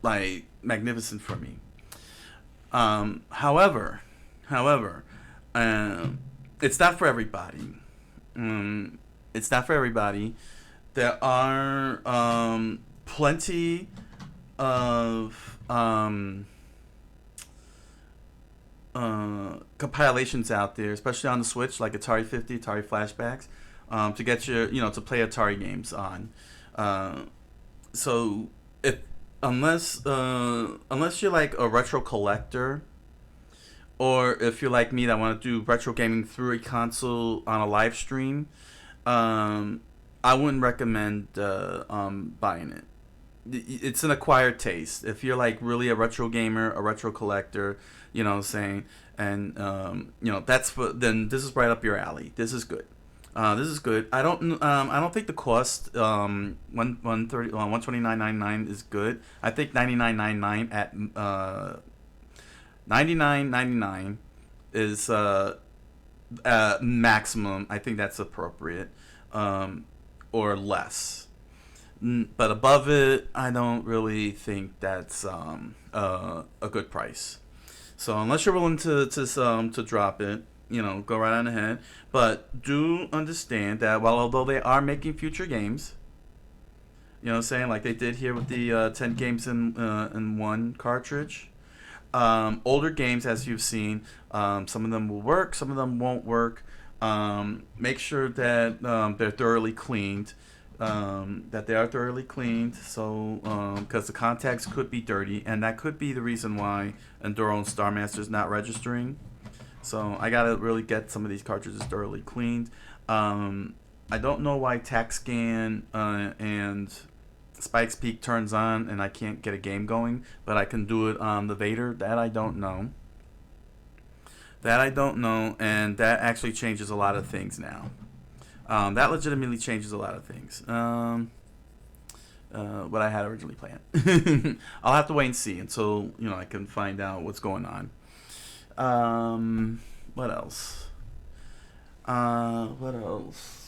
like magnificent for me. However, however, it's not for everybody. It's not for everybody. There are plenty of compilations out there, especially on the Switch, like Atari 50, Atari Flashbacks, to get to play Atari games on. So if unless you're like a retro collector, or if you're like me that want to do retro gaming through a console on a live stream, I wouldn't recommend buying it. It's an acquired taste. If you're like really a retro gamer, a retro collector, saying, and then this is right up your alley. This is good. This is good. I don't think the cost 129.99 is good. I think 99.99 at 99.99 is maximum. I think that's appropriate, or less. But above it, I don't really think that's a good price. So unless you're willing to drop it, go right on ahead. But do understand that although they are making future games, like they did here with the 10 games in one cartridge. Older games, as you've seen, some of them will work, some of them won't work. Make sure that they're thoroughly cleaned. That they are thoroughly cleaned, so because the contacts could be dirty, and that could be the reason why Enduro and Star Master's not registering. So I gotta really get some of these cartridges thoroughly cleaned. I don't know why TaxScan and Spike's Peak turns on and I can't get a game going, but I can do it on the Vader. That I don't know. And that actually changes a lot of things now. That legitimately changes a lot of things. What I had originally planned. I'll have to wait and see until I can find out what's going on. What else? What else?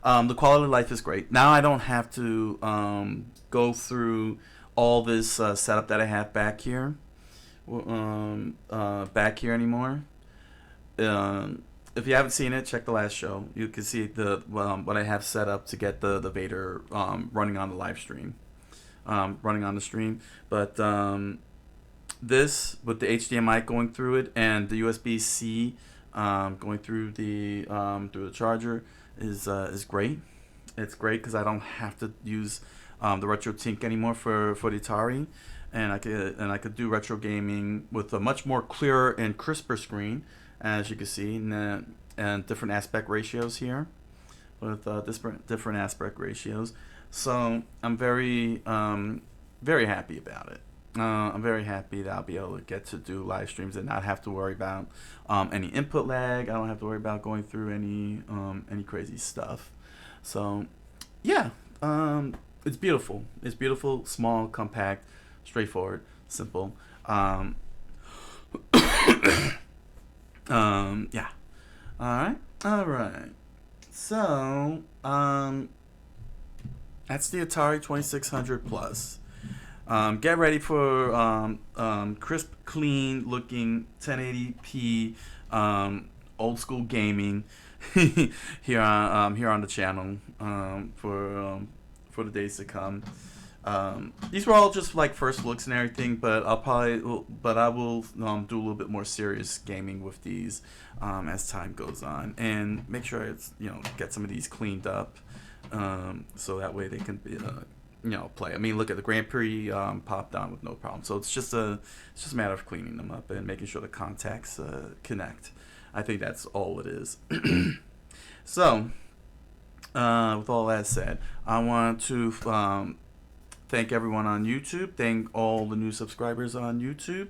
The quality of life is great. Now I don't have to go through all this setup that I have back here. Anymore. If you haven't seen it, check the last show. You can see what I have set up to get the Vader running on the live stream, running on the stream. But this with the HDMI going through it and the USB-C going through the charger is great. It's great because I don't have to use the RetroTink anymore for the Atari, and I could do retro gaming with a much more clearer and crisper screen. As you can see, and different aspect ratios here, with different aspect ratios. So I'm very happy about it. I'm very happy that I'll be able to get to do live streams and not have to worry about any input lag. I don't have to worry about going through any crazy stuff. So yeah, it's beautiful. It's beautiful, small, compact, straightforward, simple. Yeah. All right. So, that's the Atari 2600 Plus. Get ready for crisp, clean looking 1080p old school gaming here on the channel for the days to come. These were all just like first looks and everything, but I will do a little bit more serious gaming with these as time goes on, and make sure it's get some of these cleaned up, so that way they can be play. I mean, look at the Grand Prix popped on with no problem. So it's just a matter of cleaning them up and making sure the contacts connect. I think that's all it is. So With all that said, I want to thank everyone on YouTube. Thank all the new subscribers on YouTube.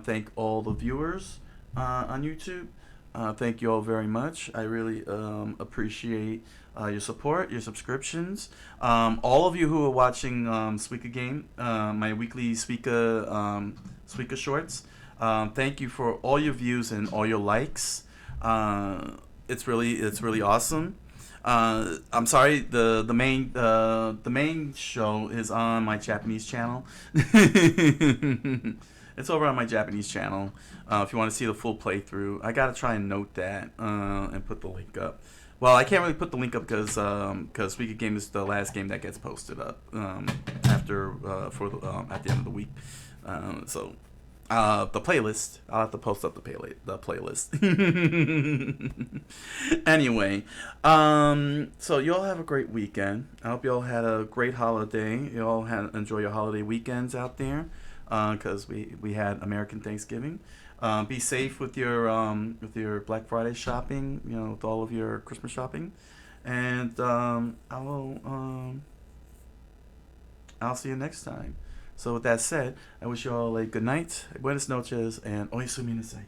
Thank all the viewers on YouTube. Thank you all very much. I really appreciate your support, your subscriptions. All of you who are watching Suika Game, my weekly Suika shorts. Thank you for all your views and all your likes. It's really awesome. I'm sorry. The main show is on my Japanese channel. It's over on my Japanese channel. If you want to see the full playthrough, I gotta try and note that and put the link up. Well, I can't really put the link up because Weekend Game is the last game that gets posted up after at the end of the week. So the playlist, I'll have to post up the playlist. Anyway, so you all have a great weekend. I hope you all had a great holiday. You all enjoy your holiday weekends out there. Because we had American Thanksgiving. Be safe with your Black Friday shopping, with all of your Christmas shopping, and I'll see you next time. So with that said, I wish you all a good night, buenas noches, and oyasumi nasai.